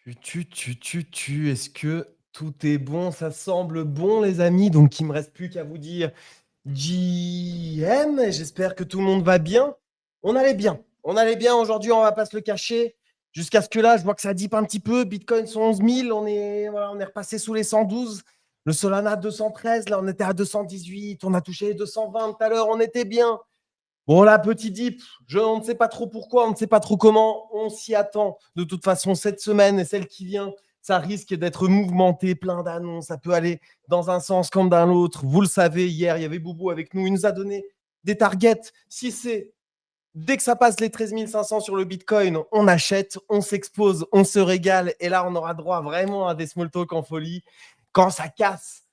Est-ce que tout est bon? Ça semble bon, les amis. Donc, il me reste plus qu'à vous dire JM. J'espère que tout le monde va bien. On allait bien. On allait bien aujourd'hui, on va pas se le cacher. Jusqu'à ce que là, je vois que ça dippe un petit peu. Bitcoin sont 11 000. On est repassé sous les 112. Le Solana 213. Là, on était à 218. On a touché les 220 tout à l'heure. On était bien. Bon, là, petit dip, on ne sait pas trop pourquoi, on ne sait pas trop comment, on s'y attend. De toute façon, cette semaine et celle qui vient, ça risque d'être mouvementé, plein d'annonces, ça peut aller dans un sens comme dans l'autre. Vous le savez, hier, il y avait Boubou avec nous, il nous a donné des targets. Si c'est dès que ça passe les 13 500 sur le Bitcoin, on achète, on s'expose, on se régale, et là, on aura droit vraiment à des small talk en folie. Quand ça casse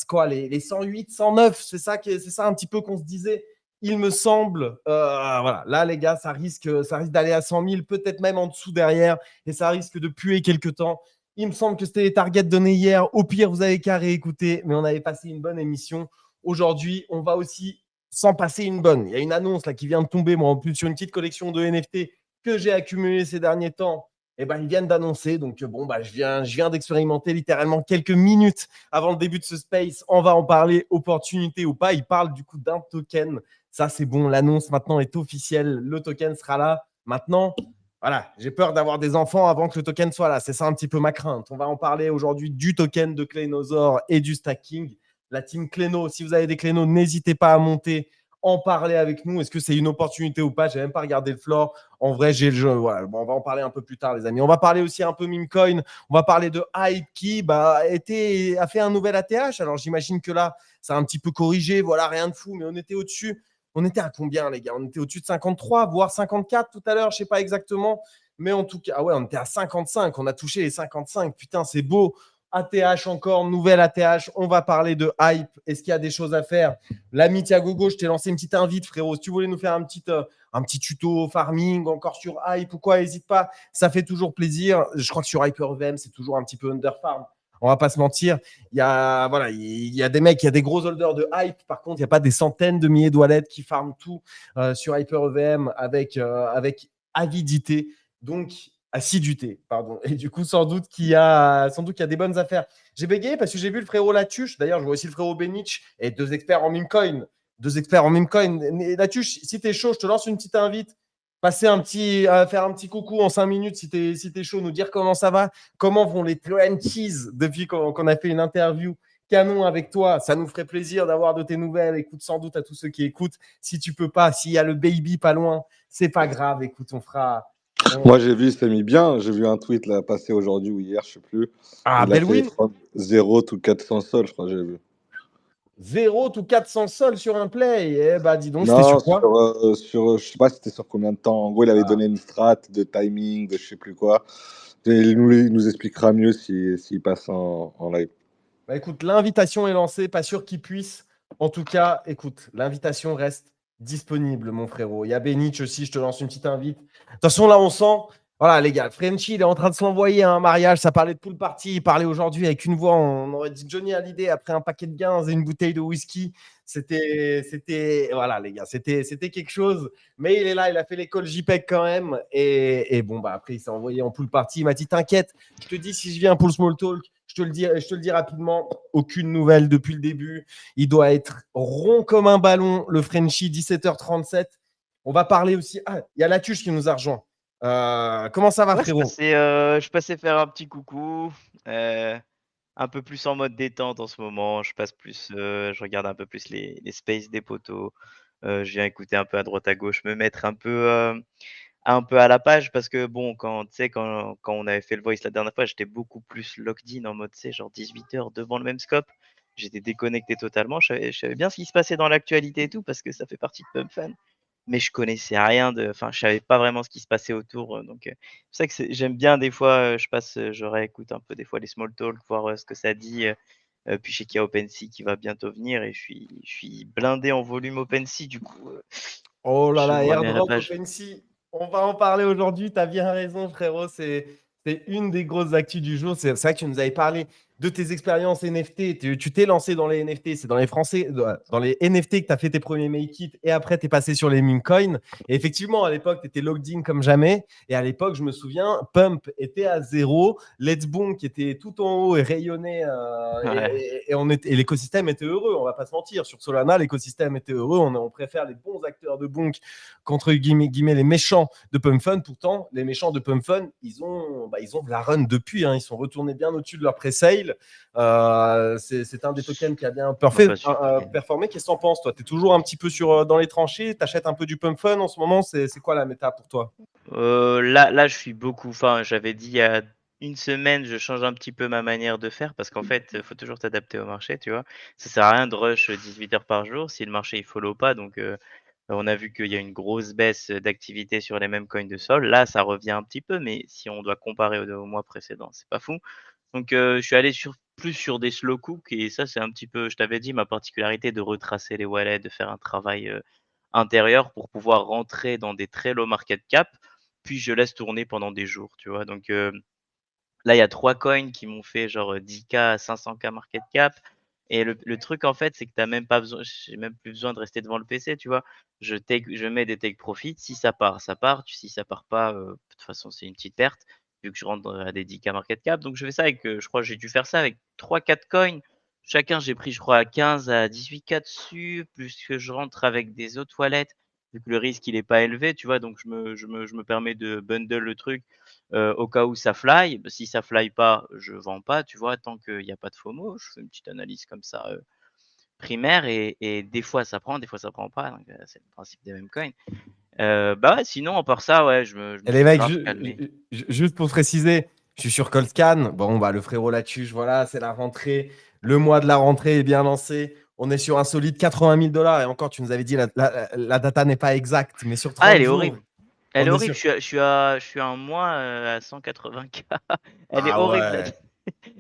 quoi, les 108, 109, c'est ça un petit peu qu'on se disait. Il me semble, voilà, là les gars, ça risque d'aller à 100 000, peut-être même en dessous derrière, et ça risque de puer quelques temps. Il me semble que c'était les targets donnés hier. Au pire, vous avez qu'à réécouter, mais on avait passé une bonne émission. Aujourd'hui, on va aussi s'en passer une bonne. Il y a une annonce là qui vient de tomber, moi en plus, sur une petite collection de NFT que j'ai accumulée ces derniers temps. Et ben, ils viennent d'annoncer. Donc, bon, je viens d'expérimenter littéralement quelques minutes avant le début de ce space. On va en parler, opportunité ou pas. Ils parlent du coup d'un token. Ça, c'est bon. L'annonce maintenant est officielle. Le token sera là. Maintenant, voilà, j'ai peur d'avoir des enfants avant que le token soit là. C'est ça un petit peu ma crainte. On va en parler aujourd'hui du token de Clénosaur et du stacking. La team Cléno, si vous avez des Cléno, n'hésitez pas à monter, en parler avec nous. Est-ce que c'est une opportunité ou pas? Je n'ai même pas regardé le floor. En vrai, j'ai le jeu. Voilà. Bon, on va en parler un peu plus tard, les amis. On va parler aussi un peu Memecoin. On va parler de Hype qui a fait un nouvel ATH. Alors, j'imagine que là, ça a un petit peu corrigé. Voilà, rien de fou, mais on était au-dessus. On était à combien, les gars? On était au-dessus de 53, voire 54 tout à l'heure. Je ne sais pas exactement. Mais en tout cas, ouais, on était à 55. On a touché les 55. Putain, c'est beau. ATH encore, nouvelle ATH. On va parler de Hype. Est-ce qu'il y a des choses à faire? L'ami Thiago, je t'ai lancé une petite invite, frérot. Si tu voulais nous faire un petit tuto farming encore sur Hype ou quoi, n'hésite pas. Ça fait toujours plaisir. Je crois que sur HyperVM, c'est toujours un petit peu underfarm. On va pas se mentir. Il y a des mecs, il y a des gros holders de Hype. Par contre, il n'y a pas des centaines de milliers de wallets qui farment tout sur HyperVM avec avidité. Donc, assiduité, pardon. Et du coup, sans doute qu'il y a des bonnes affaires. J'ai bégayé parce que j'ai vu le frérot Latuche. D'ailleurs, je vois aussi le frérot Benich et deux experts en memecoin. Latuche, si t'es chaud, je te lance une petite invite. Faire un petit coucou en 5 minutes si t'es chaud, nous dire comment ça va, comment vont les 20s depuis qu'on a fait une interview canon avec toi. Ça nous ferait plaisir d'avoir de tes nouvelles. Écoute, sans doute à tous ceux qui écoutent. Si tu peux pas, s'il y a le baby pas loin, c'est pas grave. Écoute, on fera. Moi, j'ai vu, c'était mis bien. J'ai vu un tweet là passer aujourd'hui ou hier, je sais plus. Ah, Il a belle fait win. 0 to 400 sols, je crois, j'ai vu. 0 ou 400 sols sur un play. Eh bah, dis donc, c'était Non, sur quoi? je sais pas c'était sur combien de temps. En gros, il avait donné une strat de timing, de je sais plus quoi. Et il nous expliquera mieux s'il passe en live. Bah, écoute, l'invitation est lancée, pas sûr qu'il puisse. En tout cas, écoute, l'invitation reste disponible, mon frérot. Il y a Benich aussi, je te lance une petite invite. De toute façon, là, on sent. Voilà, les gars, Frenchy, il est en train de se l'envoyer à un mariage. Ça parlait de pool party. Il parlait aujourd'hui avec une voix. On aurait dit Johnny Hallyday après un paquet de gains et une bouteille de whisky. Voilà, les gars, c'était quelque chose. Mais il est là, il a fait l'école JPEG quand même. Et bon, après, il s'est envoyé en pool party. Il m'a dit, t'inquiète, je te dis si je viens pour le small talk. Je te le dis rapidement, aucune nouvelle depuis le début. Il doit être rond comme un ballon, le Frenchie, 17h37. On va parler aussi. Ah, il y a Latuche qui nous a rejoint. Comment ça va, Ouais, frérot? je passais faire un petit coucou. Un peu plus en mode détente en ce moment. Je regarde un peu plus les spaces des potos. Je viens écouter un peu à droite à gauche, me mettre un peu à la page parce que bon, quand on avait fait le voice la dernière fois, j'étais beaucoup plus locked in en mode, genre 18 heures devant le même scope. J'étais déconnecté totalement. Je savais bien ce qui se passait dans l'actualité et tout parce que ça fait partie de PubFan. Mais je connaissais rien enfin, je savais pas vraiment ce qui se passait autour. Donc, c'est ça que j'aime bien des fois, je réécoute un peu des fois les small talk, voir ce que ça dit. Puis je sais qu'il y a OpenSea qui va bientôt venir et je suis blindé en volume OpenSea, du coup, Oh là je là, vois bien la airdrop page. OpenSea. On va en parler aujourd'hui. Tu as bien raison, frérot. C'est une des grosses actus du jour. C'est vrai que tu nous avais parlé de tes expériences NFT, tu t'es lancé dans les NFT, c'est dans dans les NFT que tu as fait tes premiers make it et après tu es passé sur les meme coins. Et effectivement, à l'époque, tu étais logged in comme jamais. Et à l'époque, je me souviens, Pump était à 0, Let's Bonk était tout en haut et rayonnait. Ouais. Et l'écosystème était heureux, on va pas se mentir. Sur Solana, l'écosystème était heureux. On préfère les bons acteurs de Bonk contre guillemets les méchants de Pump Fun. Pourtant, les méchants de Pump Fun, ils ont de la run depuis. Hein. Ils sont retournés bien au-dessus de leur pre-sale. C'est un des tokens qui a bien On va pas surpayer. performé. Qu'est-ce que tu en penses, toi? Tu es toujours un petit peu dans les tranchées? Tu achètes un peu du Pump Fun en ce moment? C'est quoi la méta pour toi? Là, je suis beaucoup. Enfin, j'avais dit il y a une semaine, je change un petit peu ma manière de faire parce qu'en fait, faut toujours t'adapter au marché, tu vois. Ça sert à rien de rush 18 heures par jour si le marché il follow pas. Donc, on a vu qu'il y a une grosse baisse d'activité sur les mêmes coins de sol. Là, ça revient un petit peu, mais si on doit comparer au mois précédent, c'est pas fou. Donc, je suis allé plus sur des slow cooks et ça, c'est un petit peu, je t'avais dit, ma particularité de retracer les wallets, de faire un travail intérieur pour pouvoir rentrer dans des très low market cap, puis je laisse tourner pendant des jours, tu vois. Donc, là, il y a 3 coins qui m'ont fait genre 10K à 500K market cap. Et le truc, en fait, c'est que t'as même pas besoin, j'ai même plus besoin de rester devant le PC, tu vois. Je mets des take profit. Si ça part, ça part. Si ça part pas, de toute façon, c'est une petite perte, vu que je rentre à des 10K market cap. Donc, je fais ça avec, je crois, que j'ai dû faire ça avec 3-4 coins. Chacun, j'ai pris, je crois, à 15 à 18K dessus, plus que je rentre avec des autres wallets, vu que le risque, il est pas élevé, tu vois. Donc, je me permets de bundle le truc au cas où ça fly. Bah, si ça fly pas, je vends pas, tu vois? Tant qu'il y a pas de FOMO, je fais une petite analyse comme ça, primaire et des fois ça prend, des fois ça prend pas, donc c'est le principe des mêmes coins. Bah, ouais, sinon à part ça, ouais, je me Et les suis mecs, grave calmé. juste pour préciser, je suis sur Coldscan. Bon, bah, le frérot là-dessus, voilà, c'est la rentrée. Le mois de la rentrée est bien lancé. On est sur un solide 80 000 dollars. Et encore, tu nous avais dit la data n'est pas exacte, mais sur Ah, elle 30 est jours, horrible. Elle est on est horrible. sur. Je suis à un mois, à 180K. Elle est Ah horrible la ouais.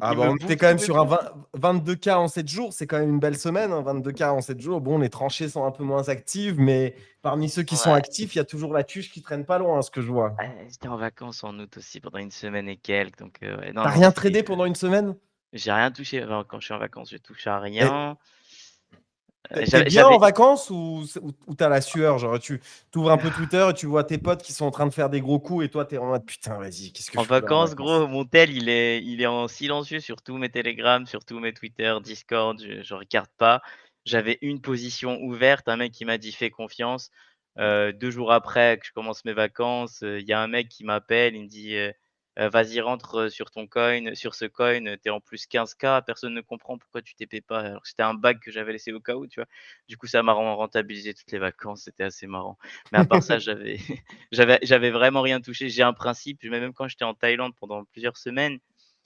Ah il bah, me on était bouffe quand tous même mes sur un profits. 22K en 7 jours. C'est quand même une belle semaine, hein, 22K en 7 jours. Bon, les tranchées sont un peu moins actives, mais parmi ceux qui sont Ouais, actifs, il y a toujours la tuche qui traîne pas loin, à ce que je vois. ouais, j'étais en vacances en août aussi pendant une semaine et quelques, donc ouais, non, T'as non, rien c'est, tradé pendant une semaine? j'ai rien touché. Enfin, quand je suis en vacances, je touche à Et rien. t'es J'avais bien en j'avais vacances ou t'as la sueur? Genre, tu ouvres un peu Twitter et tu vois tes potes qui sont en train de faire des gros coups et toi, t'es en mode putain, vas-y, qu'est-ce que En je fous là en vacances, vacances? gros, mon tel, il est en silencieux sur tous mes Telegram, sur tous mes Twitter, Discord, je regarde pas. J'avais une position ouverte, un mec qui m'a dit: «Fais confiance». 2 jours après que je commence mes vacances, il y a un mec qui m'appelle, il me dit, «Vas-y rentre, sur ton coin, sur ce coin, tu en plus 15K, personne ne comprend pourquoi tu TP pas», alors que c'était un bag que j'avais laissé au cas où, tu vois? Du coup, ça m'a rentabilisé toutes les vacances, c'était assez marrant. Mais à part ça, j'avais vraiment rien touché. J'ai un principe, même quand j'étais en Thaïlande pendant plusieurs semaines,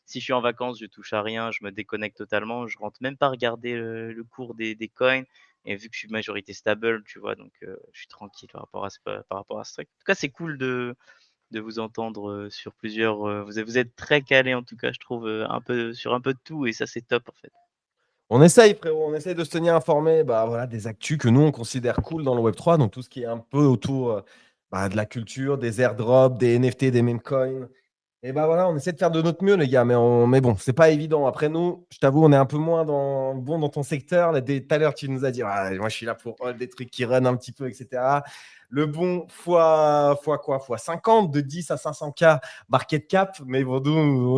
si je suis en vacances, je touche à rien, je me déconnecte totalement, je rentre même pas regarder le cours des coins et vu que je suis majorité stable, tu vois? Donc je suis tranquille par rapport à ce truc. En tout cas, c'est cool de vous entendre, sur plusieurs, vous êtes très calés en tout cas, je trouve, un peu sur un peu de tout et ça, c'est top, en fait. On essaye, frérot, on essaye de se tenir informé bah, voilà, des actus que nous, on considère cool dans le Web3, donc tout ce qui est un peu autour bah, de la culture, des airdrops, des NFT, des meme coins. Et bah voilà, on essaie de faire de notre mieux, les gars, mais bon, c'est pas évident. Après, nous, je t'avoue, on est un peu moins bon dans ton secteur. Là, tout à l'heure, tu nous as dit, ah, moi, je suis là pour des trucs qui run un petit peu, etc. Le bon fois quoi? Fois 50, de 10 à 500K market cap. Mais bon,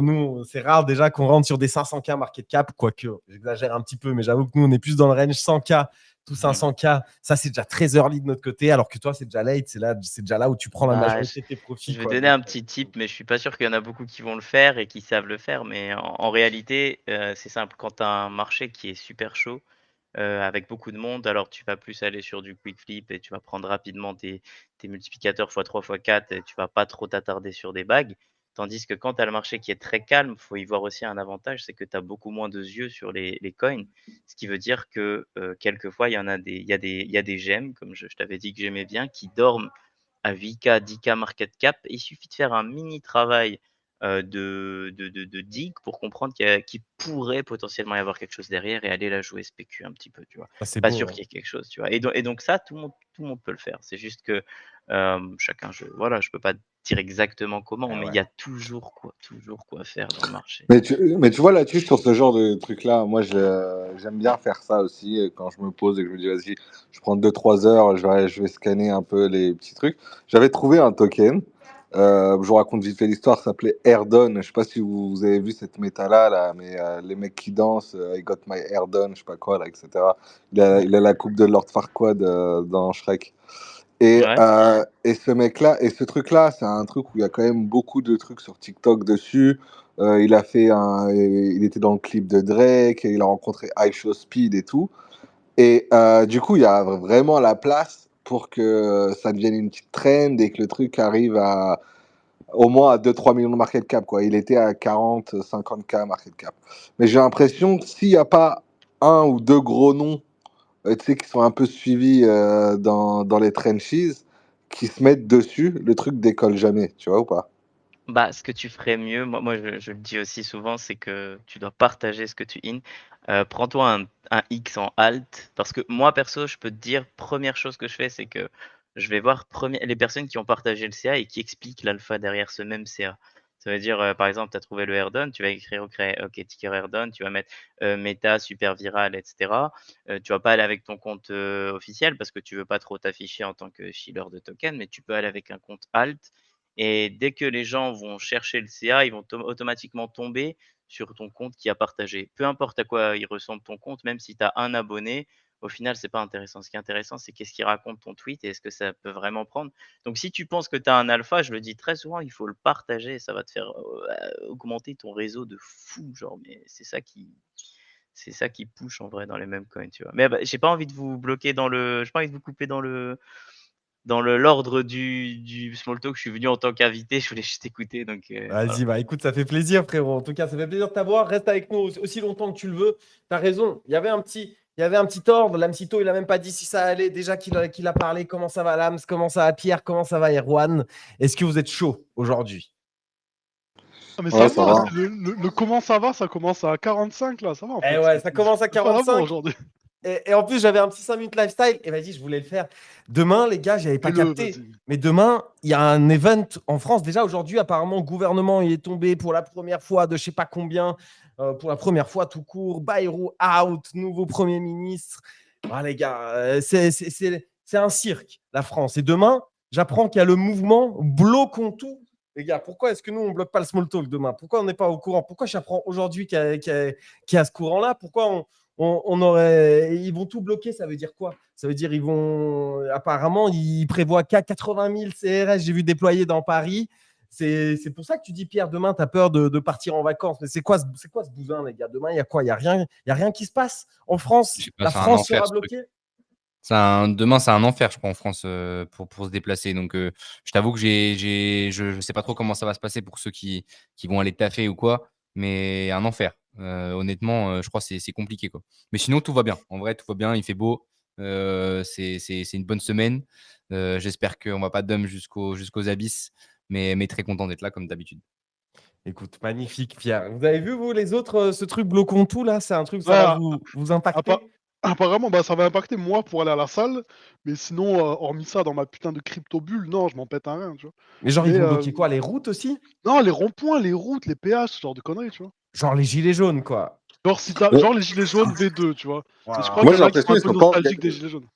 nous c'est rare déjà qu'on rentre sur des 500K market cap, quoique j'exagère un petit peu, mais j'avoue que nous, on est plus dans le range 100K tout 500K, ça c'est déjà très early de notre côté, alors que toi c'est déjà late, c'est déjà là où tu prends la Bah, majorité de tes profits, je vais quoi. donner Donc, un petit tip, mais je suis pas sûr qu'il y en a beaucoup qui vont le faire et qui savent le faire. Mais en réalité, c'est simple. Quand tu as un marché qui est super chaud, avec beaucoup de monde, alors tu vas plus aller sur du quick flip et tu vas prendre rapidement tes multiplicateurs fois 3 fois 4 et tu vas pas trop t'attarder sur des bagues. Tandis que quand tu as le marché qui est très calme, faut y voir aussi un avantage, c'est que tu as beaucoup moins de yeux sur les coins. Ce qui veut dire que, quelquefois, il y a des gemmes, comme je t'avais dit que j'aimais bien, qui dorment à 8K, 10K market cap. Il suffit de faire un mini travail de digue pour comprendre qu'il pourrait potentiellement y avoir quelque chose derrière et aller la jouer spécu un petit peu, tu vois? Ah, c'est Pas beau, sûr hein. qu'il y ait quelque chose, tu vois? Et donc ça, tout le monde peut le faire. C'est juste que, chacun voilà, je peux pas dire exactement comment, Ah mais il ouais. y a toujours quoi faire dans le marché. Mais tu vois, là-dessus, sur ce genre de truc-là, moi, j'aime bien faire ça aussi. Quand je me pose et que je me dis, vas-y, je prends 2-3 heures, je vais scanner un peu les petits trucs. J'avais trouvé un token. Je vous raconte vite fait l'histoire. Ça s'appelait Airdone. Je sais pas si vous avez vu cette méta-là, là, mais les mecs qui dansent, I got my Airdone, je sais pas quoi, là, etc. Il a la coupe de Lord Farquaad dans Shrek. Ouais. Et ce mec-là, et ce truc-là, c'est un truc où il y a quand même beaucoup de trucs sur TikTok dessus. Il était dans le clip de Drake, et il a rencontré Show Speed et tout. Et du coup, il y a vraiment la place pour que ça devienne une petite trend et que le truc arrive au moins à 2-3 millions de market cap, quoi. Il était à 40-50K market cap. Mais j'ai l'impression que s'il n'y a pas un ou deux gros noms tu sais, qui sont un peu suivis dans les trenches, qui se mettent dessus, le truc décolle jamais, tu vois ou pas? Bah, ce que tu ferais mieux, moi je le dis aussi souvent, c'est que tu dois partager ce que tu in. Prends-toi un X en alt parce que moi perso, je peux te dire, première chose que je fais, c'est que je vais voir les personnes qui ont partagé le CA et qui expliquent l'alpha derrière ce même CA. Ça veut dire, par exemple, tu as trouvé le airdone, tu vas écrire OK, ticker airdone, tu vas mettre, méta, super viral et cetera. Tu vas pas aller avec ton compte, officiel parce que tu veux pas trop t'afficher en tant que shiller de token, mais tu peux aller avec un compte alt et dès que les gens vont chercher le CA, ils vont automatiquement tomber sur ton compte qui a partagé. Peu importe à quoi il ressemble ton compte, même si tu as un abonné, au final, c'est pas intéressant. Ce qui est intéressant, c'est qu'est-ce qu'il raconte ton tweet et est-ce que ça peut vraiment prendre. Donc, si tu penses que tu as un alpha, je le dis très souvent, il faut le partager. Ça va te faire augmenter ton réseau de fou. Genre, mais c'est ça qui push en vrai dans les mêmes coins, tu vois. Mais bah, j'ai pas envie de vous bloquer j'ai pas envie de vous couper dans l'ordre du small talk. Je suis venu en tant qu'invité, je voulais juste écouter, donc voilà. Vas-y, bah écoute, ça fait plaisir, frérot. En tout cas, ça fait plaisir de t'avoir. Reste avec nous aussi longtemps que tu le veux. Tu as raison. Il y avait un petit ordre. Lamsito, il n'a même pas dit si ça allait. Déjà qu'il a parlé. Comment ça va, Lams? Comment ça va, Pierre? Comment ça va, Erwan? Est-ce que vous êtes chaud aujourd'hui? Ah, mais Ouais, ça ça va, va. le comment ça va, ça commence à 45 là, ça va en Eh fait. ouais, ça commence à Ça va 45. aujourd'hui. Et en plus, j'avais un petit 5 minutes lifestyle. Et vas-y, je voulais le faire. Demain, les gars, j'avais pas Fais-le, capté. vas-y. Mais demain, il y a un event en France. Déjà, aujourd'hui, apparemment, le gouvernement il est tombé pour la première fois de je sais pas combien. Pour la première fois tout court. Bayrou out, nouveau Premier ministre. Ah, les gars, c'est un cirque, la France. Et demain, j'apprends qu'il y a le mouvement Bloquons tout. Les gars, pourquoi est-ce que nous, on ne bloque pas le small talk demain? Pourquoi on n'est pas au courant? Pourquoi j'apprends aujourd'hui qu'il y a ce courant-là? Pourquoi ils vont tout bloquer? Ça veut dire quoi? Ça veut dire apparemment, ils prévoient qu'à 80 000 CRS, j'ai vu déployer dans Paris. C'est pour ça que tu dis, Pierre, demain, tu as peur de partir en vacances. Mais c'est quoi ce bousin, les gars? Demain, il y a quoi? Il n'y a rien qui se passe en France? Je sais pas, La c'est un France enfer sera ce truc. bloquée? Demain, c'est un enfer, je crois, en France pour se déplacer. Donc, je t'avoue que je sais pas trop comment ça va se passer pour ceux qui vont aller taffer ou quoi, mais un enfer. Honnêtement, je crois que c'est compliqué, quoi. Mais sinon, tout va bien. En vrai, tout va bien. Il fait beau. C'est une bonne semaine. J'espère qu'on va pas dump jusqu'aux abysses, mais très content d'être là, comme d'habitude. Écoute, magnifique, Pierre. Vous avez vu, vous, les autres, ce truc bloquons tout, là? C'est un truc, ça Ouais, va vous impacter? apparemment, bah, ça va impacter moi pour aller à la salle, mais sinon, hormis ça, dans ma putain de crypto bulle, non, je m'en pète un rein, tu vois. Mais genre, ils Mais vont bloquer quoi? Les routes aussi? non, les ronds-points, les routes, les péages, ce genre de conneries, tu vois. Genre les gilets jaunes, quoi. Mais- Genre les gilets jaunes V2, tu vois. Et je crois Moi, qu'il y j'ai en a qui sont l'impression un qu'ils peu sont pas nostalgiques des organisés. gilets jaunes.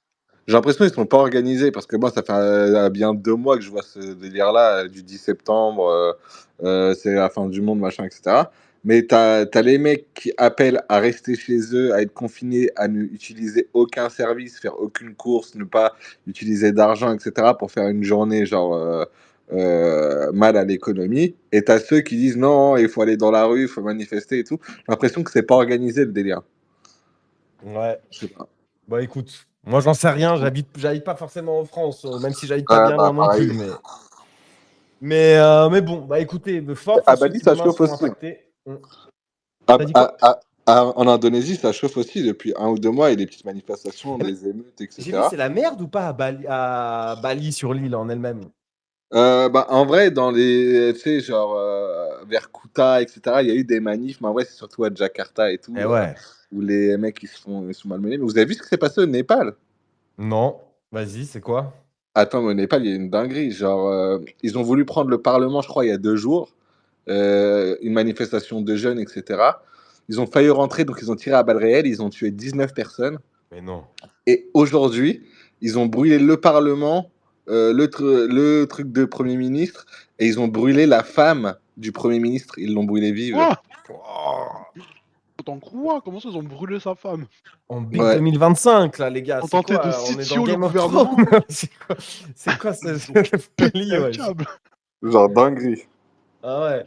J'ai l'impression qu'ils sont pas organisés parce que moi, ça fait bien 2 mois que je vois ce délire-là du 10 septembre, c'est la fin du monde, machin, etc. Mais t'as les mecs qui appellent à rester chez eux, à être confinés, à ne utiliser aucun service, faire aucune course, ne pas utiliser d'argent, etc. pour faire une journée genre mal à l'économie. Et t'as ceux qui disent non, il faut aller dans la rue, il faut manifester et tout. J'ai l'impression que c'est pas organisé le délire. Ouais. Je sais pas. Bah écoute, moi j'en sais rien, j'habite pas forcément en France, même si j'habite pas Ah, bien bah loin non pareil. plus, mais bon, bah écoutez, fort À pour ceux Bali, qui ça demain chauffe seront aussi. impactés. T'as dit quoi? En Indonésie, ça chauffe aussi depuis 1 ou 2 mois. Il y a des petites manifestations, Eh ben, des émeutes, j'ai vu, etc. c'est la merde ou pas à Bali sur l'île en elle-même? En vrai, dans les, tu sais, genre vers Kuta, etc., il y a eu des manifs, mais en vrai, c'est surtout à Jakarta et tout, Eh ouais. où les mecs ils se sont malmenés. Mais vous avez vu ce qui s'est passé au Népal? Non. Vas-y, c'est quoi? Attends, mais au Népal, il y a une dinguerie. Genre, ils ont voulu prendre le Parlement, je crois, il y a 2 jours, une manifestation de jeunes, etc. Ils ont failli rentrer, donc ils ont tiré à balles réelles, ils ont tué 19 personnes. Mais non. Et aujourd'hui, ils ont brûlé le Parlement, le truc de Premier ministre, et ils ont brûlé la femme du Premier ministre. Ils l'ont brûlée vive. Quoi? Oh, T'en crois? Comment ça, ils ont brûlé sa femme? on big Ouais. 2025, là, les gars. On C'est tentait quoi? de On est dans sitio le Game of gouvernement? Thrones. C'est quoi Ils cette ont folie, pété un ouais. câble. Genre dinguerie. Ah ouais.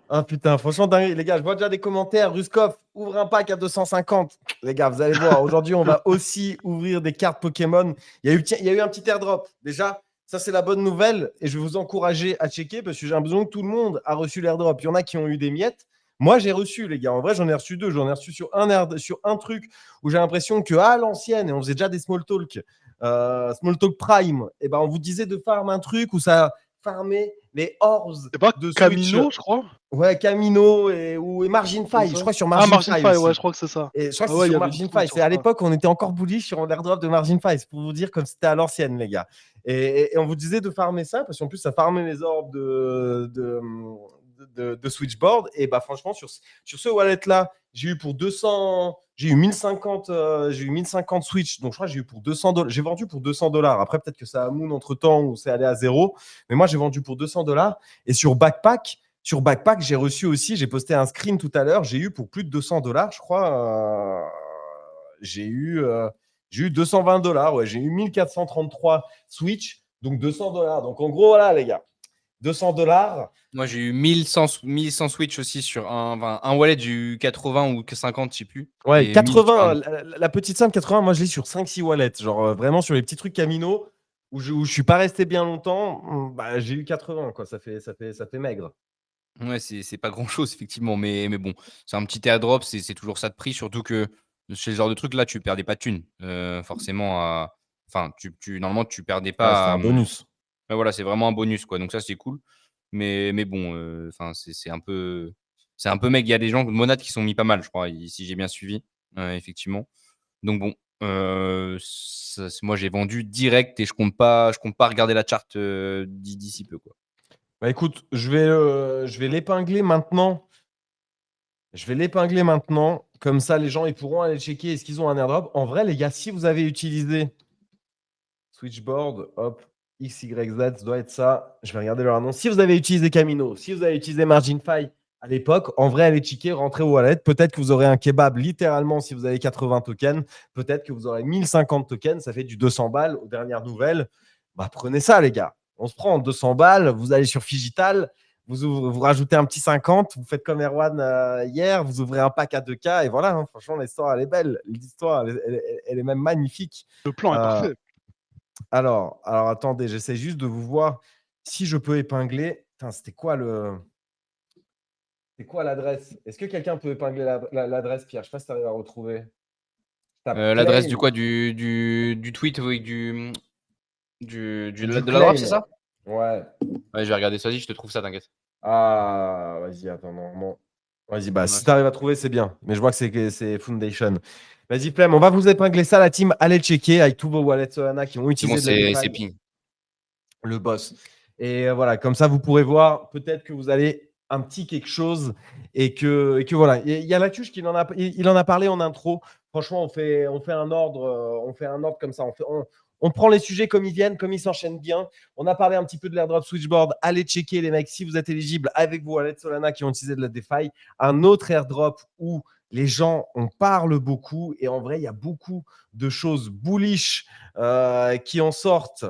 Ah putain, franchement, dingue. Les gars, je vois déjà des commentaires. Ruskov, ouvre un pack à 250. Les gars, vous allez voir. Aujourd'hui, on va aussi ouvrir des cartes Pokémon. Il y a eu un petit airdrop. Déjà, ça, c'est la bonne nouvelle. Et je vais vous encourager à checker parce que j'ai l'impression que tout le monde a reçu l'airdrop. Il y en a qui ont eu des miettes. Moi, j'ai reçu, les gars. En vrai, j'en ai reçu 2. J'en ai reçu sur un truc où j'ai l'impression qu'à l'ancienne, et on faisait déjà des small talk, small talk prime, et ben, on vous disait de farm un truc où ça farmait les orbs C'est pas de Switch. Camino, je crois? Ouais, Camino ou Margin Comme 5. ça. Je crois sur Ah, Margin Margin 5 5, aussi. ouais, je crois que c'est ça. Et je crois que Ah c'est ouais, il y sur avait Margin des trucs 5. sur Et à ça. l'époque, on était encore bullish sur l'airdrop de Margin 5. C'est pour vous dire comme c'était à l'ancienne, les gars. Et on vous disait de farmer ça, parce qu'en plus, ça farmait les orbes de Switchboard. Et bah, franchement, sur ce wallet-là, j'ai eu pour 200. J'ai eu 1050, j'ai eu 1050 Switch. Donc, je crois que j'ai eu pour $200. J'ai vendu pour $200. Après, peut-être que ça a moon entre temps ou c'est allé à zéro. Mais moi, j'ai vendu pour $200. Et sur Backpack, j'ai reçu aussi, j'ai posté un screen tout à l'heure, j'ai eu pour plus de $200, je crois. J'ai eu $220, ouais, j'ai eu 1433 Switch, donc $200. Donc en gros, voilà, les gars, $200. Moi, j'ai eu 1100 Switch aussi sur un wallet, j'ai eu 80 ou 50, je sais plus. Ouais, Et 1000 sur 80, un- la petite somme 80, moi je l'ai sur 5-6 wallets, genre vraiment sur les petits trucs Camino où je suis pas resté bien longtemps, bah, j'ai eu 80, quoi, ça fait maigre. Ouais, c'est pas grand-chose, effectivement. Mais bon, c'est un petit airdrop, c'est toujours ça de prix. Surtout que chez ce genre de truc, là, tu perdais pas de thunes. Forcément, enfin, normalement, tu perdais Ouais, c'était pas. un bonus. Ouais, voilà, c'est vraiment un bonus, quoi. Donc ça, c'est cool. Mais bon, enfin, c'est un peu mec. Il y a des gens, Monad, qui sont mis pas mal, je crois, si j'ai bien suivi, effectivement. Donc bon, moi, j'ai vendu direct et je compte pas regarder la charte d'ici peu, quoi. Bah écoute, je vais l'épingler maintenant. Comme ça les gens ils pourront aller checker est-ce qu'ils ont un airdrop. En vrai, les gars, si vous avez utilisé Switchboard, hop, XYZ, ça doit être ça. Je vais regarder leur annonce. Si vous avez utilisé Camino, si vous avez utilisé Margin5 à l'époque, en vrai, allez checker, rentrez au wallet. Peut-être que vous aurez un kebab littéralement si vous avez 80 tokens. Peut-être que vous aurez 1050 tokens. Ça fait du 200 balles aux dernières nouvelles. Bah, prenez ça, les gars. On se prend 200 balles. Vous allez sur Figital. Vous rajoutez un petit 50. Vous faites comme Erwan hier. Vous ouvrez un pack à 2K. Et voilà, hein, franchement, l'histoire, elle est belle. L'histoire, elle est même magnifique. Le plan est parfait. Alors, attendez, j'essaie juste de vous voir si je peux épingler. Putain, c'était quoi l'adresse? Est-ce que quelqu'un peut épingler l'adresse, Pierre? Je ne sais pas si tu arrives à retrouver. L'adresse du quoi? Du tweet avec de l'adresse, c'est ça? Ouais. Ouais, je vais regarder ça. Vas-y, je te trouve ça, t'inquiète. Ah, vas-y, attends, non. Vas-y, bah, Ouais, si tu arrives à trouver, c'est bien. Mais je vois que c'est Foundation. Vas-y, Flemme, on va vous épingler ça, la team. Allez checker avec tous vos wallets Solana qui ont C'est bon, utilisé de la c'est DeFi. ping. Le boss. Et voilà, comme ça, vous pourrez voir peut-être que vous allez un petit quelque chose et que voilà. Il y a Latuche qui il en a parlé en intro. Franchement, on fait un ordre comme ça. On prend les sujets comme ils viennent, comme ils s'enchaînent bien. On a parlé un petit peu de l'airdrop Switchboard. Allez checker, les mecs, si vous êtes éligibles avec vos wallets Solana qui ont utilisé de la DeFi. Un autre airdrop où les gens en parlent beaucoup et en vrai, il y a beaucoup de choses bullish qui en sortent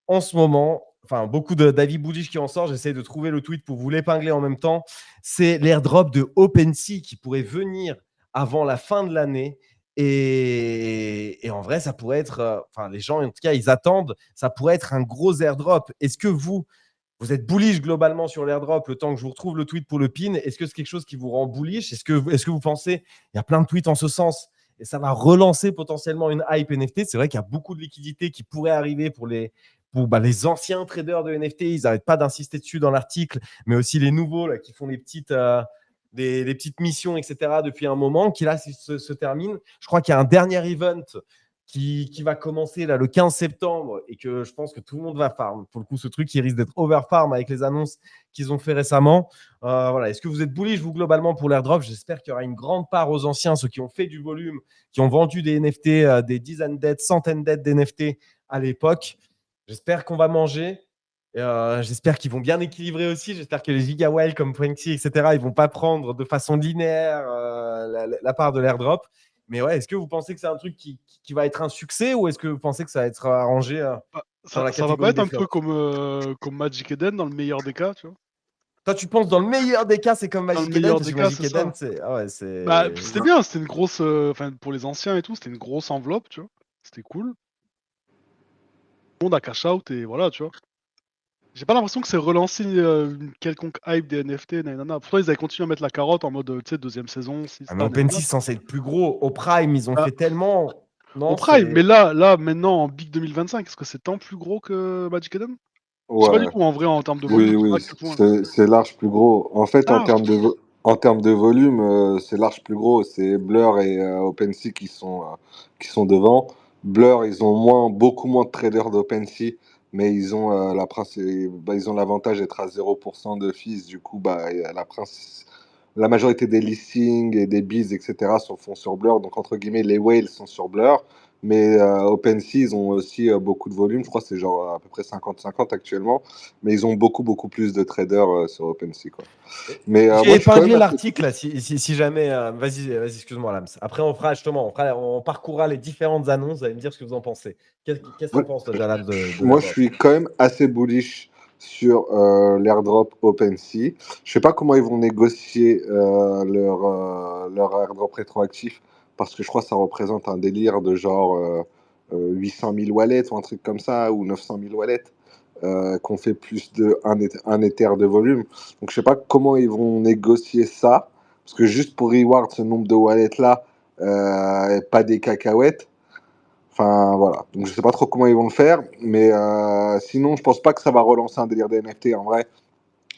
en ce moment. Enfin, beaucoup d'avis bullish qui en sortent. J'essaie de trouver le tweet pour vous l'épingler en même temps. C'est l'airdrop de OpenSea qui pourrait venir avant la fin de l'année. Et en vrai, ça pourrait être. Enfin, les gens, en tout cas, ils attendent. Ça pourrait être un gros airdrop. Est-ce que vous êtes bullish globalement sur l'airdrop le temps que je vous retrouve le tweet pour le pin? Est-ce que c'est quelque chose qui vous rend bullish? Est-ce que vous pensez, il y a plein de tweets en ce sens et ça va relancer potentiellement une hype NFT? C'est vrai qu'il y a beaucoup de liquidités qui pourraient arriver pour pour les anciens traders de NFT. Ils n'arrêtent pas d'insister dessus dans l'article, mais aussi les nouveaux là, qui font des petites missions, etc. depuis un moment, qui là se terminent. Je crois qu'il y a un dernier event qui va commencer là, le 15 septembre et que je pense que tout le monde va farm. Pour le coup, ce truc, il risque d'être overfarm avec les annonces qu'ils ont fait récemment. Voilà. Est-ce que vous êtes bullish, vous, globalement, pour l'airdrop? J'espère qu'il y aura une grande part aux anciens, ceux qui ont fait du volume, qui ont vendu des NFT, des dizaines d'aides, centaines d'aides d'NFT à l'époque. J'espère qu'on va manger. J'espère qu'ils vont bien équilibrer aussi. J'espère que les gigawhales comme Pranksy, etc., ils vont pas prendre de façon linéaire la part de l'airdrop. Mais ouais, est-ce que vous pensez que c'est un truc qui va être un succès ou est-ce que vous pensez que ça va être arrangé dans la Ça va pas catégorie être des un peu flops? comme Magic Eden dans le meilleur des cas, tu vois. Toi, tu penses dans le meilleur des cas, c'est comme Dans le Magic Eden meilleur parce des que cas, Magic c'est Eden, ça. c'est. Bah, c'était bien, c'était une grosse. Enfin, pour les anciens et tout, c'était une grosse enveloppe, tu vois. C'était cool. Tout le monde a cash out et voilà, tu vois. J'ai pas l'impression que c'est relancé une quelconque hype des NFT, nanana. Pourtant, ils avaient continué à mettre la carotte en mode, tu sais, deuxième saison, si Ah, mais OpenSea, c'est censé être plus gros. Au Prime, ils ont Bah, fait tellement. au Non, Prime, mais c'est. là, maintenant, en Big 2025, est-ce que c'est tant plus gros que Magic Eden? Je sais pas du Ouais, tout, en vrai, en termes de oui, volume, je sais pas oui, à quel point. c'est large plus gros. En fait, Ah, en termes de volume, c'est large plus gros. C'est Blur et OpenSea qui sont devant. Blur, ils ont beaucoup moins de traders d'OpenSea, mais ils ont ils ont l'avantage d'être à 0% de fees. Du coup, la majorité des listings et des bids, etc., sont font sur Blur. Donc, entre guillemets, les whales sont sur Blur. Mais OpenSea, ils ont aussi beaucoup de volume. Je crois que c'est genre à peu près 50-50 actuellement. Mais ils ont beaucoup plus de traders sur OpenSea, quoi. Mais J'ai moi, je suis quand même épinglé assez l'article là, si jamais. Vas-y, excuse-moi, Lams. Après, on fera justement, on parcourra les différentes annonces. Vous allez me dire ce que vous en pensez. Qu'est-ce que tu en Moi, penses, toi, Jalal, de moi, je l'airdrop? suis quand même assez bullish sur l'airdrop OpenSea. Je sais pas comment ils vont négocier leur airdrop rétroactif parce que je crois que ça représente un délire de genre 800 000 wallets ou un truc comme ça ou 900 000 wallets qu'on fait plus de un Ether de volume. Donc je sais pas comment ils vont négocier ça parce que juste pour reward ce nombre de wallets là, pas des cacahuètes. Enfin, voilà. Donc, je sais pas trop comment ils vont le faire. Mais sinon, je pense pas que ça va relancer un délire des NFT. En vrai,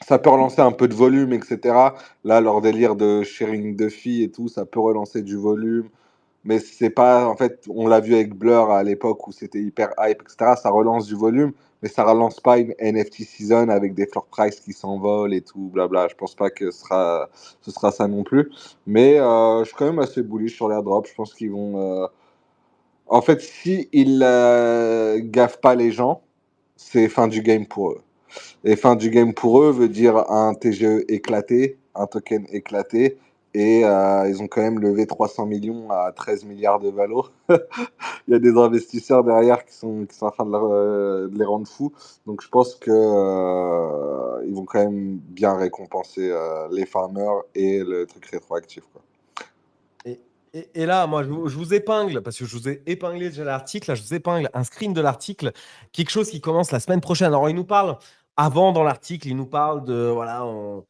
ça peut relancer un peu de volume, etc. Là, leur délire de sharing de filles et tout, ça peut relancer du volume. Mais c'est pas. En fait, on l'a vu avec Blur à l'époque où c'était hyper hype, etc. Ça relance du volume, mais ça relance pas une NFT season avec des floor price qui s'envolent et tout, blabla. Je pense pas que ce sera ça non plus. Mais je suis quand même assez bullish sur l'airdrop. Je pense qu'ils vont. En fait, si ils gaffent pas les gens, c'est fin du game pour eux. Et fin du game pour eux veut dire un TGE éclaté, un token éclaté, et ils ont quand même levé 300 millions à 13 milliards de valo. Il y a des investisseurs derrière qui sont en train de les rendre fous. Donc je pense que ils vont quand même bien récompenser les farmers et le truc rétroactif, quoi. Et là, moi, je vous épingle, parce que je vous ai épinglé déjà l'article, là, je vous épingle un screen de l'article, quelque chose qui commence la semaine prochaine. Alors, il nous parle, avant dans l'article, il nous parle de, voilà, on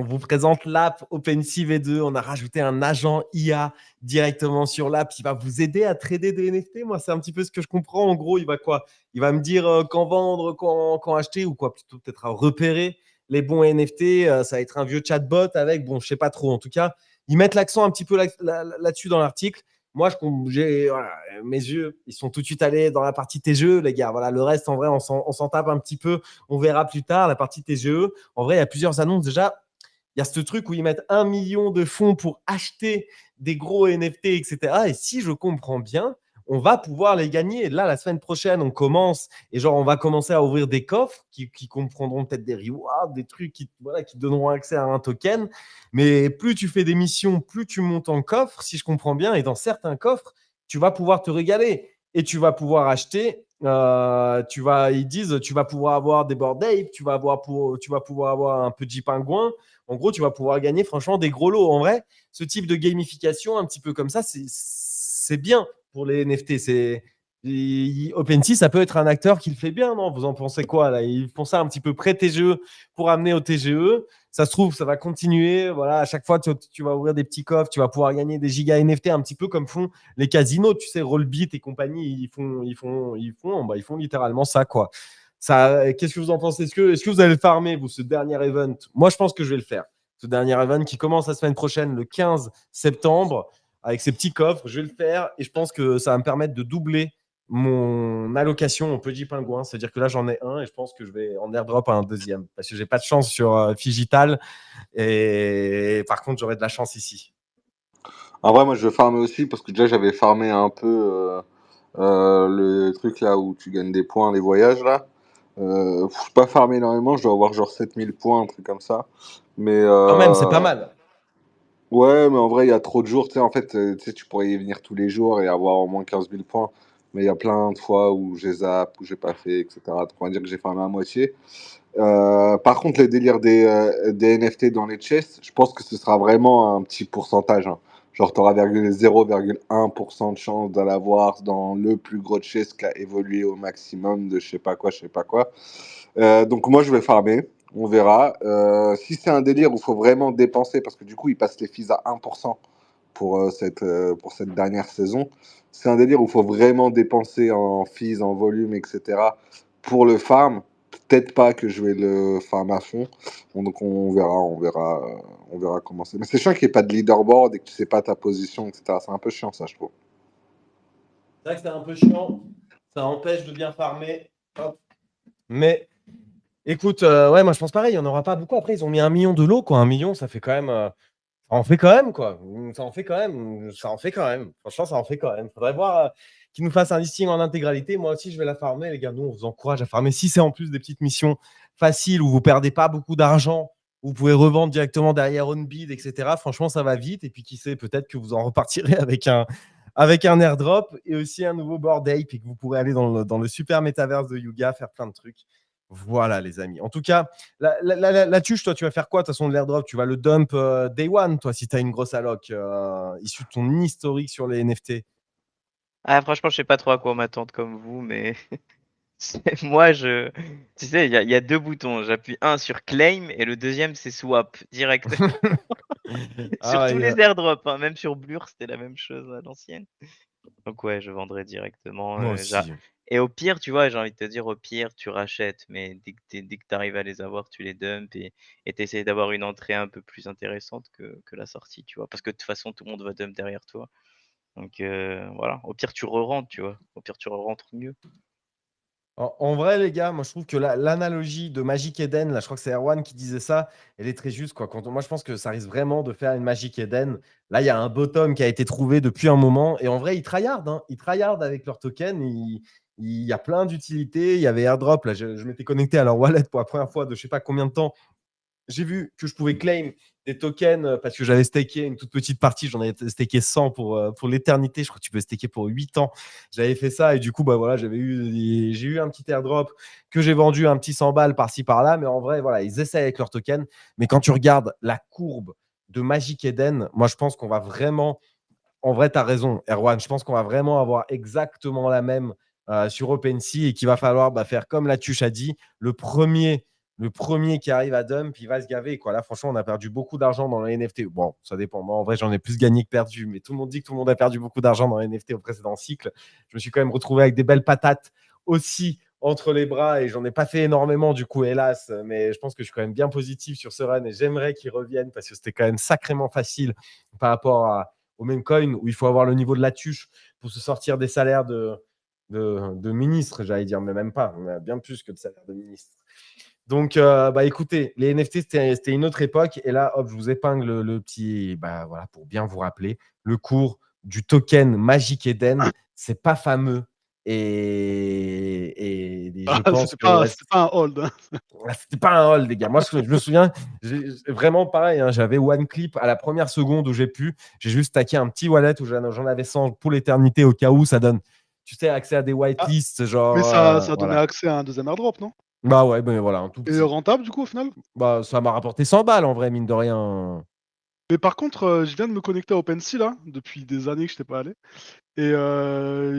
vous présente l'app OpenSea V2, on a rajouté un agent IA directement sur l'app qui va vous aider à trader des NFT. Moi, c'est un petit peu ce que je comprends. En gros, il va quoi? Il va me dire quand vendre, quand acheter, ou quoi, plutôt peut-être à repérer les bons NFT. Ça va être un vieux chatbot avec, bon, je sais pas trop. En tout cas, ils mettent l'accent un petit peu là-dessus dans l'article. Moi, voilà, mes yeux, ils sont tout de suite allés dans la partie TGE, les gars. Voilà, le reste, en vrai, on s'en tape un petit peu. On verra plus tard la partie TGE. En vrai, il y a plusieurs annonces déjà. Il y a ce truc où ils mettent 1 million de fonds pour acheter des gros NFT, etc. Et si je comprends bien, on va pouvoir les gagner. Là, la semaine prochaine, on commence et genre, on va commencer à ouvrir des coffres qui comprendront peut-être des rewards, des trucs qui donneront accès à un token. Mais plus tu fais des missions, plus tu montes en coffre, si je comprends bien. Et dans certains coffres, tu vas pouvoir te régaler et tu vas pouvoir acheter. Ils disent, tu vas pouvoir avoir des Bored Ape, tu vas pouvoir avoir un petit pingouin. En gros, tu vas pouvoir gagner franchement des gros lots. En vrai, ce type de gamification, un petit peu comme ça, c'est bien pour les NFT. OpenSea, ça peut être un acteur qui le fait bien, non? Vous en pensez quoi là? Ils font ça un petit peu pré-TGE pour amener au TGE. Ça se trouve, ça va continuer. Voilà, à chaque fois, tu vas ouvrir des petits coffres, tu vas pouvoir gagner des gigas NFT, un petit peu comme font les casinos, tu sais, Rollbit et compagnie. Ils font littéralement ça, quoi. Ça, qu'est-ce que vous en pensez? Est-ce que vous allez le farmer, vous, ce dernier event? Moi, je pense que je vais le faire. Ce dernier event qui commence la semaine prochaine, le 15 septembre, avec ces petits coffres, je vais le faire et je pense que ça va me permettre de doubler mon allocation au Pudgy Pingouin. C'est-à-dire que là, j'en ai un et je pense que je vais en airdrop à un deuxième parce que j'ai pas de chance sur Figital et par contre, j'aurai de la chance ici. En vrai, moi, je vais farmer aussi parce que déjà, j'avais farmé un peu le truc là où tu gagnes des points, les voyages là. Je suis pas farmé énormément, je dois avoir genre 7000 points, un truc comme ça. Mais Quand même, c'est pas mal. ouais, mais en vrai, il y a trop de jours. Tu sais, en fait, tu sais, tu pourrais y venir tous les jours et avoir au moins 15 000 points. Mais il y a plein de fois où j'ai zapp, où j'ai pas fait, etc. Donc, on va dire que j'ai farmé à moitié. Par contre, le délire des NFT dans les chests, je pense que ce sera vraiment un petit pourcentage, hein. Genre, tu auras 0,1% de chance d'en avoir dans le plus gros chest qui a évolué au maximum de je sais pas quoi, je sais pas quoi. Donc, moi, je vais farmer. On verra. Si c'est un délire où il faut vraiment dépenser, parce que du coup, ils passent les fees à 1% pour cette dernière saison. C'est un délire où il faut vraiment dépenser en fees, en volume, etc. pour le farm. Peut-être pas que je vais le farm à fond. Donc on verra comment c'est. Mais c'est chiant qu'il n'y ait pas de leaderboard et que tu sais pas ta position, etc. C'est un peu chiant ça, je trouve. C'est vrai que c'est un peu chiant. Ça empêche de bien farmer. Hop. Mais écoute, ouais, moi je pense pareil, il n'y en aura pas beaucoup. Après, ils ont mis 1 million de lots, quoi. 1 million, ça fait quand même. Ça en fait quand même, quoi. Ça en fait quand même. Ça en fait quand même. Franchement, ça en fait quand même. Faudrait voir qu'ils nous fassent un listing en intégralité. Moi aussi, je vais la farmer, les gars. Nous, on vous encourage à farmer. Si c'est en plus des petites missions faciles où vous perdez pas beaucoup d'argent, vous pouvez revendre directement derrière OnBid, etc. Franchement, ça va vite. Et puis, qui sait, peut-être que vous en repartirez avec un airdrop et aussi un nouveau board ape et que vous pourrez aller dans le super métaverse de Yuga, faire plein de trucs. Voilà, les amis. En tout cas, la tuche, toi, tu vas faire quoi? De toute façon, de l'airdrop, tu vas le dump day one, toi, si tu as une grosse alloc issue de ton historique sur les NFT. Ah, franchement, je sais pas trop à quoi m'attendre comme vous, mais moi, tu sais, il y a deux boutons. J'appuie un sur claim et le deuxième, c'est swap direct sur Ah, tous ouais, les airdrops, hein. Même sur Blur, c'était la même chose à l'ancienne. Donc ouais, je vendrai directement. moi aussi. Et au pire, tu vois, j'ai envie de te dire, au pire, tu rachètes, mais dès que tu arrives à les avoir, tu les dumps et tu essaies d'avoir une entrée un peu plus intéressante que la sortie, tu vois. Parce que de toute façon, tout le monde va dump derrière toi. Donc voilà, au pire, tu re-rentres, tu vois. Au pire, tu re-rentres mieux. En vrai, les gars, moi, je trouve que l'analogie de Magic Eden, là, je crois que c'est Erwan qui disait ça, elle est très juste, quoi. Moi, je pense que ça risque vraiment de faire une Magic Eden. Là, il y a un bottom qui a été trouvé depuis un moment. Et en vrai, ils tryhardent, hein. Ils tryhardent avec leur token. Il y a plein d'utilités. Il y avait airdrop. Là, je m'étais connecté à leur wallet pour la première fois de je sais pas combien de temps. J'ai vu que je pouvais claim des tokens parce que j'avais staké une toute petite partie. J'en avais staké 100 pour l'éternité. Je crois que tu peux staker pour 8 ans. J'avais fait ça et du coup, bah voilà, j'ai eu un petit airdrop que j'ai vendu un petit 100 balles par-ci par-là. Mais en vrai, voilà, ils essaient avec leurs tokens. Mais quand tu regardes la courbe de Magic Eden, moi, je pense qu'on va vraiment. En vrai, tu as raison, Erwan. Je pense qu'on va vraiment avoir exactement la même sur OpenSea et qu'il va falloir faire comme la tuche a dit, le premier qui arrive à dump, il va se gaver, quoi. Là, franchement, on a perdu beaucoup d'argent dans les NFT. Bon, ça dépend. Moi, en vrai, j'en ai plus gagné que perdu. Mais tout le monde dit que tout le monde a perdu beaucoup d'argent dans les NFT au précédent cycle. Je me suis quand même retrouvé avec des belles patates aussi entre les bras et j'en ai pas fait énormément du coup, hélas. Mais je pense que je suis quand même bien positif sur ce run et j'aimerais qu'il revienne parce que c'était quand même sacrément facile par rapport au même coin où il faut avoir le niveau de la tuche pour se sortir des salaires de ministre, j'allais dire, mais même pas. On a bien plus que de salaire de ministre. Donc, écoutez, les NFT, c'était une autre époque. Et là, hop, je vous épingle le petit, voilà, pour bien vous rappeler, le cours du token Magic Eden, c'est pas fameux. Et je pense C'était que pas un hold, hein. c'était pas un hold, les gars. Moi, je me souviens, vraiment pareil, hein, j'avais one clip à la première seconde où j'ai juste taqué un petit wallet où j'en avais 100 pour l'éternité au cas où ça donne, tu sais, accès à des whitelists, Mais genre. ça donnait Voilà. accès à un deuxième airdrop, non? Bah ouais, voilà, un tout Et petit. rentable, du coup, au final? Bah, ça m'a rapporté 100 balles en vrai, mine de rien. Mais par contre, je viens de me connecter à OpenSea là, depuis des années que je n'étais pas allé. Et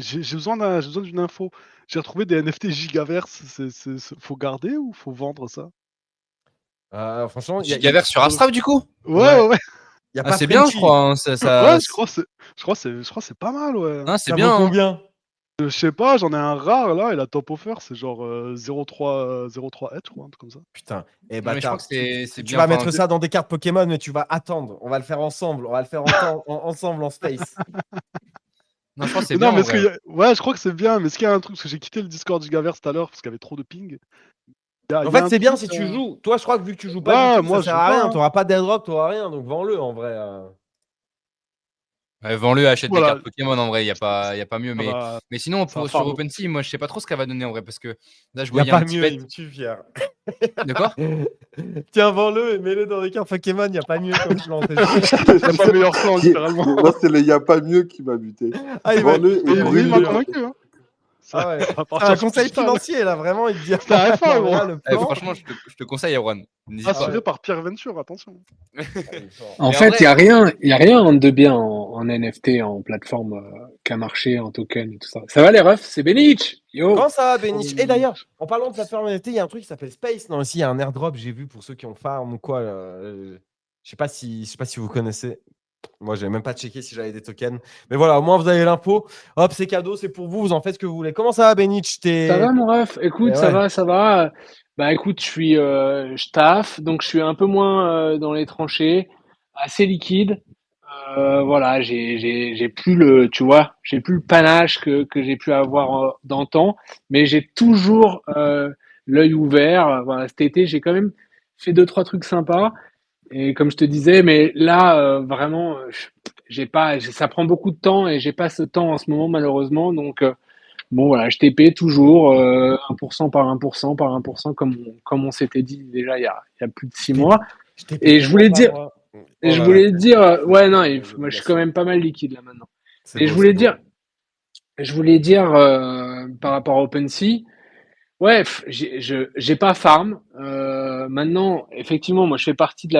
j'ai besoin d'une info. J'ai retrouvé des NFT gigaverse. Faut garder ou faut vendre ça? Franchement, Gigaverse sur Astra, du coup? Ouais. il y a Ah, pas c'est bien, je Frenchy. crois. Hein. Ouais, je crois que c'est pas mal, ouais. Ah, c'est Ça bien. vaut Hein. combien? Je sais pas, j'en ai un rare là et la top offer c'est genre 0,3 Edge, je crois, un truc comme ça. Putain, Mais je crois bâtard, que c'est tu bien. vas Enfin, mettre ça dans des cartes Pokémon, mais tu vas attendre. On va le faire ensemble. On va le faire ensemble en space. non, je crois que c'est Mais bien non, mais en est-ce qu'il vrai. y a... Ouais, je crois que c'est bien, mais est-ce qu'il y a un truc, parce que j'ai quitté le Discord Gigaverse tout à l'heure parce qu'il y avait trop de ping. En Il y a fait, un c'est bien truc. si tu joues. Toi, je crois que vu que tu joues pas du Ouais, tout, ça moi sert je joue à pas. rien. Hein. T'auras pas d'airdrop, t'auras rien. Donc vends-le en vrai. Ouais, vends-le, achète des Voilà, cartes Pokémon en vrai, il y a pas mieux. ça va, Mais sinon, ça va sur farm. OpenSea, moi je sais pas trop ce qu'elle va donner en vrai parce que là je Il n'y a voyais un pas petit mieux, il bet. me tue, fier. De quoi? Tiens, vends-le et mets-le dans des cartes Pokémon. Il n'y a pas mieux comme plan. C'est chaud. Il n'y a pas meilleur plan, littéralement. Moi, c'est le y a pas mieux qui m'a buté. Ah, Vends-le et Mais il m'a brûle-le. convaincu. Hein. Ah ouais. Ça va C'est partir un sur conseil digital. financier, là. Vraiment, il te dit. C'était un F1, Non, mais gros. là, le plan. Franchement, je te conseille, Erwan. N'hésite pas. Assuré par Pierre Venture, attention. Ah, il est fort. En Mais en fait, vrai, il y a rien de bien en NFT, en plateforme qu'un marché, en token et tout ça. Ça va les refs? C'est Benich! Yo! Comment ça va, Oh, Benich? Et d'ailleurs, en parlant de plateforme NFT, il y a un truc qui s'appelle Space. Non, aussi, il y a un airdrop, j'ai vu pour ceux qui ont farm ou quoi. Je sais pas si vous connaissez. Moi, j'ai même pas checké si j'avais des tokens. Mais voilà, au moins, vous avez l'info. Hop, c'est cadeau, c'est pour vous. Vous en faites ce que vous voulez. Comment ça va, Benich? Ça va, mon ref? Écoute, Eh ça ouais. va, ça va. Bah, écoute, je taffe, donc je suis un peu moins dans les tranchées, assez liquide. Voilà, j'ai plus tu vois, j'ai plus le panache que j'ai pu avoir d'antan, mais j'ai toujours l'œil ouvert. Voilà, cet été, j'ai quand même fait deux, trois trucs sympas. Et comme je te disais, mais là, vraiment, j'ai pas, ça prend beaucoup de temps et j'ai pas ce temps en ce moment, malheureusement. Donc, bon, voilà, je TP toujours 1% par 1% par 1%, comme on s'était dit déjà il y a plus de 6 mois. Je t'ai Et je voulais dire, moi. et Oh je là là, voulais dire, ouais, non, moi, je suis quand l'obligation. même pas mal liquide là maintenant. C'est Et beau, c'est beau. je voulais dire par rapport à OpenSea, ouais, j'ai pas farm. Maintenant, effectivement, moi, je fais partie de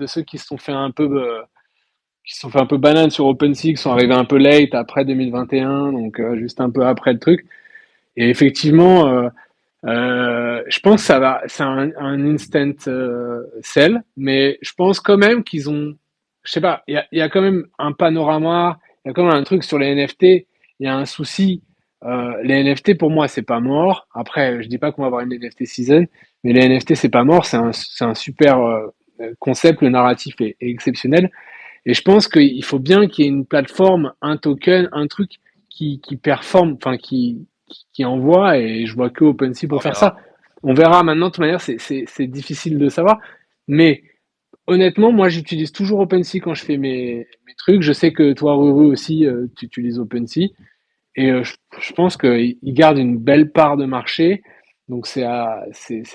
ceux qui se sont fait un peu banane sur OpenSea, qui sont arrivés un peu late après 2021, donc juste un peu après le truc. Et effectivement, je pense que c'est un instant sell, mais je pense quand même qu'ils ont, je sais pas, il y a quand même un panorama, il y a quand même un truc sur les NFT, il y a un souci. Les NFT pour moi c'est pas mort. Après, je dis pas qu'on va avoir une NFT season, mais les NFT c'est pas mort, c'est un super concept, le narratif est exceptionnel. Et je pense qu'il faut bien qu'il y ait une plateforme, un token, un truc qui performe, enfin qui envoie, et je vois que OpenSea on pour faire verra. ça. On verra maintenant, de toute manière, c'est difficile de savoir. Mais honnêtement, moi j'utilise toujours OpenSea quand je fais mes trucs. Je sais que toi, Ruru aussi, tu utilises OpenSea. Et je pense qu'il garde une belle part de marché. Donc c'est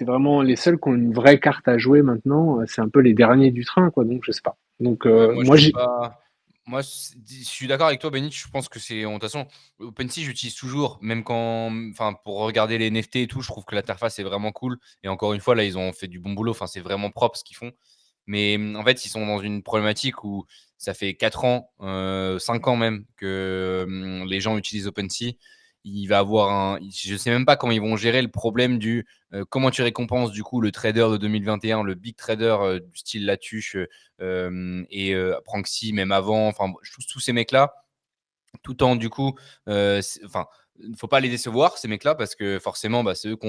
vraiment les seuls qui ont une vraie carte à jouer maintenant. C'est un peu les derniers du train, quoi. Donc je sais pas. Donc Ouais, moi, je moi suis j'ai pas. Moi, je suis d'accord avec toi, Benny. Je pense que c'est. De toute façon, OpenSea, j'utilise toujours, même quand. Enfin, pour regarder les NFT et tout, je trouve que l'interface est vraiment cool. Et encore une fois, là, ils ont fait du bon boulot. Enfin, c'est vraiment propre ce qu'ils font. Mais en fait, ils sont dans une problématique où ça fait 4 ans, 5 ans même, que les gens utilisent OpenSea. Il va avoir un. Je ne sais même pas comment ils vont gérer le problème du comment tu récompenses du coup le trader de 2021, le big trader du style Latuche et Pranksy, même avant, enfin, tous ces mecs-là, tout en du coup, enfin, il ne faut pas les décevoir, ces mecs-là, parce que forcément, bah, c'est eux qui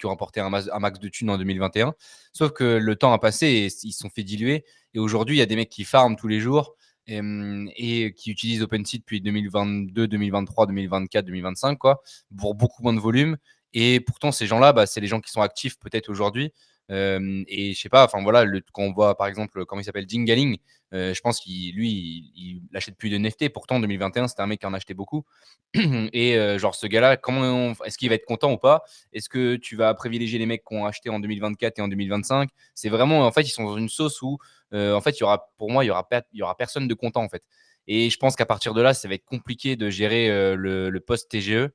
ont remporté un max de thunes en 2021. Sauf que le temps a passé et ils se sont fait diluer. Et aujourd'hui, il y a des mecs qui farment tous les jours et qui utilisent OpenSea depuis 2022, 2023, 2024, 2025, quoi, pour beaucoup moins de volume. Et pourtant, ces gens-là, bah, c'est les gens qui sont actifs peut-être aujourd'hui. Et je sais pas, enfin voilà, quand on voit par exemple, comment il s'appelle, Jingaling, je pense qu'il lui, il achète plus de NFT. Pourtant, en 2021, c'était un mec qui en achetait beaucoup. Et genre, ce gars-là, est-ce qu'il va être content ou pas? Est-ce que tu vas privilégier les mecs qui ont acheté en 2024 et en 2025? C'est vraiment, en fait, ils sont dans une sauce où, en fait, pour moi, il y aura personne de content, en fait. Et je pense qu'à partir de là, ça va être compliqué de gérer le post TGE.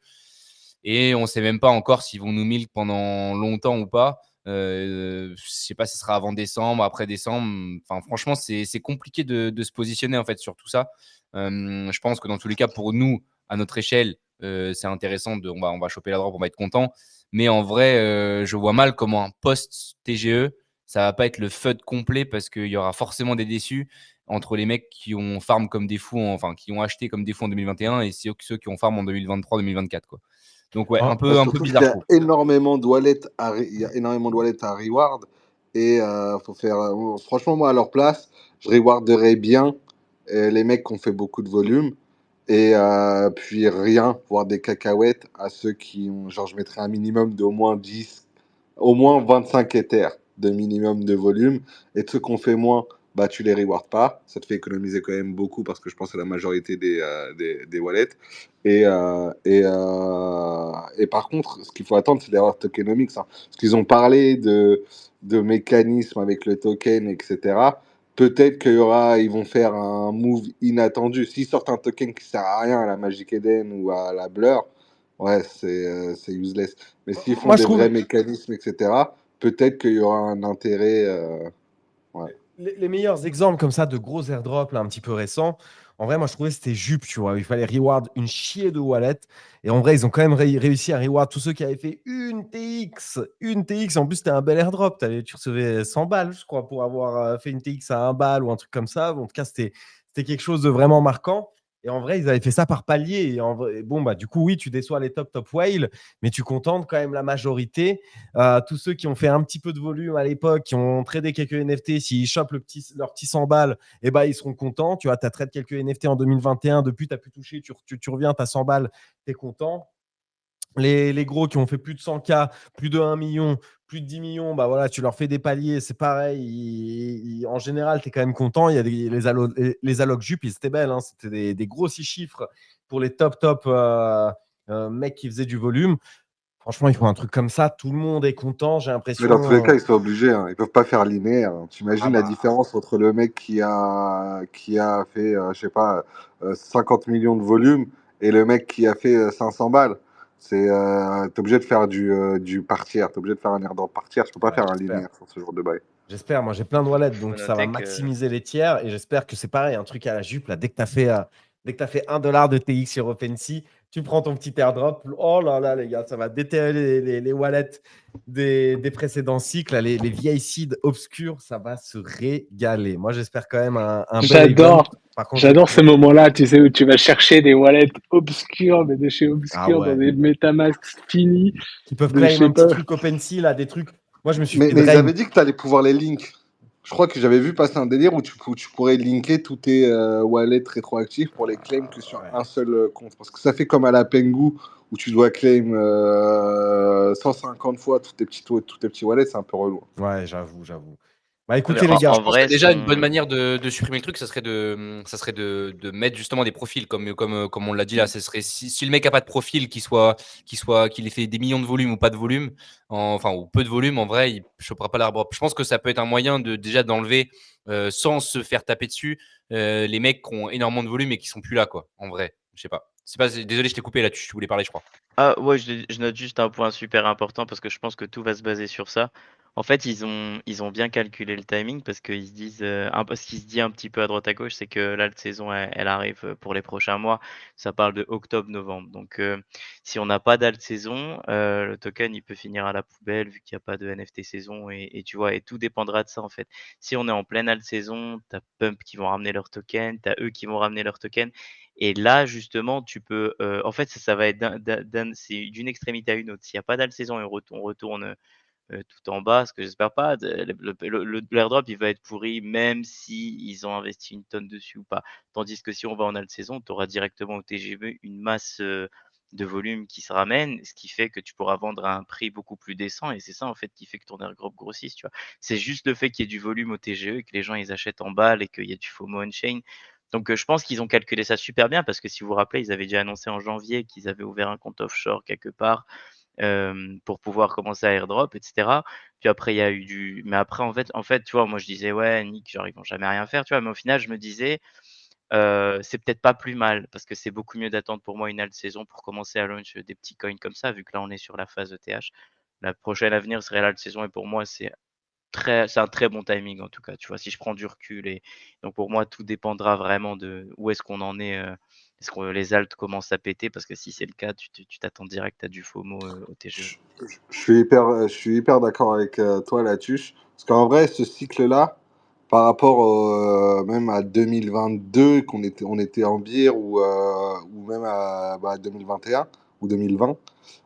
Et on ne sait même pas encore s'ils vont nous milk pendant longtemps ou pas. Je sais pas si ce sera avant décembre, après décembre. Enfin, franchement, c'est compliqué de se positionner en fait sur tout ça. Je pense que dans tous les cas, pour nous, à notre échelle, c'est intéressant. On va choper la drop, on va être content. Mais en vrai, je vois mal comment un post-TGE, ça va pas être le FUD complet parce qu'il y aura forcément des déçus entre les mecs qui ont farm comme des fous, enfin qui ont acheté comme des fous en 2021 et ceux qui ont farm en 2023-2024 quoi. Donc ouais, Ah, un peu Surtout qu'il bizarre y je a trouve. énormément de wallets il y a énormément de wallets à reward. Et faut faire. Franchement, moi, à leur place, je rewarderais bien les mecs qui ont fait beaucoup de volume. Et puis rien, voire des cacahuètes à ceux qui ont. Genre, je mettrais un minimum d'au moins 10, au moins 25 Ethers de minimum de volume. Et ceux qui ont fait moins, bah, tu les rewards pas. Ça te fait économiser quand même beaucoup parce que je pense que c'est la majorité des wallets. Et par contre, ce qu'il faut attendre, c'est d'avoir tokenomics. Hein. Parce qu'ils ont parlé de mécanismes avec le token, etc. Peut-être ils vont faire un move inattendu. S'ils sortent un token qui sert à rien à la Magic Eden ou à la Blur, ouais, c'est useless. Mais s'ils font Moi, je des trouve vrais mécanismes, etc., peut-être qu'il y aura un intérêt. Ouais. les meilleurs exemples comme ça de gros airdrops là, un petit peu récents. En vrai, moi, je trouvais que c'était Jup, tu vois. Il fallait reward une chier de wallet. Et en vrai, ils ont quand même réussi à reward tous ceux qui avaient fait une TX. Une TX. En plus, c'était un bel airdrop. Tu recevais 100 balles, je crois, pour avoir fait une TX à 1 balle ou un truc comme ça. En tout cas, c'était quelque chose de vraiment marquant. Et en vrai, ils avaient fait ça par palier. Et en vrai, bon, bah, du coup, oui, tu déçois les top whales, mais tu contentes quand même la majorité. Tous ceux qui ont fait un petit peu de volume à l'époque, qui ont tradé quelques NFT, s'ils chopent leur petit 100 balles, eh ben, ils seront contents. Tu vois, as trade quelques NFT en 2021, depuis, tu as pu toucher, tu reviens, tu as 100 balles, tu es content. Les gros qui ont fait plus de 100K, plus de 1 million, plus de 10 millions, bah voilà, tu leur fais des paliers, c'est pareil. En général, tu es quand même content. Il y a les allocs Jup, c'était belle. Hein, c'était des gros 6 chiffres pour les top mecs qui faisaient du volume. Franchement, il faut un truc comme ça. Tout le monde est content, j'ai Mais dans tous les l'impression. cas, ils sont obligés. Hein. Ils peuvent pas faire linéaire. Hein. Tu Ah imagines la bah, différence entre le mec qui a fait, je sais pas, 50 millions de volume et le mec qui a fait 500 balles. T'es obligé de faire du partir. T'es obligé de faire un airdrop partir. Je peux pas ouais, faire un j'espère. linéaire sur ce genre de bail. J'espère. Moi, j'ai plein de wallets, Faut donc ça va noter que maximiser les tiers. Et j'espère que c'est pareil, un truc à la jupe. Là, dès que tu as fait $1 de TX sur OpenSea, tu prends ton petit airdrop. Oh là là, les gars, ça va déterrer les wallets des précédents cycles. Là, les vieilles seeds obscures, ça va se régaler. Moi, j'espère quand même un bel event. J'adore. Par contre, J'adore ces moments-là, tu sais, où tu vas chercher des wallets obscurs, mais de chez ah obscurs, dans ouais, des MetaMask finis, qui peuvent de je claim sais un petit pas. truc OpenSea, là, des trucs. Moi, je me suis Mais, fait mais ils drain. avaient dit que tu allais pouvoir les link. Je crois que j'avais vu passer un délire où tu pourrais linker tous tes wallets rétroactifs pour les claim que sur Ouais. un seul compte. Parce que ça fait comme à la Pengu où tu dois claim 150 fois tous tes petits wallets, c'est un peu relou. Ouais, j'avoue. Bah non, mais écoutez, les gars, en Je pense que vrai, déjà, une bonne manière de supprimer le truc, ça serait de mettre justement des profils, comme on l'a dit là. Ce serait si le mec a pas de profil, qu'il ait fait des millions de volume ou pas de volume, enfin, ou peu de volume, en vrai, il ne chopera pas l'arbre. Je pense que ça peut être un moyen déjà d'enlever, sans se faire taper dessus, les mecs qui ont énormément de volume et qui sont plus là, quoi. En vrai, je sais pas. Désolé, je t'ai coupé là, tu voulais parler, je crois. Ah ouais, je note juste un point super important parce que je pense que tout va se baser sur ça. En fait, ils ont bien calculé le timing parce qu'ils se disent, ce qui se dit un petit peu à droite à gauche, c'est que là, la saison, elle arrive pour les prochains mois. Ça parle de octobre-novembre. Donc, si on n'a pas d'alt saison, le token, il peut finir à la poubelle vu qu'il n'y a pas de NFT saison et tu vois, et tout dépendra de ça en fait. Si on est en pleine alt saison, t'as Pump qui vont ramener leur token, t'as eux qui vont ramener leur token. Et là, justement, tu peux, en fait, ça va être c'est d'une extrémité à une autre. S'il y a pas d'alt-saison et on retourne, tout en bas, ce que j'espère pas, l'airdrop, il va être pourri même si ils ont investi une tonne dessus ou pas. Tandis que si on va en alt-saison, tu auras directement au TGV une masse, de volume qui se ramène, ce qui fait que tu pourras vendre à un prix beaucoup plus décent et c'est ça, en fait, qui fait que ton airdrop grossisse, tu vois? C'est juste le fait qu'il y ait du volume au TGE et que les gens, ils achètent en balle et qu'il y a du FOMO on-chain. Donc, je pense qu'ils ont calculé ça super bien parce que si vous vous rappelez, ils avaient déjà annoncé en janvier qu'ils avaient ouvert un compte offshore quelque part, pour pouvoir commencer à airdrop et cetera. Puis après, il y a eu du mais après en fait, tu vois, moi je disais: «Ouais, Nick, genre ils vont jamais rien faire», tu vois? Mais au final, je me disais, c'est peut-être pas plus mal parce que c'est beaucoup mieux d'attendre pour moi une alt saison pour commencer à launch, des petits coins comme ça, vu que là, on est sur la phase ETH. la prochaine à venir serait là de saison et pour moi, c'est un très bon timing en tout cas, tu vois? Si je prends du recul et donc pour moi, tout dépendra vraiment de où est-ce qu'on en est, est-ce que les alts commencent à péter? Parce que si c'est le cas, tu t'attends direct à du FOMO, au TGE. Je suis hyper d'accord avec toi là-dessus. Parce qu'en vrai, ce cycle-là, par rapport même à 2022, on était en bière, ou même à 2021 ou 2020,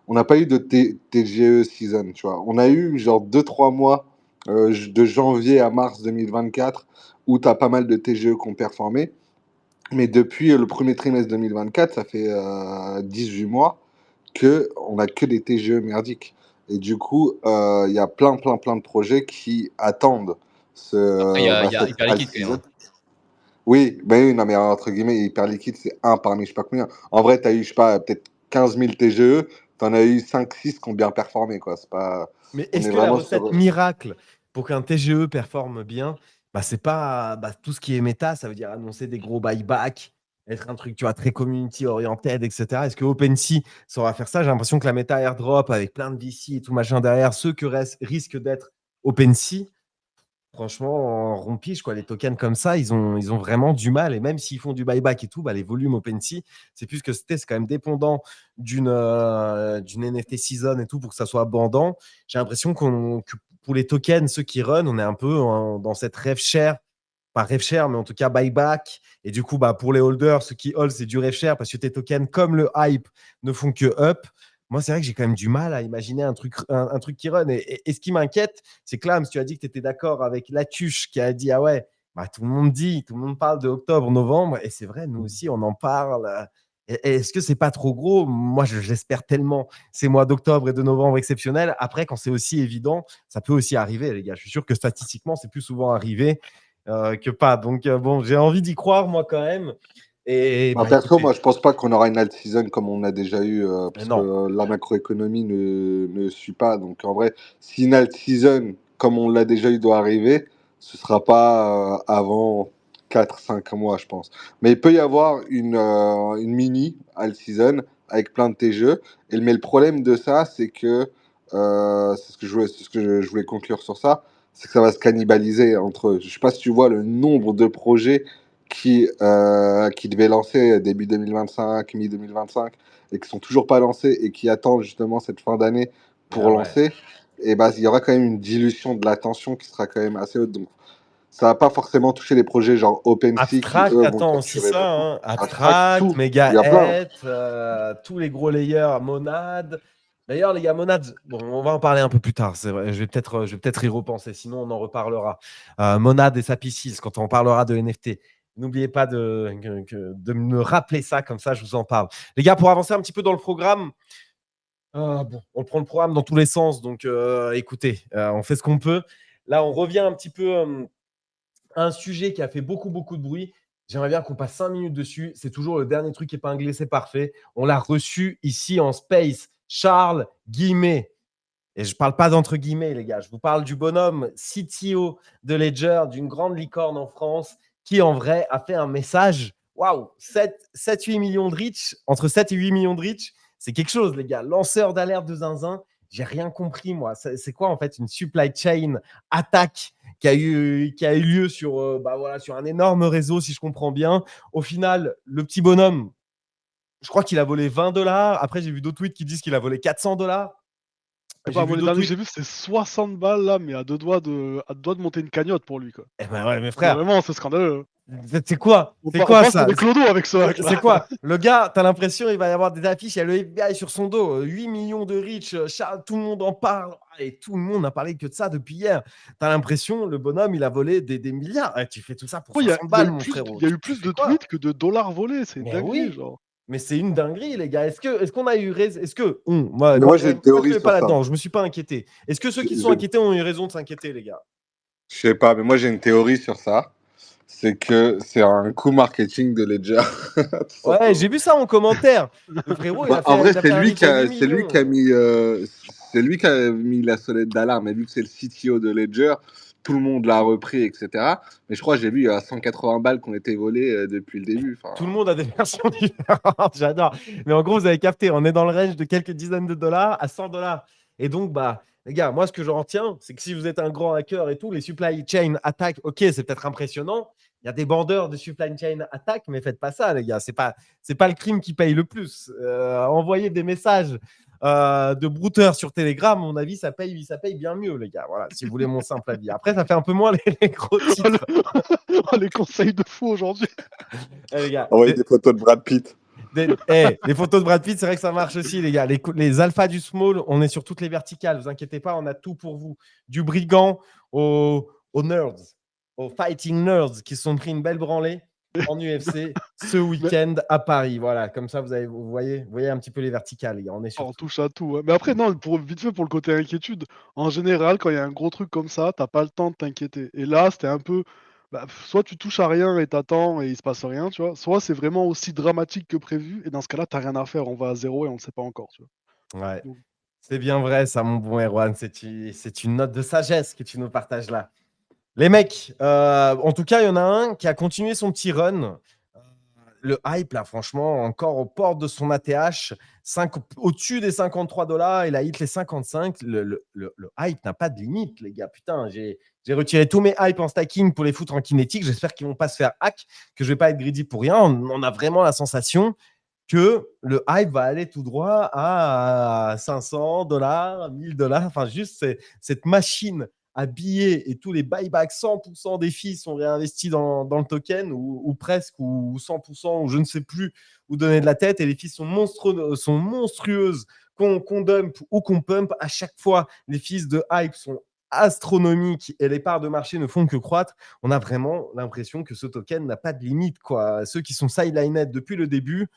on n'a pas eu de TGE season, tu vois. On a eu genre 2-3 mois de janvier à mars 2024 où tu as pas mal de TGE qui ont performé. Mais depuis le premier trimestre 2024, ça fait 18 mois on n'a que des TGE merdiques. Et du coup, il y a plein de projets qui attendent Après, il y a cette Hyper alt Liquide quand même. season. Oui, ben oui, non, mais entre guillemets, Hyper Liquide, c'est un parmi je sais pas combien. En vrai, tu as eu, je sais pas, peut-être 15 000 TGE, tu en as eu 5-6 qui ont bien performé, quoi. C'est pas... Mais On est-ce est que la vraiment recette sur... miracle pour qu'un TGE performe bien, c'est pas tout ce qui est méta, ça veut dire annoncer des gros buybacks, être un truc, tu vois, très community oriented, etc. Est-ce que OpenSea saura faire ça? J'ai l'impression que la méta airdrop avec plein de VC et tout machin derrière, ceux que risquent d'être OpenSea, franchement, en rompiche, quoi, les tokens comme ça, ils ont vraiment du mal. Et même s'ils font du buyback et tout, les volumes OpenSea, c'est plus que c'était, c'est quand même dépendant d'une NFT season et tout pour que ça soit abondant. J'ai l'impression que pour les tokens, ceux qui run, on est un peu dans cette rêve share, pas rêve share, mais en tout cas buyback. Et du coup, pour les holders, ceux qui hold, c'est du rêve share parce que tes tokens, comme le hype, ne font que up. Moi, c'est vrai que j'ai quand même du mal à imaginer un truc qui run. Et ce qui m'inquiète, c'est que Clams, tu as dit que tu étais d'accord avec Latuche qui a dit ah ouais, tout le monde parle de octobre, novembre. Et c'est vrai, nous aussi, on en parle. Et est-ce que c'est pas trop gros? Moi, j'espère tellement ces mois d'octobre et de novembre exceptionnels. Après, quand c'est aussi évident, ça peut aussi arriver, les gars. Je suis sûr que statistiquement, c'est plus souvent arrivé que pas. Donc, bon, j'ai envie d'y croire, moi, quand même. Et Perso, écoutez, moi, je pense pas qu'on aura une alt season comme on a déjà eu, parce que non. la macroéconomie ne suit pas. Donc, en vrai, si une alt season comme on l'a déjà eu doit arriver, ce sera pas avant 4-5 mois, je pense. Mais il peut y avoir une mini alt season avec plein de tes jeux. Mais le problème de ça, c'est que c'est ce que je voulais conclure sur ça, c'est que ça va se cannibaliser entre eux. Je sais pas si tu vois le nombre de projets qui devaient lancer début 2025, mi-2025, et qui sont toujours pas lancés et qui attendent justement cette fin d'année pour Ah ouais. lancer, et il y aura quand même une dilution de l'attention qui sera quand même assez haute. Donc, ça va pas forcément toucher les projets genre OpenSea qui, Abstract, eux, vont attends aussi capturer ça. beaucoup. Hein. Abstract, Abstract, tout. Il y a plein. Megahet, tous les gros layers, Monad. D'ailleurs, les gars, Monad, bon, on va en parler un peu plus tard. C'est vrai, je vais peut-être y repenser, sinon on en reparlera. Monad et Sapicis, quand on parlera de NFT. N'oubliez pas de me rappeler ça, comme ça je vous en parle. Les gars, pour avancer un petit peu dans le programme, on prend le programme dans tous les sens, donc écoutez, on fait ce qu'on peut. Là, on revient un petit peu un sujet qui a fait beaucoup de bruit. J'aimerais bien qu'on passe 5 minutes dessus. C'est toujours le dernier truc épinglé, c'est parfait. On l'a reçu ici en space. Charles Guillemet. Et je ne parle pas d'entre guillemets, les gars. Je vous parle du bonhomme CTO de Ledger, d'une grande licorne en France, qui en vrai a fait un message. Waouh, 7-8 millions de reach, entre 7 et 8 millions de reach, c'est quelque chose, les gars. Lanceur d'alerte de zinzin, j'ai rien compris, moi. C'est quoi, en fait, une supply chain attaque qui a eu lieu sur, sur un énorme réseau, si je comprends bien. Au final, le petit bonhomme, je crois qu'il a volé 20 $. Après, j'ai vu d'autres tweets qui disent qu'il a volé 400 $. J'ai vu Moi, les d'autres derniers que tweets. j'ai vus, c'était 60 balles là, mais à deux doigts de monter une cagnotte pour lui, quoi. Eh ben ouais, mes Mais frères, vraiment, c'est scandaleux. c'est quoi? On, C'est on quoi passe pour ça? des clodos avec ce hack C'est là. quoi? Le gars, t'as l'impression il va y avoir des affiches, il y a le FBI sur son dos, 8 millions de reach, tout le monde en parle, et tout le monde n'a parlé que de ça depuis hier. T'as l'impression, le bonhomme, il a volé des milliards. Tu fais tout ça pour Il y a, 60 il y a balles, eu mon plus, frérot. il y a eu Tu plus fais de quoi? tweets que de dollars volés, c'est une Mais dinguerie, oui, genre. mais c'est une dinguerie, les gars. Est-ce qu'on a eu raison? Est-ce que moi, Mais moi, moi, j'ai une moi, je théorie ne vais pas sur ça. là-dedans, je me suis pas inquiété. Est-ce que ceux qui sont Je, inquiétés ont eu raison de s'inquiéter, les gars? je sais pas, mais moi, j'ai une théorie sur ça. C'est que c'est un coup marketing de Ledger, tout Ouais, simplement. j'ai vu ça en commentaire. Le frérot, En vrai, il a fait un reach à 8 millions. c'est lui qui a mis la sonnette d'alarme. Et vu que c'est le CTO de Ledger, tout le monde l'a repris, etc. Mais je crois que j'ai vu il y a 180 balles qui ont été volées depuis le début. Tout le Enfin, monde a des versions différentes, j'adore. Mais en gros, vous avez capté, on est dans le range de quelques dizaines de dollars à 100 $. Et donc, bah, les gars, moi, ce que je retiens, c'est que si vous êtes un grand hacker et tout, les supply chain attaques, ok, c'est peut-être impressionnant. Il y a des bandeurs de supply chain attaques, mais faites pas ça, les gars. C'est pas le crime qui paye le plus. Envoyer des messages de brouteurs sur Telegram, à mon avis, ça paye bien mieux, les gars. Voilà, si vous voulez mon simple avis. Après, ça fait un peu moins les gros titres. Les conseils de fou aujourd'hui. Les gars, Envoyer des photos de Brad Pitt. les photos de Brad Pitt, c'est vrai que ça marche aussi, les gars. Les alphas du small, on est sur toutes les verticales. Vous inquiétez pas, on a tout pour vous. Du brigand aux nerds, aux fighting nerds qui se sont pris une belle branlée en UFC ce week-end à Paris. Voilà, comme ça, vous voyez un petit peu les verticales, les gars. On est sur On tout. touche à tout. Ouais. Mais après, non, vite fait pour le côté inquiétude, en général, quand il y a un gros truc comme ça, t'as pas le temps de t'inquiéter. Et là, c'était un peu. Soit tu touches à rien et t'attends et il se passe rien, tu vois. Soit c'est vraiment aussi dramatique que prévu. Et dans ce cas-là, t'as rien à faire. On va à zéro et on ne sait pas encore, tu vois. Ouais. Donc, C'est bien vrai, ça, mon bon Erwan. C'est une note de sagesse que tu nous partages là. Les mecs, en tout cas, il y en a un qui a continué son petit run. Le hype, là, franchement, encore aux portes de son ATH, au-dessus des $53, il a hit les 55. Le hype n'a pas de limite, les gars. Putain, j'ai retiré tous mes hypes en stacking pour les foutre en kinétique. J'espère qu'ils ne vont pas se faire hack, que je ne vais pas être greedy pour rien. On a vraiment la sensation que le hype va aller tout droit à $500, $1,000. Enfin, juste cette machine à billets et tous les buybacks, 100% des fees sont réinvestis dans le token ou presque, ou 100%, ou je ne sais plus où donner de la tête. Et les fees sont monstrueuses, qu'on dump ou qu'on pump. À chaque fois, les fees de hype sont astronomiques et les parts de marché ne font que croître. On a vraiment l'impression que ce token n'a pas de limite, quoi. Ceux qui sont sidelined depuis le début,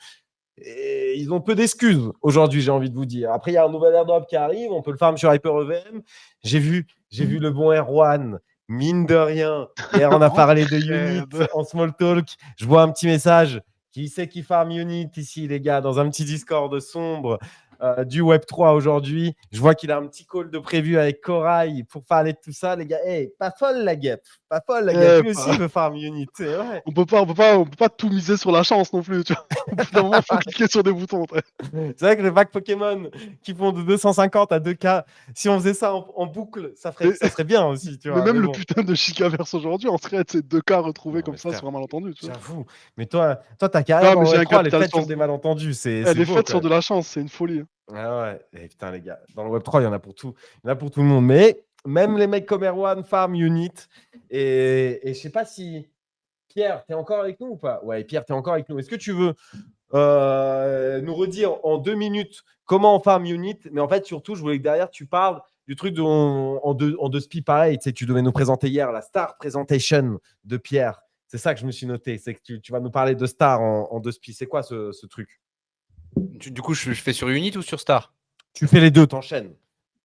et ils ont peu d'excuses aujourd'hui, j'ai envie de vous dire. Après, il y a un nouvel airdrop qui arrive, on peut le farm sur Hyper EVM. J'ai vu le bon Erwan, mine de rien. Hier, on a parlé de Unit en small talk. Je vois un petit message. Qui c'est qui farm Unit ici, les gars, dans un petit Discord sombre du Web3 aujourd'hui. Je vois qu'il a un petit call de prévu avec Corail pour parler de tout ça, les gars. Hey, pas folle la guêpe. Pas folle la guêpe. Lui aussi veut farm Unit. Ouais. on peut pas tout miser sur la chance non plus, tu vois. Au bout d'un moment, faut cliquer sur des boutons. C'est vrai que les packs Pokémon qui font de 250 à 2K, si on faisait ça en boucle, ça serait bien aussi. Tu Mais vois, même mais le bon. putain de Chicaverse aujourd'hui, en thread, c'est 2K retrouvés Non, comme mais ça frère, sur un malentendu. Tu vois. j'avoue. Mais toi, ta carrière Non, dans mais le j'ai un Web3, elle est capital faite sur chance. des malentendus. C'est Elle est beau, faite quand sur de même. la chance, c'est une folie. Ah ouais. Et putain, les gars, dans le Web3, il y en a pour tout. Il y en a pour tout le monde. Mais même les mecs comme Erwan, Farm, Unit. Et je sais pas si. Pierre, tu es encore avec nous ou pas? Ouais, Pierre, tu es encore avec nous. Est-ce que tu veux nous redire en 2 minutes comment on farm Unit? Mais en fait, surtout, je voulais que derrière, tu parles du truc en deux spi pareil. Tu sais, tu devais nous présenter hier la Star Presentation de Pierre. C'est ça que je me suis noté. C'est que tu vas nous parler de Star en deux spi. C'est quoi ce truc? Du coup, je fais sur Unit ou sur Star? Tu fais les deux, t'enchaînes.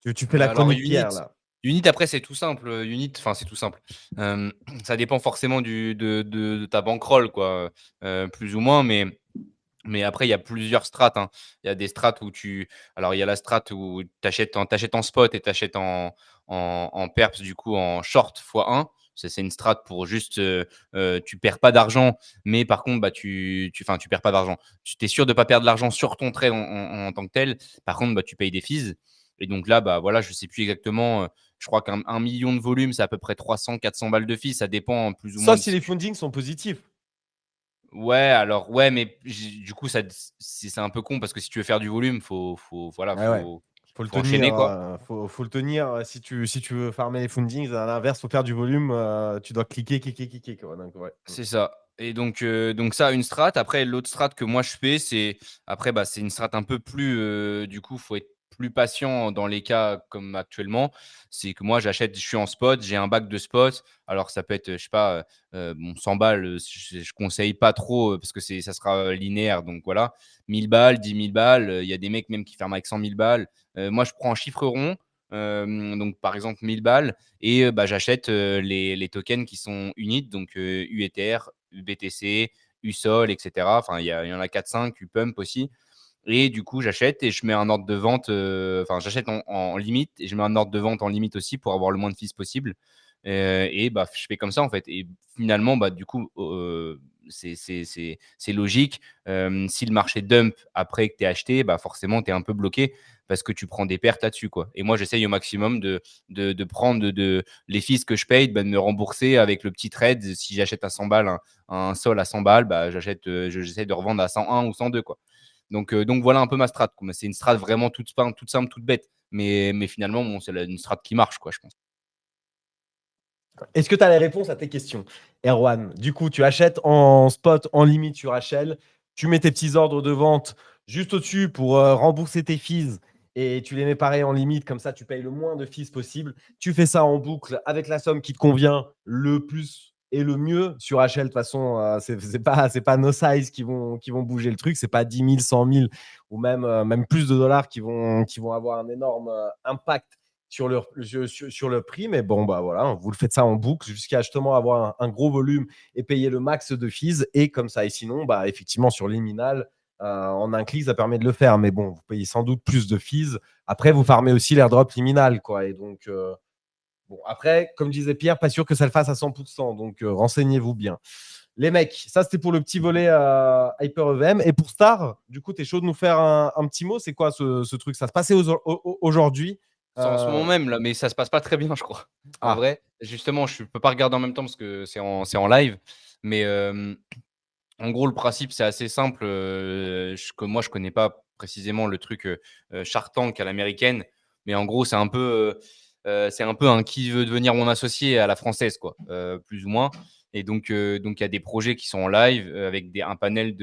Tu fais la Alors, chronique Pierre, là. Unit, après, c'est tout simple. Unit, enfin, c'est tout simple. Ça dépend forcément de ta bankroll, quoi, plus ou moins, mais après, il y a plusieurs strates, hein. Il y a des strates où alors, il y a la strat où tu achètes en spot et tu achètes en perps, du coup, en short x1. C'est une strat pour juste, tu perds pas d'argent, mais par contre, bah, tu perds pas d'argent. Tu es sûr de pas perdre de l'argent sur ton trade en tant que tel. Par contre, bah, tu payes des fees. Et donc là, bah, voilà, je sais plus exactement. Je crois qu'un million de volume, c'est à peu près 300-400 balles de fees. Ça dépend plus ou moins. Sauf si les fundings sont positifs. Ouais, alors, ouais, mais du coup, c'est un peu con parce que si tu veux faire du volume, voilà, Ouais. Faut le enchaîner, tenir, quoi. faut le tenir si tu veux farmer les fundings. À l'inverse, faut faire du volume. Tu dois cliquer, quoi. Donc, ouais. C'est ça. Et donc ça, une strat. Après, l'autre strat que moi je fais, c'est une strat un peu plus. Du coup, faut être plus patient dans les cas comme actuellement. C'est que moi, je suis en spot, j'ai un bac de spot. Alors, ça peut être, je sais pas, 100 balles, je conseille pas trop parce que ça sera linéaire. Donc voilà, 1000 balles, 10 000 balles. Il y a des mecs même qui ferment avec 100 000 balles. Moi, je prends un chiffre rond. Donc, par exemple, 1000 balles. Et j'achète les tokens qui sont unit, donc UETR, UBTC, USOL, etc. Enfin, il y en a 4-5, UPump aussi. Et du coup, j'achète et je mets un ordre de vente. J'achète en limite et je mets un ordre de vente en limite aussi pour avoir le moins de fees possible. Et je fais comme ça en fait. Et finalement, du coup, c'est logique. Si le marché dump après que tu es acheté, bah forcément, tu es un peu bloqué parce que tu prends des pertes là-dessus, quoi. Et moi, j'essaye au maximum de prendre les fees que je paye, de me rembourser avec le petit trade. Si j'achète à 100 balles un sol à 100 balles, bah, j'essaie de revendre à 101 ou 102, quoi. Donc voilà un peu ma strat, quoi. C'est une strat vraiment toute simple, toute bête. Mais finalement, bon, c'est une strat qui marche, quoi, je pense. Est-ce que tu as les réponses à tes questions, Erwan? Du coup, tu achètes en spot, en limite sur HL, tu mets tes petits ordres de vente juste au-dessus pour rembourser tes fees et tu les mets pareil en limite, comme ça tu payes le moins de fees possible. Tu fais ça en boucle avec la somme qui te convient le plus et le mieux sur HL. De toute façon, c'est pas nos size qui vont bouger le truc, c'est pas 10 000, 100 000 ou même plus de dollars qui vont avoir un énorme impact sur le prix, mais bon, bah voilà, vous le faites ça en boucle jusqu'à justement avoir un gros volume et payer le max de fees, et comme ça. Et sinon, bah effectivement, sur Liminal, en un clic, ça permet de le faire, mais bon, vous payez sans doute plus de fees. Après, vous farmez aussi l'airdrop Liminal, quoi. Et donc, bon, après, comme disait Pierre, pas sûr que ça le fasse à 100%, donc renseignez-vous bien. Les mecs, ça c'était pour le petit volet Hyper EVM. Et pour Star, du coup, tu es chaud de nous faire un petit mot? C'est quoi ce truc? Ça se passait aujourd'hui? C'est en ce moment même, là, mais ça se passe pas très bien, je crois. En vrai, justement, je peux pas regarder en même temps parce que c'est en live. Mais en gros, le principe, c'est assez simple. Moi, je connais pas précisément le truc Shark Tank à l'américaine, mais en gros, c'est un peu un qui veut devenir mon associé à la française, quoi, plus ou moins. Et donc, il y a des projets qui sont en live avec un panel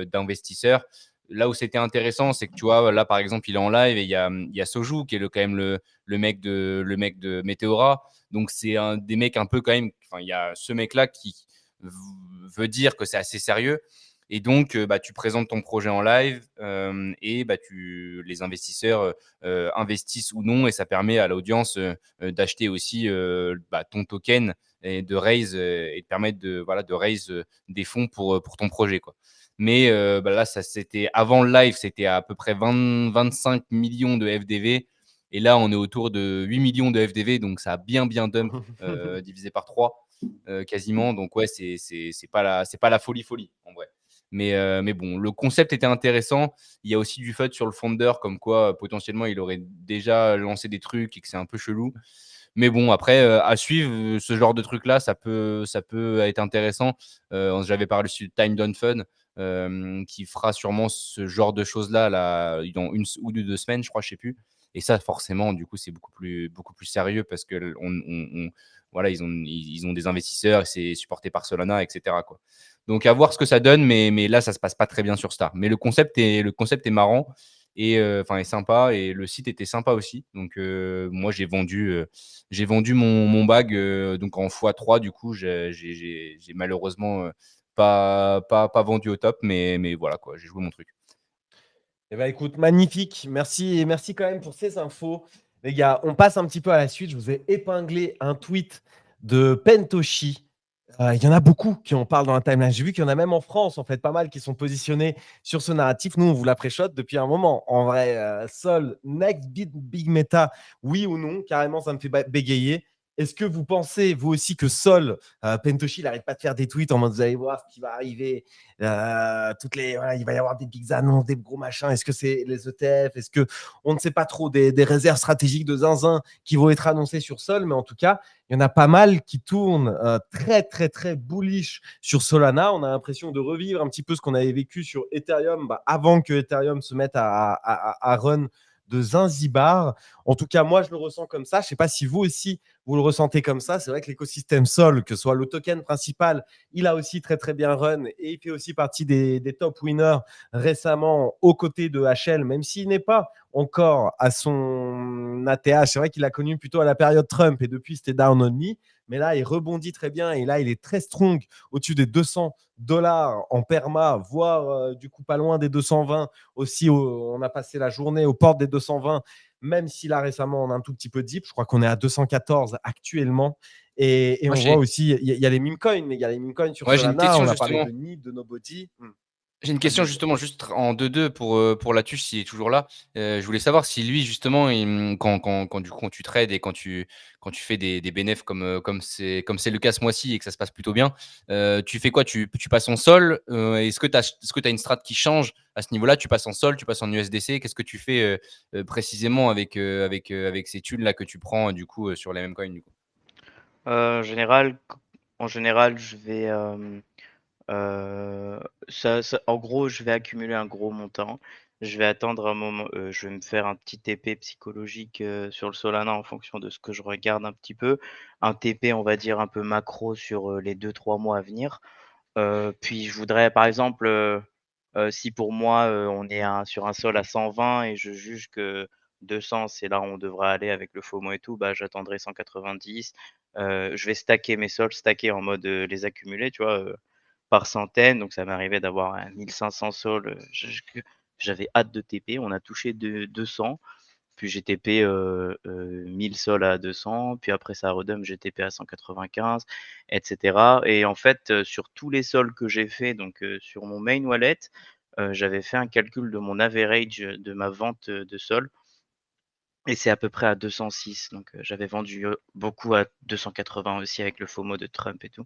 d'investisseurs. Là où c'était intéressant, c'est que tu vois, là, par exemple, il est en live et il y a Soju qui est quand même le mec de Meteora. Donc, c'est un des mecs un peu quand même. Enfin, il y a ce mec-là qui veut dire que c'est assez sérieux. Et donc, tu présentes ton projet en live et les investisseurs investissent ou non, et ça permet à l'audience d'acheter aussi ton token et de raise et de permettre de raise des fonds pour ton projet, quoi. Mais là, ça c'était avant le live, c'était à peu près 25 millions de FDV. Et là, on est autour de 8 millions de FDV, donc ça a bien dump divisé par 3 quasiment. Donc ouais, c'est pas la folie en vrai. Mais bon, le concept était intéressant. Il y a aussi du FUD sur le founder, comme quoi potentiellement il aurait déjà lancé des trucs et que c'est un peu chelou. Mais bon, après, à suivre, ce genre de truc-là, ça peut être intéressant. J'avais parlé sur Time Done Fun, qui fera sûrement ce genre de choses-là là, dans 1 ou 2 semaines, je crois, je sais plus. Et ça, forcément, du coup, c'est beaucoup plus sérieux parce que voilà, ils ont des investisseurs, c'est supporté par Solana, etc., quoi. Donc, à voir ce que ça donne, mais là, ça se passe pas très bien sur Star. Mais le concept est marrant et est sympa, et le site était sympa aussi. Donc, moi, j'ai vendu mon bag donc en x3. Du coup, j'ai malheureusement pas vendu au top, mais voilà, quoi, j'ai joué mon truc. Eh ben, écoute, magnifique. Merci quand même pour ces infos. Les gars, on passe un petit peu à la suite. Je vous ai épinglé un tweet de Pentoshi. Il y en a beaucoup qui en parlent dans la timeline. J'ai vu qu'il y en a même en France, en fait, pas mal qui sont positionnés sur ce narratif. Nous, on vous la préchote depuis un moment. En vrai, Sol, next big meta, oui ou non? Carrément, ça me fait bégayer. Est-ce que vous pensez, vous aussi, que Sol, Pentoshi, il n'arrête pas de faire des tweets en mode vous allez voir ce qui va arriver, il va y avoir des big annonces, des gros machins. Est-ce que c'est les ETF? Est-ce que on ne sait pas trop des réserves stratégiques de zinzin qui vont être annoncées sur Sol? Mais en tout cas, il y en a pas mal qui tournent très, très, très bullish sur Solana. On a l'impression de revivre un petit peu ce qu'on avait vécu sur Ethereum avant que Ethereum se mette à run de Zanzibar. En tout cas, moi, je le ressens comme ça. Je ne sais pas si vous aussi, vous le ressentez comme ça. C'est vrai que l'écosystème Sol, que ce soit le token principal, il a aussi très, très bien run et il fait aussi partie des top winners récemment aux côtés de HL, même s'il n'est pas encore à son ATH. C'est vrai qu'il a connu plutôt à la période Trump et depuis, c'était down only. Mais là, il rebondit très bien et là, il est très strong au-dessus des $200 en perma, voire du coup pas loin des 220 aussi. On a passé la journée aux portes des 220, même si là récemment, on a un tout petit peu dip. Je crois qu'on est à 214 actuellement. Et on voit aussi, il y a les meme coins, mais il y a les meme coins sur Ouais, j'ai une Solana. question On a parlé justement. de NIB, de Nobody. J'ai une question justement, juste en 2-2 pour la tuche, s'il est toujours là. Je voulais savoir si lui, justement, quand du coup tu trades et quand tu fais des bénéfices comme c'est le cas ce mois-ci et que ça se passe plutôt bien, tu fais quoi? Tu passes en sol? Est-ce que tu as une strat qui change à ce niveau-là? Tu passes en sol, tu passes en USDC? Qu'est-ce que tu fais précisément avec ces thunes-là que tu prends du coup sur les mêmes coins du coup? En général, je vais, en gros, je vais accumuler un gros montant. Je vais attendre un moment, je vais me faire un petit TP psychologique sur le Solana en fonction de ce que je regarde un petit peu. Un TP, on va dire, un peu macro sur les 2-3 mois à venir. Puis je voudrais, par exemple, si pour moi on est sur un sol à 120 et je juge que 200, c'est là où on devrait aller avec le FOMO et tout, bah, j'attendrai 190. Je vais stacker mes sols, stacker en mode les accumuler, tu vois, par centaines. Donc ça m'arrivait d'avoir 1500 sols. J'avais hâte de TP. On a touché 200. Puis j'ai TP 1000 sols à 200. Puis après ça redump, j'ai TP à 195, etc. Et en fait, sur tous les sols que j'ai fait, donc sur mon main wallet, j'avais fait un calcul de mon average de ma vente de sols. Et c'est à peu près à 206. Donc j'avais vendu beaucoup à 280 aussi avec le FOMO de Trump et tout.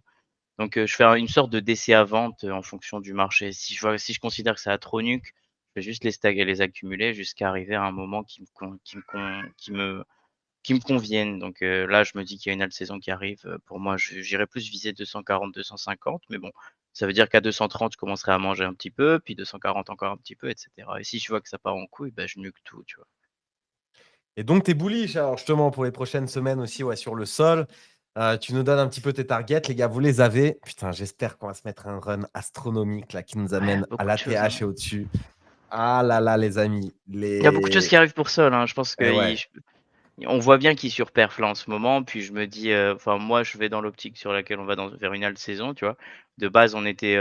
Donc, je fais une sorte de DC à vente en fonction du marché. Si je considère que ça a trop nuque, je vais juste les stacker, les accumuler jusqu'à arriver à un moment qui me convienne. Donc, là, je me dis qu'il y a une autre saison qui arrive. Pour moi, j'irai plus viser 240, 250. Mais bon, ça veut dire qu'à 230, je commencerai à manger un petit peu, puis 240 encore un petit peu, etc. Et si je vois que ça part en couille, bah, je nuque tout, tu vois. Et donc, tu es bullish, alors justement, pour les prochaines semaines aussi, ouais, sur le sol. Tu nous donnes un petit peu tes targets, les gars, vous les avez. Putain, j'espère qu'on va se mettre un run astronomique là, qui nous amène à Beaucoup de choses, l'ATH et hein. au-dessus. Ah là là, les amis. Il y a beaucoup de choses qui arrivent pour Sol, hein. Je pense que Ouais. on voit bien qu'il surperf là en ce moment, puis je me dis, enfin moi je vais dans l'optique sur laquelle on va vers une haute saison, tu vois? De base, on était,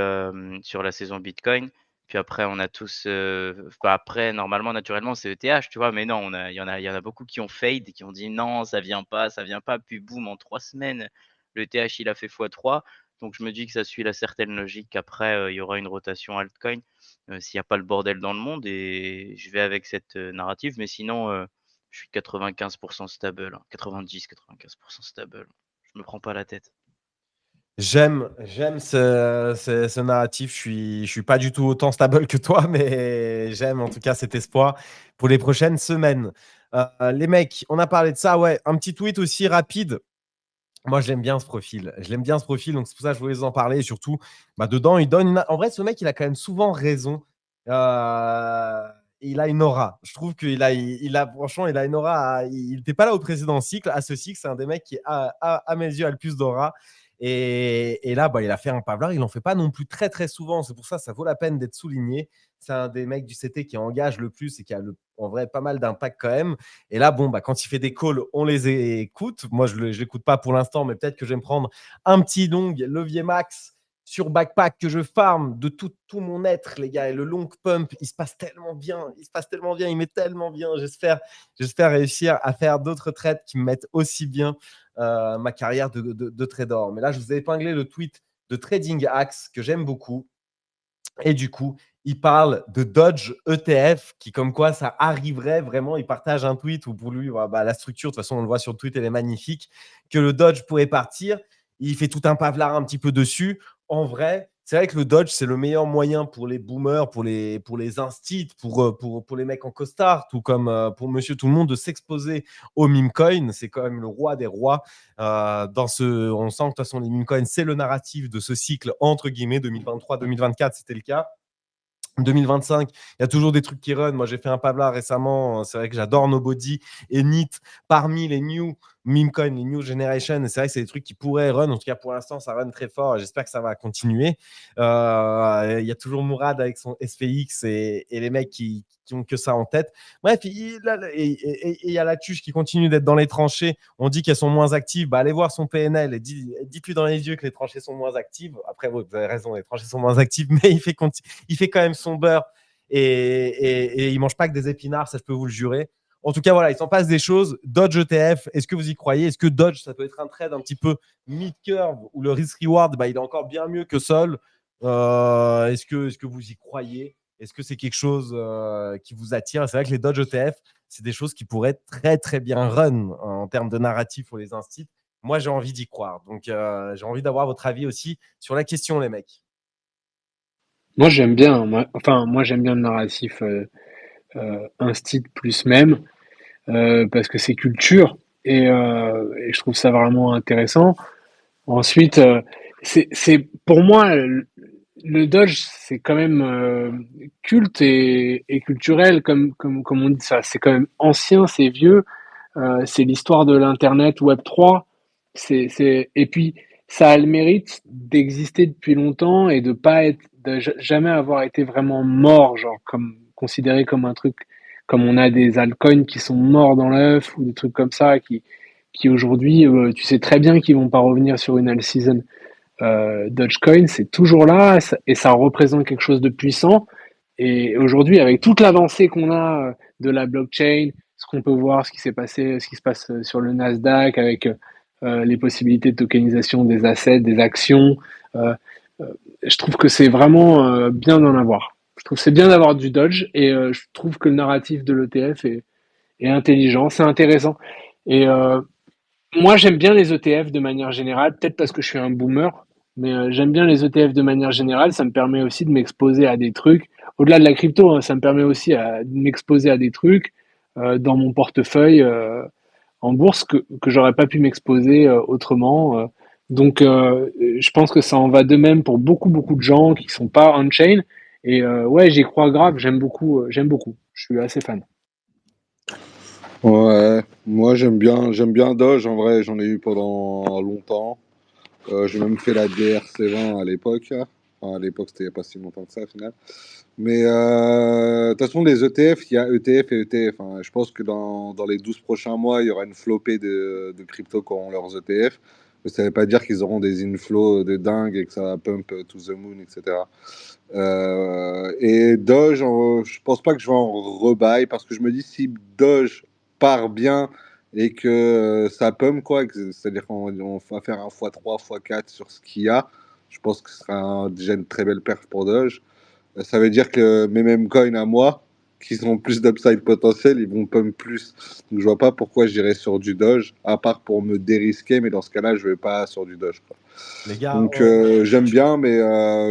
sur la saison Bitcoin, puis après on a tous, enfin après normalement naturellement c'est ETH, tu vois? Mais non, il y en a beaucoup qui ont fade, qui ont dit: «Non, ça vient pas», puis boum, en 3 semaines, le ETH il a fait fois 3. Donc je me dis que ça suit la certaine logique qu'après, il y aura une rotation altcoin, s'il y a pas le bordel dans le monde, et je vais avec cette, narrative. Mais sinon, je suis 95 stable, hein, 90-95 stable. Je me prends pas la tête. J'aime ce narratif. Je suis pas du tout autant stable que toi, mais j'aime en tout cas cet espoir pour les prochaines semaines. Les mecs, on a parlé de ça. Ouais, un petit tweet aussi rapide. Moi, je l'aime bien ce profil. Je l'aime bien ce profil, donc c'est pour ça que je voulais vous en parler. Et surtout, bah, dedans, il donne en vrai, ce mec, il a quand même souvent raison. Il a une aura. Je trouve franchement, il a une aura. Il n'était pas là au précédent cycle. À ce cycle, c'est un des mecs qui, à mes yeux, a le plus d'aura. Et là, bah, il a fait un pavlar. Il n'en fait pas non plus très, très souvent. C'est pour ça que ça vaut la peine d'être souligné. C'est un des mecs du CT qui engage le plus et qui a en vrai pas mal d'impact quand même. Et là, bon, bah, quand il fait des calls, on les écoute. Moi, je ne l'écoute pas pour l'instant, mais peut-être que je vais me prendre un petit long levier max sur backpack que je farm de tout mon être, les gars. Et le long pump, il se passe tellement bien. Il met tellement bien. J'espère réussir à faire d'autres trades qui me mettent aussi bien ma carrière de trader. Mais là, je vous ai épinglé le tweet de Trading Axe que j'aime beaucoup. Et du coup, il parle de Dodge ETF, qui comme quoi ça arriverait vraiment. Il partage un tweet où pour lui, bah, la structure, de toute façon, on le voit sur le tweet, elle est magnifique, que le Dodge pourrait partir. Il fait tout un pavelard un petit peu dessus. En vrai, c'est vrai que le Dodge, c'est le meilleur moyen pour les boomers, pour les instits, pour les mecs en costard, tout comme pour monsieur tout le monde, de s'exposer au meme coin. C'est quand même le roi des rois. On sent que de toute façon, les meme coins, c'est le narratif de ce cycle, entre guillemets, 2023-2024, c'était le cas. 2025, il y a toujours des trucs qui run. Moi, j'ai fait un pavlar récemment. C'est vrai que j'adore Nobody et NIT parmi les new meme coins, les new generation. Et c'est vrai que c'est des trucs qui pourraient run. En tout cas, pour l'instant, ça run très fort. J'espère que ça va continuer. Il y a toujours Mourad avec son SPX et les mecs qui ont que ça en tête. Bref, il y a la tuche qui continue d'être dans les tranchées. On dit qu'elles sont moins actives. Bah, allez voir son PNL et dites-lui dans les yeux que les tranchées sont moins actives. Après, vous avez raison, les tranchées sont moins actives, mais il fait quand même son beurre et il mange pas que des épinards, ça je peux vous le jurer. En tout cas, voilà, il s'en passe des choses. Dodge ETF, est-ce que vous y croyez? Est-ce que Dodge, ça peut être un trade un petit peu mid-curve où le risk-reward, bah, il est encore bien mieux que Sol? Est-ce que vous y croyez? Est-ce que c'est quelque chose qui vous attire? C'est vrai que les Dodge ETF, c'est des choses qui pourraient être très, très bien run en termes de narratif pour les instits. Moi, j'ai envie d'y croire. Donc, j'ai envie d'avoir votre avis aussi sur la question, les mecs. Moi, j'aime bien. Moi, j'aime bien le narratif instit plus même parce que c'est culture et je trouve ça vraiment intéressant. Ensuite, c'est pour moi le Dodge, c'est quand même culte et culturel comme on dit ça. C'est quand même ancien, c'est vieux. C'est l'histoire de l'Internet Web 3. Et puis, ça a le mérite d'exister depuis longtemps et de jamais avoir été vraiment mort, genre, considéré comme un truc, comme on a des altcoins qui sont morts dans l'œuf ou des trucs comme ça qui aujourd'hui, tu sais très bien qu'ils vont pas revenir sur une all season. Dogecoin, c'est toujours là et ça représente quelque chose de puissant. Et aujourd'hui, avec toute l'avancée qu'on a de la blockchain, ce qu'on peut voir, ce qui s'est passé, ce qui se passe sur le Nasdaq, avec les possibilités de tokenisation des assets, des actions, euh, je trouve que c'est vraiment bien d'en avoir. Je trouve que c'est bien d'avoir du Dodge et je trouve que le narratif de l'ETF est intelligent, c'est intéressant. Et moi, j'aime bien les ETF de manière générale, peut-être parce que je suis un boomer, mais j'aime bien les ETF de manière générale. Ça me permet aussi de m'exposer à des trucs. Au-delà de la crypto, hein, ça me permet aussi de m'exposer à des trucs dans mon portefeuille en bourse que j'aurais pas pu m'exposer autrement. Donc, je pense que ça en va de même pour beaucoup, beaucoup de gens qui sont pas on-chain. Et ouais, j'y crois grave. J'aime beaucoup, j'aime beaucoup. Je suis assez fan. Ouais, moi j'aime bien Doge, en vrai, j'en ai eu pendant longtemps. J'ai même fait la DRC20 à l'époque. Enfin, à l'époque, c'était il n'y a pas si longtemps que ça, au final. Mais de toute façon, les ETF, il y a ETF et ETF, hein. Je pense que dans les 12 prochains mois, il y aura une flopée de cryptos qui auront leurs ETF. Mais ça ne veut pas dire qu'ils auront des inflows de dingue et que ça va pump to the moon, etc. Et Doge, je pense pas que je vais en rebuy parce que je me dis si Doge part bien et que ça pump, quoi, c'est-à-dire qu'on va faire un x3, x4 sur ce qu'il y a, je pense que ce sera déjà une très belle perf pour Doge. Ça veut dire que mes mêmes coins à moi, qui ont plus d'upside potentiel, ils vont pump plus. Donc je vois pas pourquoi j'irais sur du Doge, à part pour me dérisquer, mais dans ce cas-là, je vais pas sur du Doge, quoi. Les gars, Donc j'aime bien, mais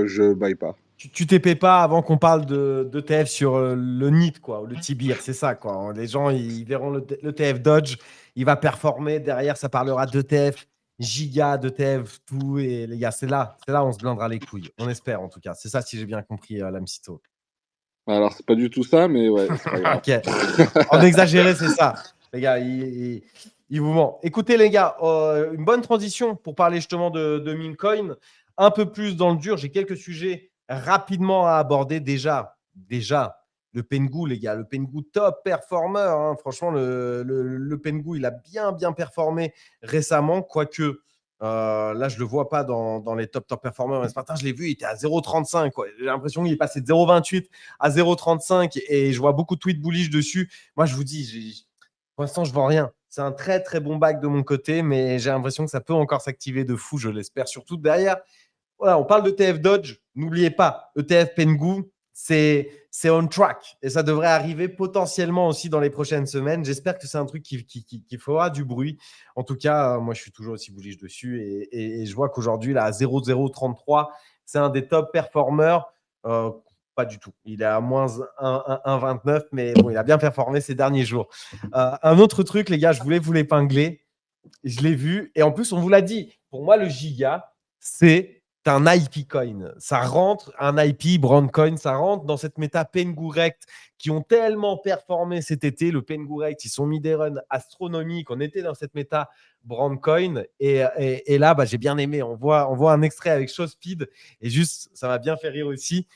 je buy pas. tu t'épais pas avant qu'on parle de TF sur le NIT, quoi, ou le TBIR, c'est ça, quoi. Les gens, ils verront le TF Dodge, il va performer. Derrière, ça parlera d'ETF, giga, d'ETF, tout. Et les gars, c'est là, on se blindera les couilles. On espère, en tout cas. C'est ça, si j'ai bien compris, Lamsito. Alors, c'est pas du tout ça, mais ouais, c'est pas grave. Ok. En exagéré, c'est ça. Les gars, il vous ment. Écoutez, les gars, une bonne transition pour parler justement de Mincoin. Un peu plus dans le dur. J'ai quelques sujets rapidement à aborder. Déjà, le Pengu, les gars. Le Pengu top performer, hein. Franchement, le Pengu, il a bien performé récemment. Quoique, là, je ne le vois pas dans les top performers. Mais ce matin, je l'ai vu, il était à 0,35. J'ai l'impression qu'il est passé de 0,28 à 0,35 et je vois beaucoup de tweets bullish dessus. Moi, je vous dis, pour l'instant, je ne vends rien. C'est un très, très bon bac de mon côté, mais j'ai l'impression que ça peut encore s'activer de fou, je l'espère. Surtout derrière, voilà, on parle d'ETF Dodge. N'oubliez pas, ETF Pengu, c'est on track et ça devrait arriver potentiellement aussi dans les prochaines semaines. J'espère que c'est un truc qui fera du bruit. En tout cas, moi, je suis toujours aussi bullish dessus et je vois qu'aujourd'hui, là, à 0,033, c'est un des top performers. Pas du tout. Il est à moins 1,29, mais bon, il a bien performé ces derniers jours. Un autre truc, les gars, je voulais vous l'épingler. Je l'ai vu. Et en plus, on vous l'a dit. Pour moi, le giga, c'est un IP coin. Ça rentre, un IP, Brandcoin, ça rentre dans cette méta Pengu Rect qui ont tellement performé cet été. Le Pengu Rect, ils sont mis des runs astronomiques. On était dans cette méta Brandcoin. Et là, j'ai bien aimé. On voit un extrait avec Showspeed. Et juste, ça m'a bien fait rire aussi.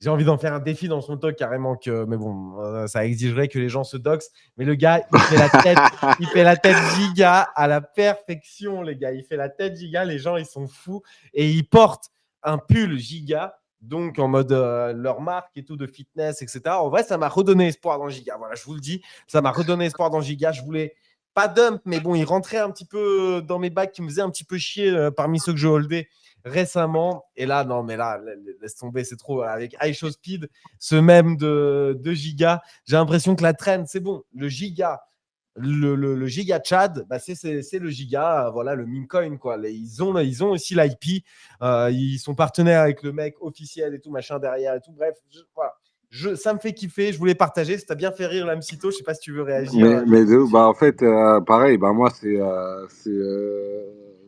J'ai envie d'en faire un défi dans son talk carrément, mais bon, ça exigerait que les gens se doxent. Mais le gars, il fait la tête giga à la perfection, les gars. Il fait la tête giga, les gens, ils sont fous. Et il porte un pull giga, donc en mode leur marque et tout de fitness, etc. En vrai, ça m'a redonné espoir dans giga. Voilà, je vous le dis, ça m'a redonné espoir dans giga. Je voulais pas dump, mais bon, il rentrait un petit peu dans mes bacs qui me faisaient un petit peu chier parmi ceux que je holdais récemment. Et là, non, mais là, laisse tomber, c'est trop. Avec iShow Speed, ce même de 2 gigas, j'ai l'impression que la trend, c'est bon. Le giga, le giga Chad, bah c'est le giga, voilà, le meme coin, quoi. Ils ont aussi l'IP, ils sont partenaires avec le mec officiel et tout, machin derrière et tout. Bref, voilà. Ça me fait kiffer, je voulais partager. Ça t'a bien fait rire, Lamsito. Je sais pas si tu veux réagir. En fait, pareil, bah moi,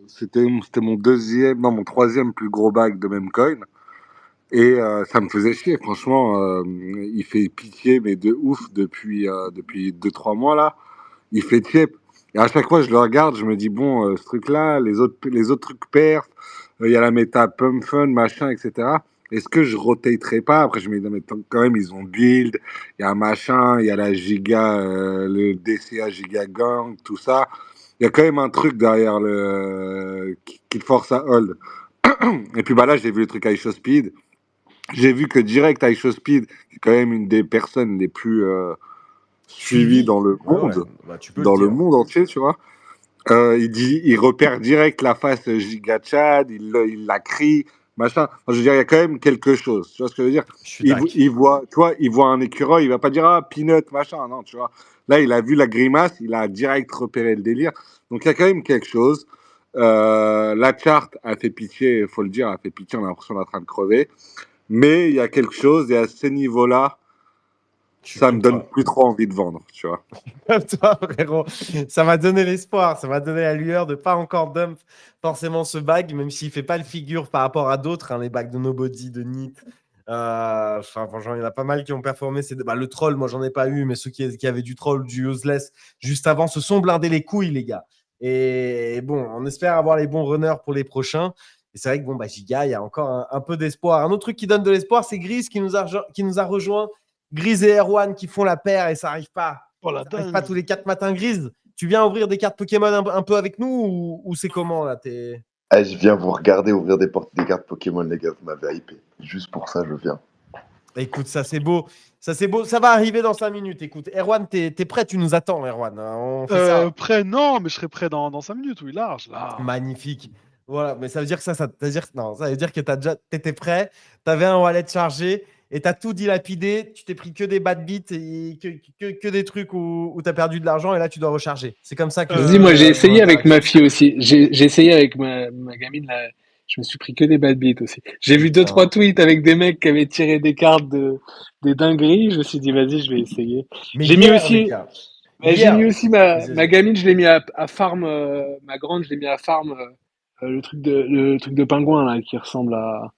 c'était mon troisième plus gros bac de même coin. Et ça me faisait chier, franchement. Il fait pitié, mais de ouf depuis 2-3 mois là. Il fait tiep. Et à chaque fois, je le regarde, je me dis, bon, ce truc-là, les autres trucs perf, il y a la méta pump fun, machin, etc. Est-ce que je rotaterai pas? Après, je me dis, non, mais quand même, ils ont build, il y a un machin, il y a la giga, le DCA giga gang, tout ça. Il y a quand même un truc derrière qui te force à hold. Et puis bah là, j'ai vu le truc iShow Speed. J'ai vu que direct iShow Speed, qui est quand même une des personnes les plus suivies dans le monde, Ouais, bah, tu peux dans le le dire. monde entier, tu vois. Il repère direct la face Giga Chad, il la crie, machin. Enfin, je veux dire, il y a quand même quelque chose. Tu vois ce que je veux dire? Je suis d'accord. Il voit un écureuil, il va pas dire ah peanut machin, non, tu vois. Là, il a vu la grimace, il a direct repéré le délire. Donc il y a quand même quelque chose. La charte a fait pitié, il faut le dire, a fait pitié. On a l'impression d'être en train de crever. Mais il y a quelque chose et à ce niveau-là, Je suis ça comme me donne toi. plus trop envie de vendre, tu vois. Comme toi, frérot. Ça m'a donné l'espoir, ça m'a donné la lueur de pas encore dump forcément ce bag, même s'il fait pas le figure par rapport à d'autres, hein, les bags de Nobody, de NIT. Franchement, il y en a pas mal qui ont performé. Bah, le troll, moi, j'en ai pas eu, mais ceux qui avaient du troll, du useless juste avant, se sont blindés les couilles, les gars. Et bon, on espère avoir les bons runners pour les prochains. Et c'est vrai que bon, bah, Giga, il y a encore un peu d'espoir. Un autre truc qui donne de l'espoir, c'est Gris qui nous a rejoint. Gris et Erwan qui font la paire et ça n'arrive pas. Oh la Ça n'arrive pas dingue. tous les 4 matins, Gris. Tu viens ouvrir des cartes Pokémon un peu avec nous ou c'est comment là Je viens vous regarder ouvrir des cartes Pokémon, les gars, vous m'avez hypé. Juste pour ça, je viens. Écoute, ça c'est beau. Ça c'est beau. Ça va arriver dans 5 minutes. Écoute, Erwan, t'es prêt? Tu nous attends, Erwan. On fait ça. Prêt, non, mais je serai prêt dans 5 minutes, oui, large, là. Magnifique. Voilà, mais ça veut dire que ça veut dire, non, ça veut dire que t'étais prêt, t'avais un wallet chargé et t'as tout dilapidé, tu t'es pris que des bad beats et que des trucs où t'as perdu de l'argent et là tu dois recharger. C'est comme ça que Vas-y, moi j'ai essayé on avec interagit. ma fille aussi. J'ai essayé avec ma gamine là. Je me suis pris que des bad beats aussi. J'ai vu deux Putain. trois tweets avec des mecs qui avaient tiré des cartes des dingueries. Je me suis dit vas-y, je vais essayer. Mais J'ai mis hier, les aussi, gars. j'ai mis Hier. aussi ma Vas-y. gamine. Je l'ai mis à farm. Ma grande, je l'ai mis à farm. Le truc de pingouin là qui ressemble à,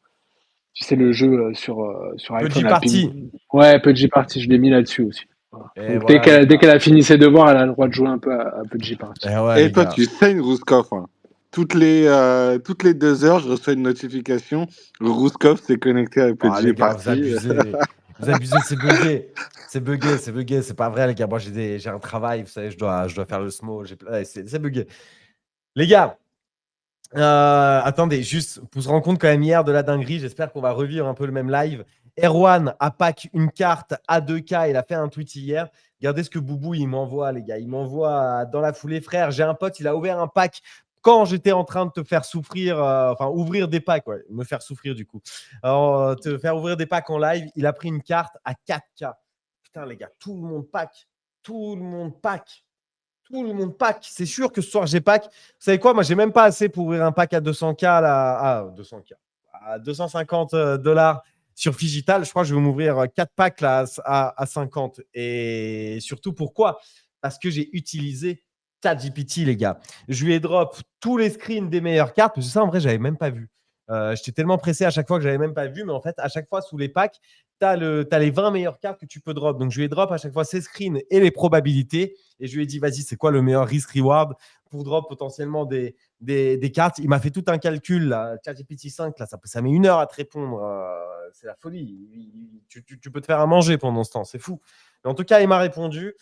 tu sais, le jeu sur PUBG iPhone. Party. Ouais, PUBG Party. Je l'ai mis là-dessus aussi. Voilà. Et Donc voilà, les dès gars. qu'elle a fini ses devoirs, elle a le droit de jouer un peu à PUBG Party. Et ouais, Et les toi, gars. tu saignes Rouskov. Hein. Toutes les 2 heures, je reçois une notification. Rouskov s'est connecté à Ah, PUBG les gars, vous Party. abusez. Vous abusez, c'est bugué. C'est bugué, c'est bugué. C'est pas vrai, les gars. Moi, j'ai un travail, vous savez, je dois faire le small. C'est bugué. Les gars, attendez, juste pour se rendre compte quand même hier de la dinguerie, j'espère qu'on va revivre un peu le même live. Erwan a pack une carte à 2K, il a fait un tweet hier. Regardez ce que Boubou il m'envoie, les gars. Il m'envoie dans la foulée, frère. J'ai un pote, il a ouvert un pack quand j'étais en train de te faire souffrir, enfin ouvrir des packs, ouais, me faire souffrir du coup. Alors, te faire ouvrir des packs en live, il a pris une carte à 4K. Putain, les gars, tout le monde pack. Tout le monde pack. Tout le monde pack. C'est sûr que ce soir, j'ai pack. Vous savez quoi? Moi, j'ai même pas assez pour ouvrir un pack à 200K, là, à 200K, à 250 $ sur Figital. Je crois que je vais m'ouvrir 4 packs là, à 50. Et surtout, pourquoi? Parce que j'ai utilisé ChatGPT, les gars. Je lui ai drop tous les screens des meilleures cartes, parce que ça, en vrai, j'avais même pas vu. J'étais tellement pressé à chaque fois que j'avais même pas vu, mais en fait, à chaque fois, sous les packs, tu as les 20 meilleures cartes que tu peux drop. Donc, je lui ai drop à chaque fois ces screens et les probabilités. Et je lui ai dit, vas-y, c'est quoi le meilleur risk-reward pour drop potentiellement des cartes. Il m'a fait tout un calcul, là. ChatGPT 5, là, ça met 1 heure à te répondre. C'est la folie. Tu peux te faire à manger pendant ce temps. C'est fou. Mais en tout cas, il m'a répondu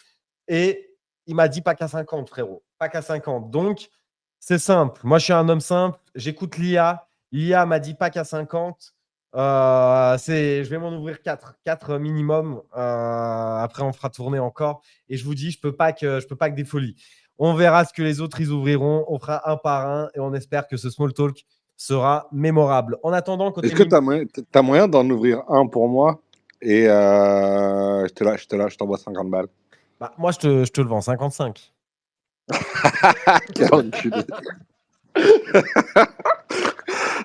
et il m'a dit pas qu'à 50, frérot. Pas qu'à 50. Donc, c'est simple. Moi, je suis un homme simple. J'écoute l'IA. L'IA m'a dit pas qu'à 50. Je vais m'en ouvrir 4 minimum. Après, on fera tourner encore. Et je vous dis, je peux pas que des folies. On verra ce que les autres ils ouvriront. On fera un par un et on espère que ce small talk sera mémorable. En attendant, côté Est-ce que tu as moyen d'en ouvrir un pour moi et je t'envoie 50 balles. bah, moi, je te le vends 55. Quel enculé.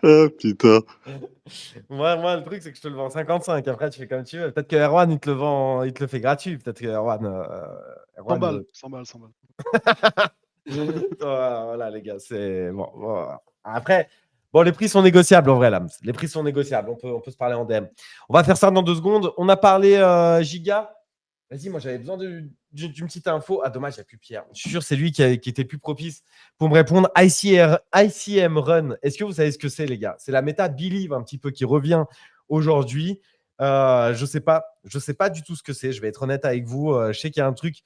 Oh putain. Moi, le truc, c'est que je te le vends 55. Après, tu fais comme tu veux. Peut-être que Erwan, il te le vend, il te le fait gratuit. Peut-être que Erwan, 100 balles, 100 balles, 100 balles. voilà, les gars, c'est bon. Après, bon, les prix sont négociables en vrai, là. Les prix sont négociables. On peut se parler en DM. On va faire ça dans 2 secondes. On a parlé Giga. Vas-y, moi, j'avais besoin d'une petite info. Ah, dommage, il n'y a plus Pierre. Je suis sûr, c'est lui qui était plus propice pour me répondre. ICM Run. Est-ce que vous savez ce que c'est, les gars? C'est la méta Believe un petit peu qui revient aujourd'hui. Je sais pas du tout ce que c'est. Je vais être honnête avec vous. Je sais qu'il y a un truc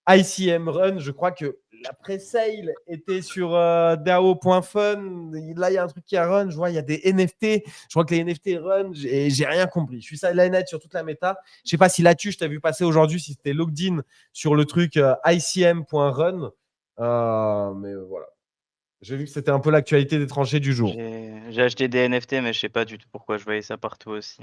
ICM Run. Je crois que la pré-sale était sur DAO.fun. Là, il y a un truc qui a run. Je vois, il y a des NFT. Je crois que les NFT run. J'ai rien compris. Je suis sidelined sur toute la méta. Je sais pas si là-dessus, je t'ai vu passer aujourd'hui, si c'était logged in sur le truc ICM.run. Mais voilà. J'ai vu que c'était un peu l'actualité des tranchées du jour. J'ai acheté des NFT, mais je sais pas du tout pourquoi je voyais ça partout aussi.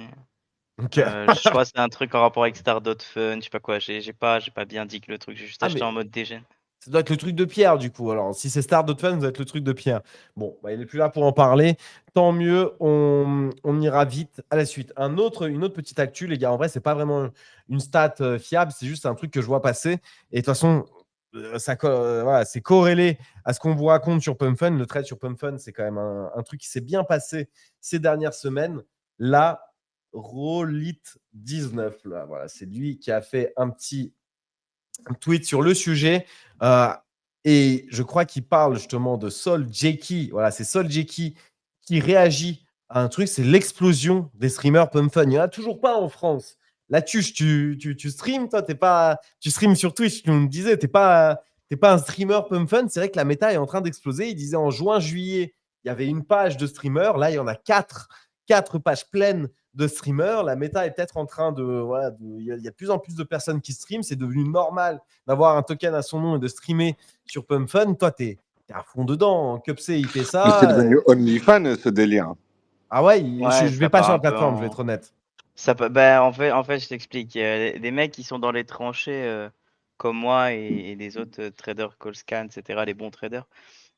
Ok. Je crois que c'est un truc en rapport avec Star.fun, je sais pas quoi. J'ai pas bien dit que le truc, j'ai juste Ah, acheté mais- en mode dégène. Ça doit être le truc de Pierre, du coup. Alors, si c'est Star.fun, ça doit être le truc de Pierre. Bon, bah, il n'est plus là pour en parler. Tant mieux, on ira vite à la suite. Une autre petite actu, les gars. En vrai, c'est pas vraiment une stat fiable, c'est juste un truc que je vois passer. Et de toute façon, voilà, c'est corrélé à ce qu'on vous raconte sur PumpFun. Le trade sur PumpFun, c'est quand même un truc qui s'est bien passé ces dernières semaines. Là, Rolit19, là, voilà, c'est lui qui a fait un petit tweet sur le sujet. Et je crois qu'il parle justement de Sol Jeki. Voilà, c'est Sol Jeki qui réagit à un truc, c'est l'explosion des streamers PumpFun. Il n'y en a toujours pas en France. La tuche, tu streams, toi, tu streams sur Twitch, tu nous disais, tu n'es pas un streamer PumpFun. C'est vrai que la méta est en train d'exploser. Il disait en juin, juillet, il y avait une page de streamers. Là, il y en a 4 pages pleines de streamers. La méta est peut-être en train de. Voilà, il y a de plus en plus de personnes qui streament. C'est devenu normal d'avoir un token à son nom et de streamer sur PumpFun. Toi, tu es à fond dedans. Cupsey, il fait Mais ça. c'est devenu OnlyFans ce délire. Ah ouais, Ouais, je vais ça pas part sur la un peu plateforme, je vais en. être honnête. En fait, je t'explique. Des mecs qui sont dans les tranchées comme moi et les autres traders Colscan, etc., les bons traders,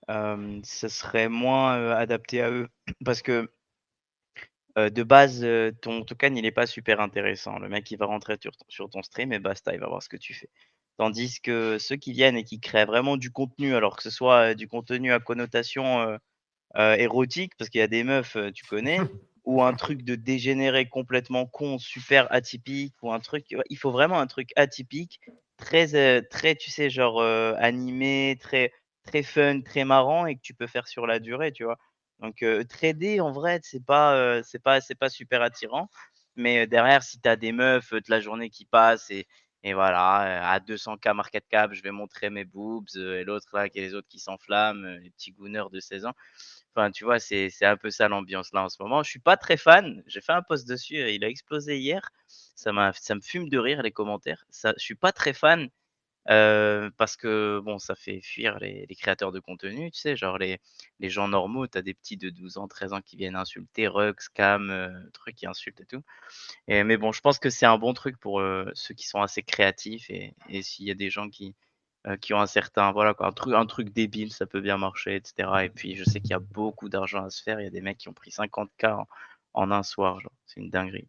ce serait moins adapté à eux. Parce que de base, ton token, il n'est pas super intéressant. Le mec, il va rentrer sur ton stream et basta, il va voir ce que tu fais. Tandis que ceux qui viennent et qui créent vraiment du contenu, alors que ce soit du contenu à connotation érotique, parce qu'il y a des meufs, tu connais, ou un truc de dégénéré complètement con, super atypique, ou un truc, ouais, il faut vraiment un truc atypique, très, tu sais, genre animé, très fun, très marrant, et que tu peux faire sur la durée, tu vois. Donc, trader, en vrai, c'est pas super attirant. Mais derrière, si tu as des meufs de la journée qui passent et voilà, à 200K market cap, je vais montrer mes boobs, et l'autre là, qui est les autres qui s'enflamment, les petits gooners de 16 ans. Enfin, tu vois, c'est un peu ça l'ambiance là en ce moment. Je suis pas très fan. J'ai fait un post dessus, il a explosé hier. Ça me fume de rire les commentaires. Je suis pas très fan parce que bon, ça fait fuir les créateurs de contenu, tu sais, genre les gens normaux. Tu as des petits de 12 ans, 13 ans qui viennent insulter, rug, scam, trucs qui insultent et tout. Mais bon, je pense que c'est un bon truc pour ceux qui sont assez créatifs et s'il y a des gens qui ont un certain, voilà quoi, un truc débile, ça peut bien marcher, etc. Et puis, je sais qu'il y a beaucoup d'argent à se faire. Il y a des mecs qui ont pris 50K en un soir, genre. C'est une dinguerie.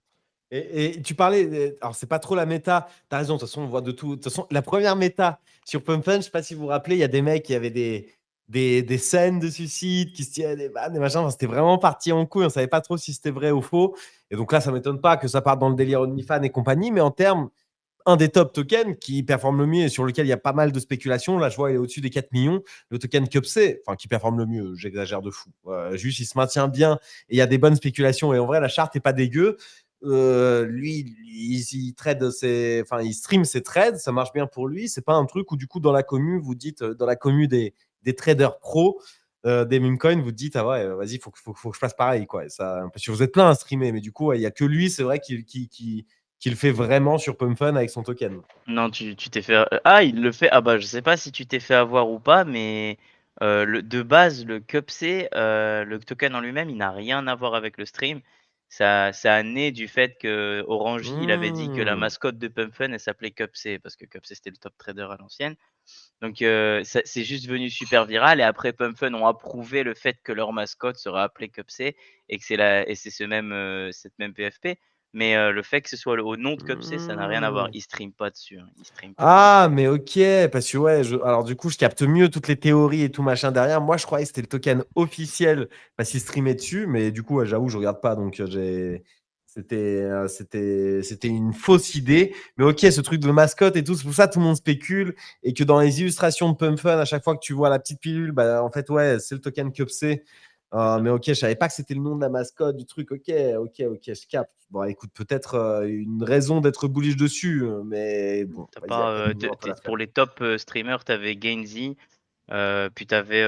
Et tu parlais, alors c'est pas trop la méta, t'as raison, de toute façon on voit de tout. De toute façon, la première méta sur PumpFun, je sais pas si vous vous rappelez, il y a des mecs qui avaient des scènes de suicide, qui se tiraient des balles, des machins, enfin, c'était vraiment parti en couille, on savait pas trop si c'était vrai ou faux. Et donc là, ça m'étonne pas que ça parte dans le délire OnlyFans et compagnie, mais en termes, un des top tokens qui performe le mieux et sur lequel il y a pas mal de spéculation, là je vois il est au-dessus des 4 millions, le token Cupsey, enfin qui performe le mieux, j'exagère de fou. Juste il se maintient bien et il y a des bonnes spéculations et en vrai la charte est pas dégueu. Lui, il trade enfin, il stream ses trades, ça marche bien pour lui. C'est pas un truc où du coup dans la commu, vous dites dans la commu des traders pro, des meme coins, vous dites ah ouais, vas-y, faut que je fasse pareil quoi. Et ça, parce que vous êtes plein à streamer, mais du coup, il y a que lui, c'est vrai qui qu'il fait vraiment sur Pump Fun avec son token. Non, tu t'es fait. Ah, il le fait. Ah bah, je sais pas si tu t'es fait avoir ou pas, mais de base, le CupC, le token en lui-même, il n'a rien à voir avec le stream. Ça a né du fait que Orange, il avait dit que la mascotte de Pump Fun, elle s'appelait CupC, parce que CupC, c'était le top trader à l'ancienne. Donc, c'est juste venu super viral. Et après, Pump Fun ont approuvé le fait que leur mascotte sera appelée CupC et que c'est cette même PFP. Mais le fait que ce soit au nom de CupC, ça n'a rien à voir. Ils streament pas dessus. Ils streament pas. Ah, mais ok, parce que ouais, alors du coup, je capte mieux toutes les théories et tout machin derrière. Moi, je croyais que c'était le token officiel parce qu'il streamait dessus, mais du coup, j'avoue, je regarde pas, donc c'était une fausse idée. Mais ok, ce truc de mascotte et tout, c'est pour ça que tout le monde spécule et que dans les illustrations de Pump Fun, à chaque fois que tu vois la petite pilule, bah en fait, ouais, c'est le token CupC. Mais ok, je savais pas que c'était le nom de la mascotte du truc. Ok, je capte. Bon, écoute, peut-être une raison d'être bullish dessus, mais bon. T'as vas-y, pas, après, nous, on va pas la faire. pour les top streamers, t'avais Gainsey, puis t'avais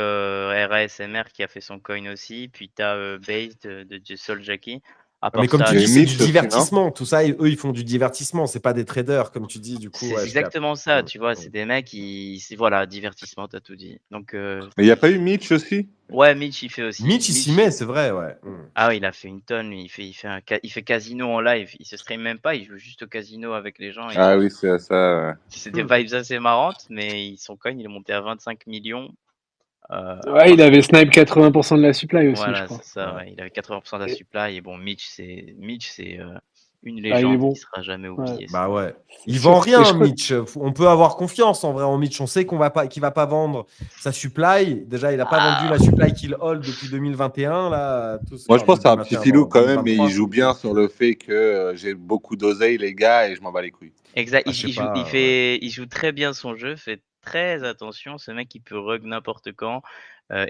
RASMR qui a fait son coin aussi, puis t'as Base de Soul Jackie. À Mais part comme ça, tu Il y a dis, eu c'est Mitch du aussi, non? divertissement. Tout ça, eux, ils font du divertissement. C'est pas des traders, comme tu dis. Du coup, c'est ouais, je capte. exactement ça, tu vois, c'est des mecs voilà, divertissement, t'as tout dit. Donc, Mais il n'y a pas eu Mitch aussi? ouais, Mitch, il fait aussi. Mitch, il s'y met, c'est vrai, ouais. Ah oui, il a fait une tonne, lui. Il fait casino en live. Il se stream même pas, il joue juste au casino avec les gens. Ah oui, c'est ça. Ouais. C'est des vibes assez marrantes, mais son coin, il est monté à 25 millions. Ouais, il avait snipe 80% de la supply aussi, je Voilà, crois. c'est ça, ouais. Il avait 80% de la Et- supply. Et bon, Mitch, c'est une Ah, il est légende bon. qui sera jamais Ouais. oubliée. Bah ouais. C'est Il sûr. vend Et rien, je crois- Mitch. On peut avoir confiance en vrai en Mitch. On sait qu'il va pas vendre sa supply. Déjà, il n'a pas vendu la supply qu'il hold depuis 2021. Là, Moi, je pense que c'est un petit 2021, filou non, quand même, mais 2023. il joue bien sur le fait que j'ai beaucoup d'oseille, les gars, et je m'en bats les couilles. Exact. Ah, je sais pas. Ouais. Il joue très bien son jeu. Fait très attention. Ce mec, il peut rug n'importe quand.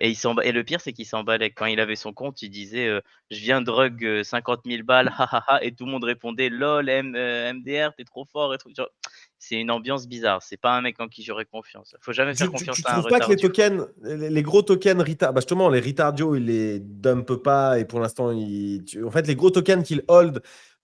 Et le pire, c'est qu'il s'emballait. Quand il avait son compte, il disait je viens de rug 50 000 balles, hahaha. Et tout le monde répondait lol, MDR, t'es trop fort. Et tout. Genre, c'est une ambiance bizarre. C'est pas un mec en qui j'aurais confiance. Faut jamais faire confiance Tu à un trouves pas que les retardio. tokens, les gros tokens Rita, bah justement, les Ritardio, ils les dump pas et pour l'instant, en fait, les gros tokens qu'il hold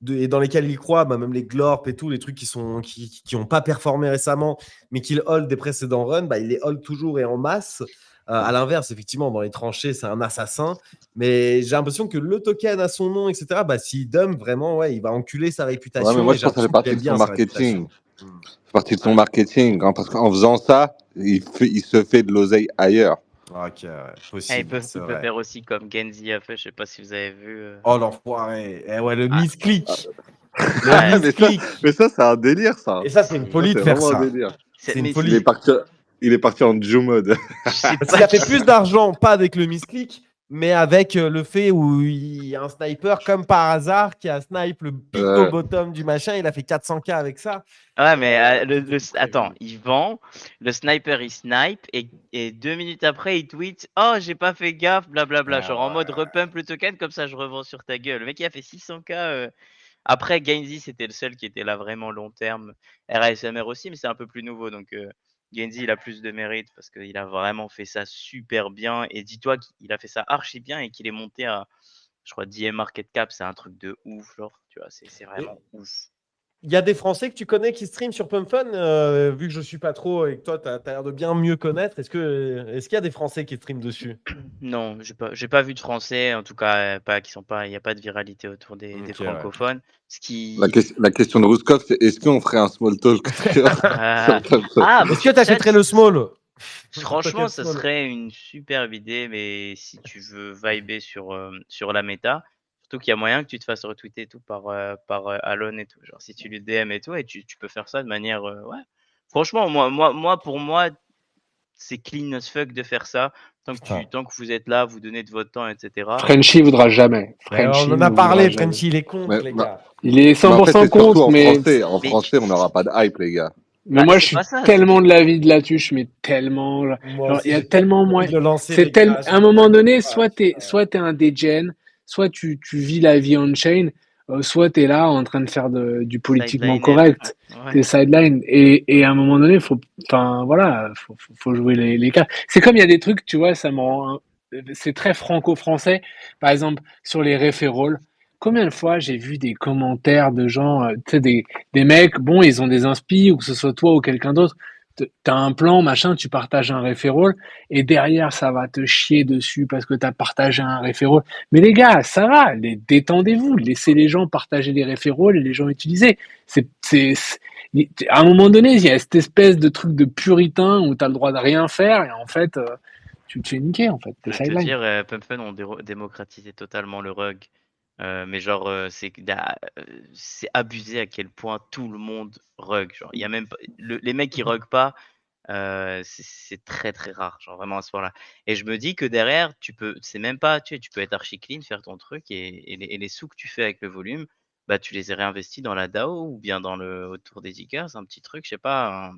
et dans lesquels il croit, bah, même les Glorp et tout, les trucs qui ont pas performé récemment, mais qu'il hold des précédents runs, bah, il les hold toujours et en masse. À l'inverse, effectivement, dans les tranchées, c'est un assassin. Mais j'ai l'impression que le token a son nom, etc. Bah, s'il dump, vraiment, ouais, il va enculer sa réputation. Ouais, mais moi, et je j'ai pense que ça fait l'impression qu'il partie aime de son bien sa marketing. réputation. C'est partie de son marketing, hein, parce qu'en faisant ça, il se fait de l'oseille ailleurs. Ok, ouais, Ah, possible, c'est il peut vrai. faire aussi comme Genzi a fait. Je sais pas si vous avez vu. Oh l'enfoiré. Eh ouais, le Ah. misclick. Le Ouais, misclick. Mais ça, c'est un délire, ça. Et ça, c'est une c'est- folie de C'est faire vraiment un ça. délire. C'est une mais Il est folie. parti en Jew mode. je sais Parce pas qu'il a fait qui- plus d'argent, pas avec le misclick, mais avec le fait où il y a un sniper comme par hasard qui a snipe le picto bottom du machin. Il a fait 400K avec ça. Ouais, mais C'était attends, prévu. il vend, le sniper il snipe et 2 minutes après il tweet oh j'ai pas fait gaffe, blablabla, genre en mode repump le token comme ça je revends sur ta gueule. Le mec il a fait 600K. Après Gainsey c'était le seul qui était là vraiment long terme, RASMR aussi mais c'est un peu plus nouveau donc Gainsey il a plus de mérite parce qu'il a vraiment fait ça super bien et dis-toi qu'il a fait ça archi bien et qu'il est monté à je crois 10 market cap, c'est un truc de ouf genre, tu vois, c'est vraiment ouf. Il y a des Français que tu connais qui streament sur Pump Fun, vu que je suis pas trop et que toi, tu as l'air de bien mieux connaître. Est-ce qu'il y a des Français qui streament dessus? Non, j'ai pas vu de Français, en tout cas, pas qui sont pas, il n'y a pas de viralité autour des Ok, ouais. francophones. Ce qui, La question de Rouskov, c'est est-ce qu'on ferait un small talk sur Ah, Pump Fun? ah, Est-ce que tu achèterais le small? franchement, Token ça small. serait une superbe idée, mais si tu veux vibrer sur la méta, surtout qu'il y a moyen que tu te fasses retweeter et tout par Alon et tout. Genre, si tu lui DM et tout, et tu peux faire ça de manière, ouais. Franchement, pour moi, c'est clean as fuck de faire ça. Tant que vous êtes là, vous donnez de votre temps, etc. Frenchy voudra jamais. Ouais, Frenchy on en a ne parlé, voudra jamais. Frenchy, il est contre, Mais- les bah, gars. Il est Mais après, 100% c'est surtout contre, en mais français. En Mais- français, on n'aura pas de hype, les gars. Bah, moi je c'est suis pas ça, tellement de l'avis de la tuche, mais tellement. Moi Genre, aussi, il y a j'ai tellement envie moins. de le lancer, C'est les gars. à un moment donné, soit t'es un degen, soit tu vis la vie on-chain, soit t'es là en train de faire du politiquement sideline, correct, ouais. t'es sideline. Et à un moment donné, faut jouer les cartes. C'est comme il y a des trucs, tu vois, c'est très franco-français. Par exemple, sur les référals, combien de fois j'ai vu des commentaires de gens, tu sais, des mecs, bon, ils ont des inspi, ou que ce soit toi ou quelqu'un d'autre, t'as un plan, machin, tu partages un referral, et derrière, ça va te chier dessus parce que t'as partagé un referral. Mais les gars, ça va, détendez-vous, laissez les gens partager les referrals et les gens utiliser. À un moment donné, il y a cette espèce de truc de puritain où t'as le droit de rien faire, et en fait, tu te fais niquer, en fait, t'es Je vais te sideline. dire, Pump Fun ont démocratisé totalement le rug. Mais genre, c'est abusé à quel point tout le monde rug. Genre, il y a même pas, les mecs qui rug pas, c'est très très rare, genre vraiment à ce point-là. Et je me dis que derrière, c'est même pas, tu peux être archi clean, faire ton truc et les sous que tu fais avec le volume, bah tu les as réinvestis dans la DAO ou bien dans le autour des Eagers, un petit truc, je sais pas.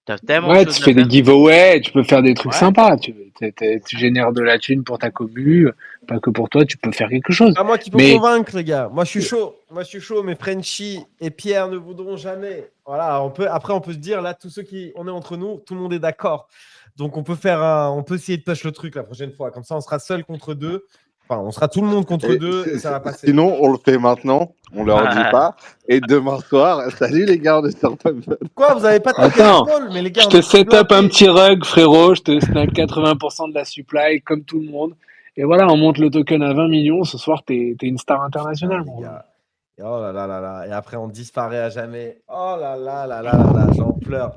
T'as tellement de Ouais, tu choses à fais des faire. giveaways, tu peux faire des trucs Ouais, sympas. Tu c'est ça. génères de la thune pour ta commu, pas que pour toi, tu peux faire quelque chose. Pas moi qui peux Mais convaincre, les gars. Moi, je suis chaud. Mais Frenchy et Pierre ne voudront jamais. Voilà, après, on peut se dire, là, tous ceux qui, on est entre nous, tout le monde est d'accord. Donc, on peut essayer de push le truc la prochaine fois. Comme ça, on sera seul contre deux. Enfin, on sera tout le monde contre Et deux et ça va passer. sinon, on le fait maintenant, on leur dit pas. Et demain soir, salut les gars, on est sur Pump Fun. Quoi, vous avez pas de attends, small, mais les gars, je on te est tous set up un blindés. petit rug, frérot. Je te snag 80% de la supply, comme tout le monde. Et voilà, on monte le token à 20 millions. Ce soir, t'es une star Putain, internationale, les mon gars. gars. Et oh là là là là. Et après, on disparaît à jamais. Oh là là là là là là. J'en pleure.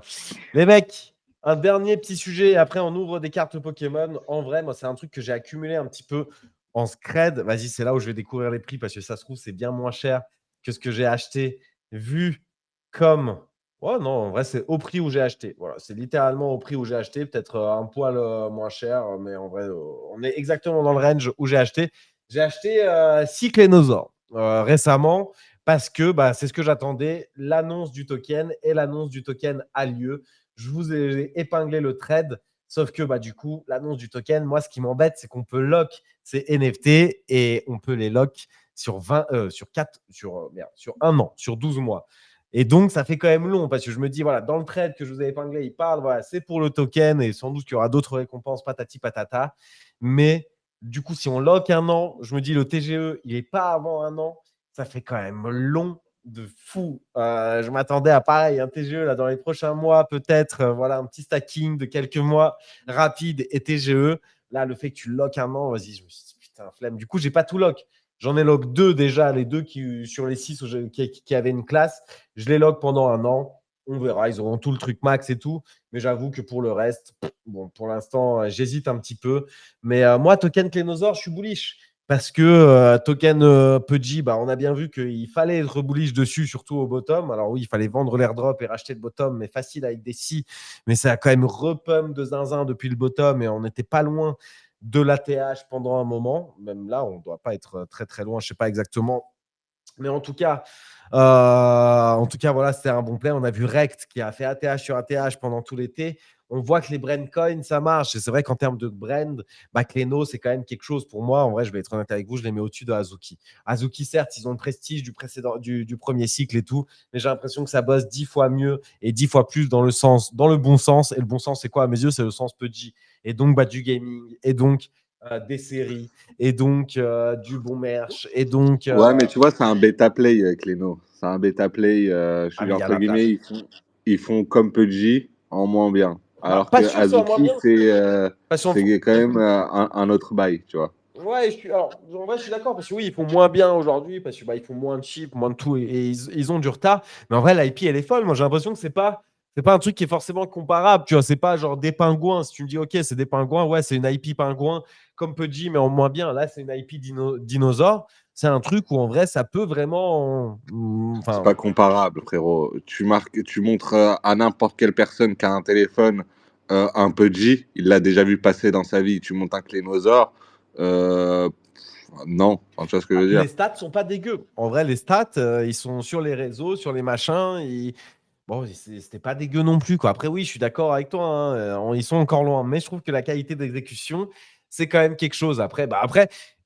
Les mecs, un dernier petit sujet. Et après, on ouvre des cartes Pokémon. En vrai, moi, c'est un truc que j'ai accumulé un petit peu en scred. Vas-y, c'est là où je vais découvrir les prix parce que ça se trouve, c'est bien moins cher que ce que j'ai acheté. Vu comme. Oh non, en vrai, c'est au prix où j'ai acheté. Voilà, c'est littéralement au prix où j'ai acheté. Peut-être un poil moins cher, mais en vrai, on est exactement dans le range où j'ai acheté. J'ai acheté 6 Clénosaures récemment parce que bah, c'est ce que j'attendais. L'annonce du token et l'annonce du token a lieu. Je vous ai épinglé le trade, sauf que bah, du coup, l'annonce du token, moi, ce qui m'embête, c'est qu'on peut lock ces NFT et on peut les lock sur 20, sur 4, sur 1 an, sur 12 mois. Et donc, ça fait quand même long parce que je me dis, voilà, dans le trade que je vous ai épinglé, il parle, voilà, c'est pour le token et sans doute qu'il y aura d'autres récompenses, patati patata. Mais du coup, si on lock 1 an, je me dis, le TGE, il n'est pas avant 1 an. Ça fait quand même long de fou. Je m'attendais à pareil, un TGE là, dans les prochains mois, peut-être, voilà, un petit stacking de quelques mois rapide et TGE. Là, le fait que tu lock 1 an, vas-y, je me suis dit, putain, flemme. Du coup, j'ai pas tout lock. J'en ai lock 2 déjà, les 2 qui, sur les 6 qui avaient une classe. Je les lock pendant 1 an. On verra, ils auront tout le truc max et tout. Mais j'avoue que pour le reste, bon, pour l'instant, j'hésite un petit peu. Mais moi, token Clénosaure, je suis bullish. Parce que token Pudgy, bah, on a bien vu qu'il fallait être bullish dessus, surtout au bottom. Alors oui, il fallait vendre l'airdrop et racheter le bottom, mais facile avec des si. Mais ça a quand même repump de zinzin depuis le bottom et on n'était pas loin de l'ATH pendant un moment. Même là, on ne doit pas être très très loin, je ne sais pas exactement. Mais en tout cas, voilà, c'était un bon play. On a vu Rect qui a fait ATH sur ATH pendant tout l'été. On voit que les brand coins, ça marche. Et c'est vrai qu'en termes de brand, Cléno, c'est quand même quelque chose pour moi. En vrai, je vais être honnête avec vous, je les mets au-dessus de Azuki. Azuki, certes, ils ont le prestige du premier cycle et tout, mais j'ai l'impression que ça bosse 10 fois mieux et 10 fois plus dans le bon sens. Et le bon sens, c'est quoi à mes yeux? C'est le sens Pudgy. Et donc, du gaming. Et donc, des séries. Et donc, du bon merch. Et donc. Ouais, mais tu vois, c'est un bêta play, Cléno. C'est un bêta play. Je Mais veux il y a entre la place. guillemets, ils font comme Pudgy en moins bien. Alors Pas que sûr que ce soit moins Azuki, bien. c'est quand même un autre bail, tu vois. Ouais, en vrai, je suis d'accord parce que oui, ils font moins bien aujourd'hui parce que ils font moins de chips, moins de tout et ils ont du retard. Mais en vrai, l'IP, elle est folle. Moi, j'ai l'impression que c'est pas un truc qui est forcément comparable. Tu vois, c'est pas genre des pingouins. Si tu me dis, ok, c'est des pingouins, ouais, c'est une IP pingouin comme Pudgy, mais en moins bien. Là, c'est une IP dinosaure. C'est un truc où en vrai, ça peut vraiment. C'est pas comparable, frérot. Tu montres à n'importe quelle personne qui a un téléphone un Pudgy, il l'a déjà vu passer dans sa vie. Tu montes un Clénosaure, non. Enfin, tu vois ce que je veux dire. Les stats sont pas dégueux. En vrai, les stats, ils sont sur les réseaux, sur les machins. Bon, c'était pas dégueu non plus, quoi. Après, oui, je suis d'accord avec toi, hein, ils sont encore loin, mais je trouve que la qualité d'exécution, c'est quand même quelque chose. Après,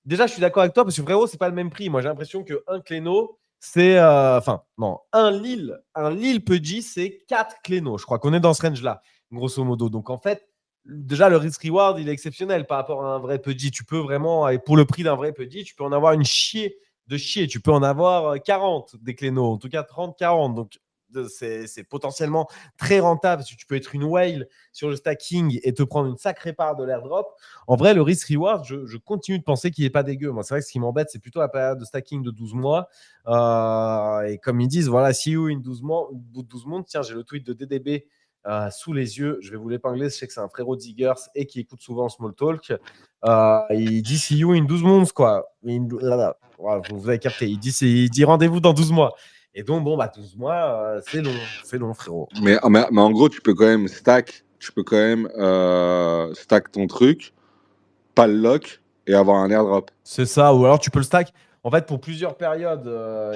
déjà, je suis d'accord avec toi parce que frérot, c'est pas le même prix. Moi, j'ai l'impression qu'un Cléno, c'est. Enfin, non, un Lille Pudgy, c'est 4 Cléno. Je crois qu'on est dans ce range-là, grosso modo. Donc, en fait, déjà, le risk-reward, il est exceptionnel par rapport à un vrai Pudgy. Tu peux vraiment, et pour le prix d'un vrai Pudgy, tu peux en avoir une chier de chier. Tu peux en avoir 40 des Cléno, en tout cas 30, 40. Donc, c'est potentiellement très rentable parce que tu peux être une whale sur le stacking et te prendre une sacrée part de l'airdrop. En vrai, le risk-reward, je continue de penser qu'il n'est pas dégueu. Moi, c'est vrai que ce qui m'embête, c'est plutôt la période de stacking de 12 mois. Et comme ils disent, voilà, see you in 12 mois. 12 months. Tiens, j'ai le tweet de DDB sous les yeux. Je vais vous l'épingler. Je sais que c'est un frérot de Ziggers et qui écoute souvent Small Talk. Il dit see you in 12 months, quoi. Voilà, vous avez capté. Il dit rendez-vous dans 12 mois. Et donc, bon, 12 mois, c'est long, frérot. Mais en gros, tu peux quand même stack ton truc, pas le lock, et avoir un airdrop. C'est ça, ou alors tu peux le stack en fait pour plusieurs périodes.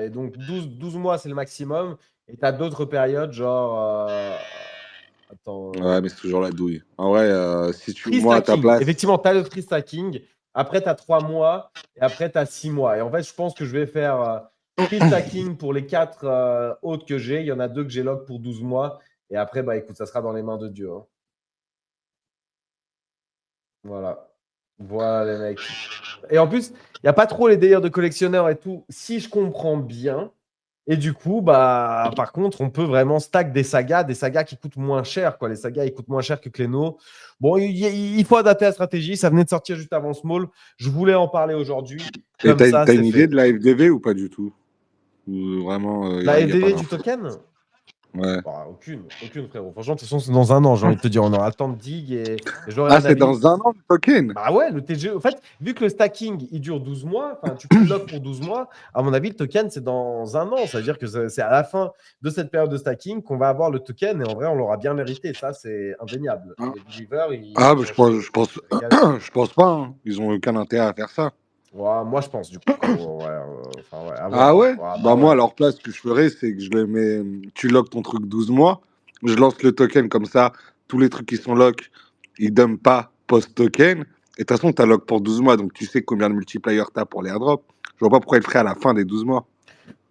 Et donc 12 mois, c'est le maximum. Et tu as d'autres périodes, genre. Attends. Ouais, mais c'est toujours la douille. En vrai, si Free moi à ta stacking. place. Effectivement, tu as le free stacking. Après, tu as 3 mois. Et après, tu as 6 mois. Et en fait, je pense que je vais faire free stacking pour les 4 autres que j'ai. Il y en a 2 que j'ai lock pour 12 mois. Et après, écoute, ça sera dans les mains de Dieu. Hein. Voilà. Voilà, les mecs. Et en plus, il n'y a pas trop les délires de collectionneurs et tout, si je comprends bien. Et du coup, par contre, on peut vraiment stack des sagas qui coûtent moins cher. Quoi. Les sagas, ils coûtent moins cher que Cléno. Bon, il faut adapter la stratégie. Ça venait de sortir juste avant Small. Je voulais en parler aujourd'hui. Et Comme ça, t'as c'est une fait. idée de la FDV ou pas du tout? Ou vraiment. La y a pas FDV du d'info. token? Ouais. Aucune, frérot. Franchement, de toute façon, c'est dans un an, j'ai envie de te dire. On aura le temps de dig et j'aurai Ah, un c'est avis. dans un an le token? Bah ouais, le TG. En fait, vu que le stacking, il dure 12 mois, tu peux le lock pour 12 mois, à mon avis, le token, c'est dans un an. Ça veut dire que c'est à la fin de cette période de stacking qu'on va avoir le token et en vrai, on l'aura bien mérité. Ça, c'est indéniable. Ah. Les believers, Ah, je pense pas. Hein. Ils ont aucun intérêt à faire ça. Ouais, moi, je pense, du coup. Ah ouais? Moi, ouais. à leur place, ce que je ferais, c'est que je le mets. Tu lock ton truc 12 mois, je lance le token comme ça, tous les trucs qui sont lock, ils dumpent pas post-token. Et de toute façon, tu as lock pour 12 mois, donc tu sais combien de multipliers tu as pour l'airdrop. Je vois pas pourquoi ils le feraient à la fin des 12 mois.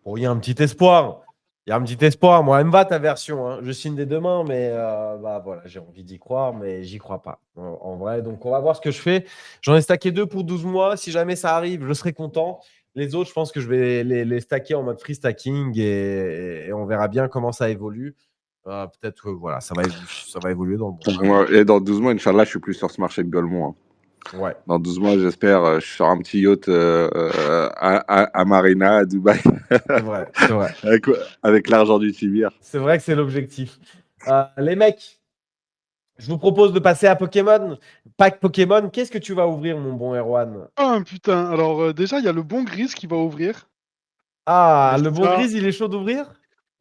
Bon, il y a un petit espoir. Moi, elle me va ta version. Hein. Je signe des deux mains, mais voilà, j'ai envie d'y croire, mais j'y crois pas. En vrai, donc on va voir ce que je fais. J'en ai stacké 2 pour 12 mois. Si jamais ça arrive, je serai content. Les autres, je pense que je vais les stacker en mode free stacking et on verra bien comment ça évolue. Peut-être que voilà, ça va évoluer dans le bon. Et dans 12 mois, Inch'Allah, je suis plus sur ce marché de Golemont. Hein. Ouais. Dans 12 mois, j'espère, je suis sur un petit yacht à Marina, à Dubaï. C'est vrai. avec l'argent du Tibir. C'est vrai que c'est l'objectif. Les mecs, je vous propose de passer à Pokémon. Pack Pokémon, qu'est-ce que tu vas ouvrir, mon bon Erwan? Ah putain, alors déjà, il y a le bon Gris qui va ouvrir. Ah, Mais le bon ça- Grise, il est chaud d'ouvrir?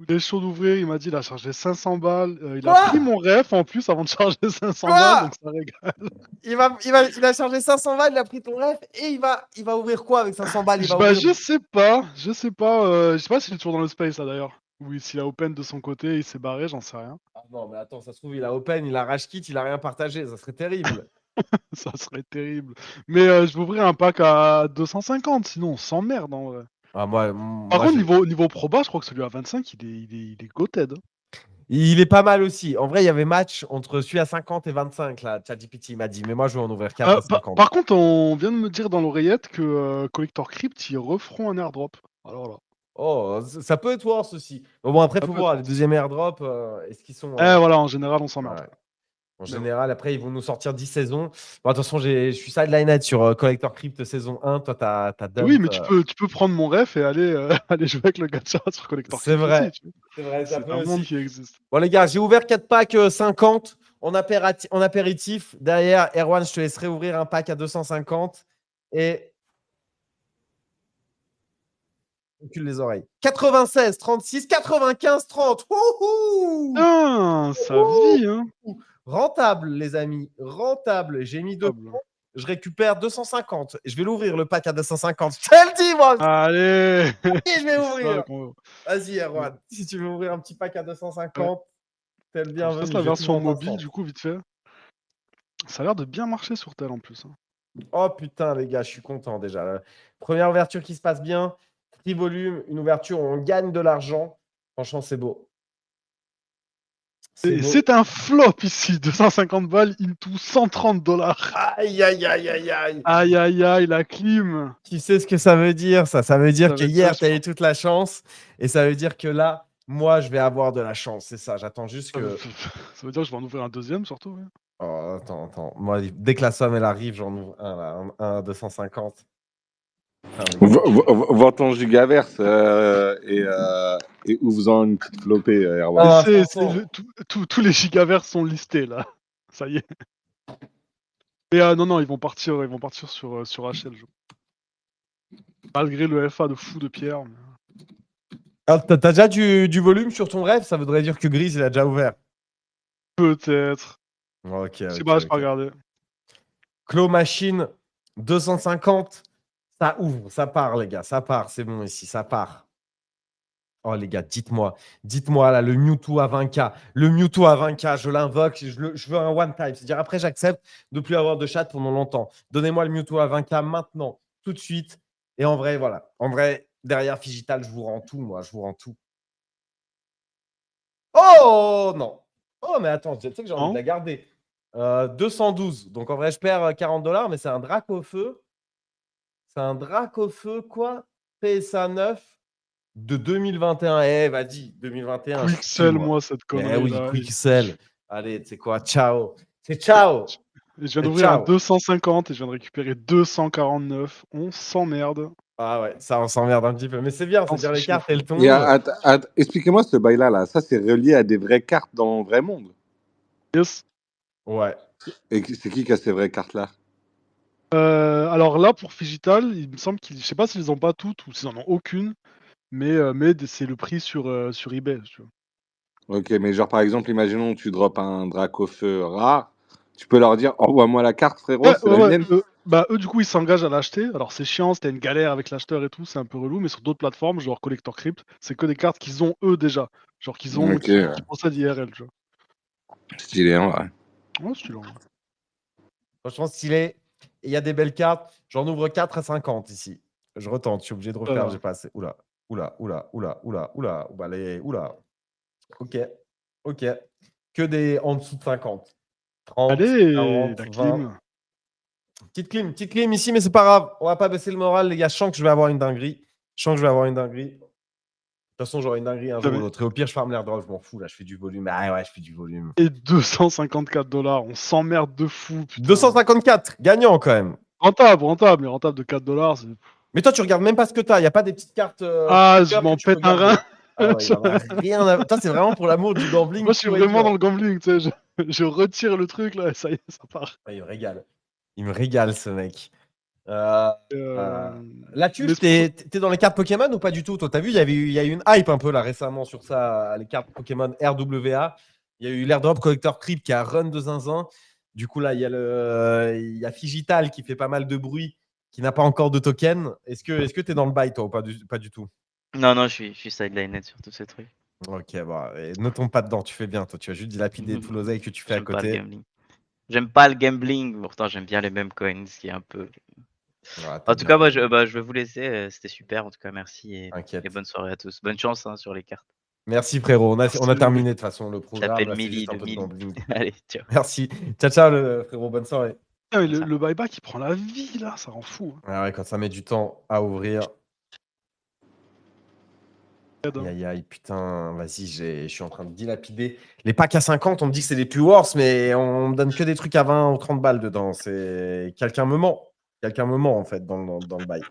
Il est chaud d'ouvrir, il m'a dit il a chargé 500 balles. Il a Quoi pris mon ref en plus avant de charger 500 Quoi balles, donc ça régale. Il a chargé 500 balles, il a pris ton ref et il va ouvrir quoi avec 500 balles? Je sais pas, je sais pas s'il est toujours dans le space là d'ailleurs. Ou s'il a open de son côté, il s'est barré, j'en sais rien. Ah non, mais attends, ça se trouve, il a open, il a rage quit, il a rien partagé, ça serait terrible. Ça serait terrible. Mais je vais ouvrir un pack à 250, sinon on s'emmerde en vrai. Ah, Par contre, niveau proba, je crois que celui à 25, il est goated. il est pas mal aussi. En vrai, il y avait match entre celui à 50 et 25, là, ChatGPT m'a dit, mais moi, je vais en ouvrir 4 à 50. Par contre, on vient de me dire dans l'oreillette que Collector Crypt, ils referont un airdrop. Alors là. Oh, ça peut être worse aussi. Bon, après, il faut voir, les deuxièmes airdrops, est-ce qu'ils sont. Voilà, en général, on s'emmerde. Ouais. En général, après, ils vont nous sortir 10 saisons. Bon, attention, je suis sideline sur Collector Crypt saison 1. Toi, t'as dump, Oui, mais tu peux prendre mon ref et aller, aller jouer avec le gacha sur Collector Crypt. C'est vrai. Aussi, c'est vrai, ça c'est peut un aussi. monde qui existe. Bon, les gars, j'ai ouvert 4 packs 50 en apéritif. Derrière, Erwan, je te laisserai ouvrir un pack à 250. Et. Recule les oreilles. 96, 36, 95, 30. Wouhou! Ça vit, hein. Rentable, les amis. Rentable. J'ai mis 2 points. Je récupère 250. Je vais l'ouvrir, le pack à 250. Je te le dis, moi. Allez. Et je vais ouvrir. Vas-y, Erwan. Si tu veux ouvrir un petit pack à 250, t'es le bienvenu. Je la version mobile, du coup, vite fait. Ça a l'air de bien marcher sur tel en plus. Hein. Oh putain, les gars, je suis content déjà. Première ouverture qui se passe bien. Free volume, une ouverture où on gagne de l'argent. Franchement, c'est beau. C'est Et beau. c'est un flop ici, 250 balles into 130 $. Aïe, aïe, aïe, aïe, aïe. Aïe aïe aïe, la clim. Tu sais ce que ça veut dire, ça? Ça veut dire Ça que va être ça, hier, je tu as eu pense. toute la chance. Et ça veut dire que là, moi, je vais avoir de la chance. C'est ça. J'attends juste Ça veut, que. ça veut dire que je vais en ouvrir un deuxième surtout. Ouais. Oh, attends. Moi, dès que la somme, elle arrive, j'en ouvre un, là. Un à 250. Putain, les gars. Vends ton gigaverse et ouvre-en une petite flopée, Erwan. Ah, Et attention. tous les gigaverts sont listés là. Ça y est. Et non, ils vont partir sur HL. Malgré le FA de fou de Pierre. Alors, t'as déjà du volume sur ton rêve? Ça voudrait dire que Grise, il a déjà ouvert. Peut-être. Ok, Je sais ok, pas, je ok. pas regarder. Claw Machine, 250. Ça ouvre, ça part, les gars. Ça part, c'est bon ici, ça part. Oh, les gars, dites-moi là, le Mewtwo à 20K. Le Mewtwo à 20K, je l'invoque, je veux un one-time. C'est-à-dire, après, j'accepte de ne plus avoir de chat pendant longtemps. Donnez-moi le Mewtwo à 20K maintenant, tout de suite. Et en vrai, voilà. En vrai, derrière Figital, je vous rends tout, moi. Je vous rends tout. Oh, non. Oh, mais attends, tu sais que j'ai envie de Non. la garder. 212. Donc, en vrai, je perds 40 $, mais c'est un drac au feu. C'est un drac au feu, quoi? PSA 9 de 2021. Eh, vas-y, 2021, je suis Quicksell, moi. moi, cette Eh connerie oui, là. Quicksell. Allez, tu sais quoi? Ciao. C'est ciao. Et je viens C'est d'ouvrir un ciao. 250 et je viens de récupérer 249. On s'emmerde. Ah ouais, ça, on s'emmerde un petit peu. Mais c'est bien, On c'est-à-dire se les cartes, chauffe. elles tombent. Et expliquez-moi ce bail-là, là. Ça, c'est relié à des vraies cartes dans le vrai monde. Yes. Ouais. Et c'est qui a ces vraies cartes-là? Alors là, pour Figital, il me semble qu'ils, je sais pas s'ils ont pas toutes ou s'ils en ont aucune, mais c'est le prix sur eBay. Tu vois. Ok, mais genre, par exemple, imaginons que tu drops un drac au feu rare. Tu peux leur dire, envoie-moi la carte, frérot, c'est la Ouais. mienne. Eux, du coup, ils s'engagent à l'acheter. Alors, c'est chiant, c'était une galère avec l'acheteur et tout, c'est un peu relou, mais sur d'autres plateformes, genre Collector Crypt, c'est que des cartes qu'ils ont eux déjà. Genre qu'ils ont, Ok, qui possèdent IRL, tu vois. stylé, hein, ouais. Ouais, c'est long. Franchement, stylé. Il y a des belles cartes. J'en ouvre 4 à 50 ici. Je retente. Je suis obligé de refaire. J'ai pas assez. Oula. Allez, oula. Ok. Que des en dessous de 50. 30, Allez, 40, la 20. clim. Petite clim ici, mais c'est pas grave. On va pas baisser le moral, les gars. Je sens que je vais avoir une dinguerie. De toute façon, j'aurai une dinguerie un jour ou l'autre. Et au pire, je farme l'air drop. Je m'en fous. Là, je fais du volume. Ah ouais, je fais du volume. Et 254 $. On s'emmerde de fou, putain. 254. Gagnant quand même. Rentable, mais rentable de 4 $. C'est... Mais toi, tu regardes même pas ce que t'as. Il n'y a pas des petites cartes. je m'en que tu peux pète un garder. rein. Ah ouais, il y en a rien à... Toi, c'est vraiment pour l'amour du gambling. Moi, je suis pur et vraiment dur. dans le gambling, tu sais. Je retire le truc, là, et ça y est, ça part. Ah, il me régale. Il me régale, ce mec. Là, tu mais t'es dans les cartes Pokémon ou pas du tout? Toi, t'as vu, il y a eu une hype un peu là récemment sur ça, les cartes Pokémon RWA. Il y a eu l'airdrop Collector Crypt qui a run de zinzin. Du coup, là, il y a Figital qui fait pas mal de bruit, qui n'a pas encore de token. Est-ce que tu es dans le bail, toi, ou pas du tout? Non, je suis sidelined sur tous ces trucs. Ok, bah, ne tombe pas dedans, tu fais bien. Toi, tu as juste dilapider tout l'oseille que tu fais à J'aime pas le côté. gambling. J'aime pas le gambling, pourtant j'aime bien les mêmes coins, ce qui est un peu. Ouais, En tout cas, moi, je vais vous laisser. C'était super. En tout cas, merci et bonne soirée à tous. Bonne chance sur les cartes. Merci frérot. On a Merci. terminé de toute façon le Ça programme. s'appelle Là, c'est Millie juste un de peu de Millie. gambling. Allez, ciao. Merci. Ciao, frérot. Bonne soirée. Ah, mais le buyback, il prend la vie, là. Ça rend fou. Hein. Ah ouais, quand ça met du temps à ouvrir. Aïe, putain, vas-y, je suis en train de dilapider. Les packs à 50, on me dit que c'est les plus worst, mais on me donne que des trucs à 20 ou 30 balles dedans. Quelqu'un me ment. Quelqu'un me ment, en fait, dans le bail.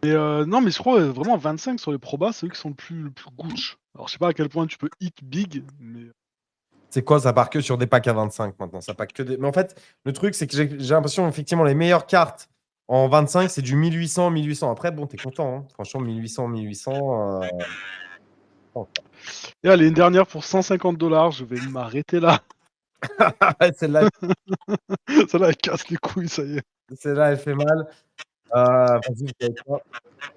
Mais non, mais je crois vraiment 25 sur les probas, c'est eux qui sont le plus gooch. Alors, je sais pas à quel point tu peux hit big, mais. C'est quoi, ça part que sur des packs à 25 maintenant. Ça part que des... Mais en fait, le truc, c'est que j'ai l'impression, effectivement, les meilleures cartes en 25, c'est du 1800, 1800. Après, bon, t'es content. Hein. Franchement, 1800, 1800. Et allez, une dernière pour 150 $. Je vais m'arrêter là. Celle-là, Celle-là, elle casse les couilles, ça y est. celle-là, elle fait mal. Vas-y, vous savez quoi?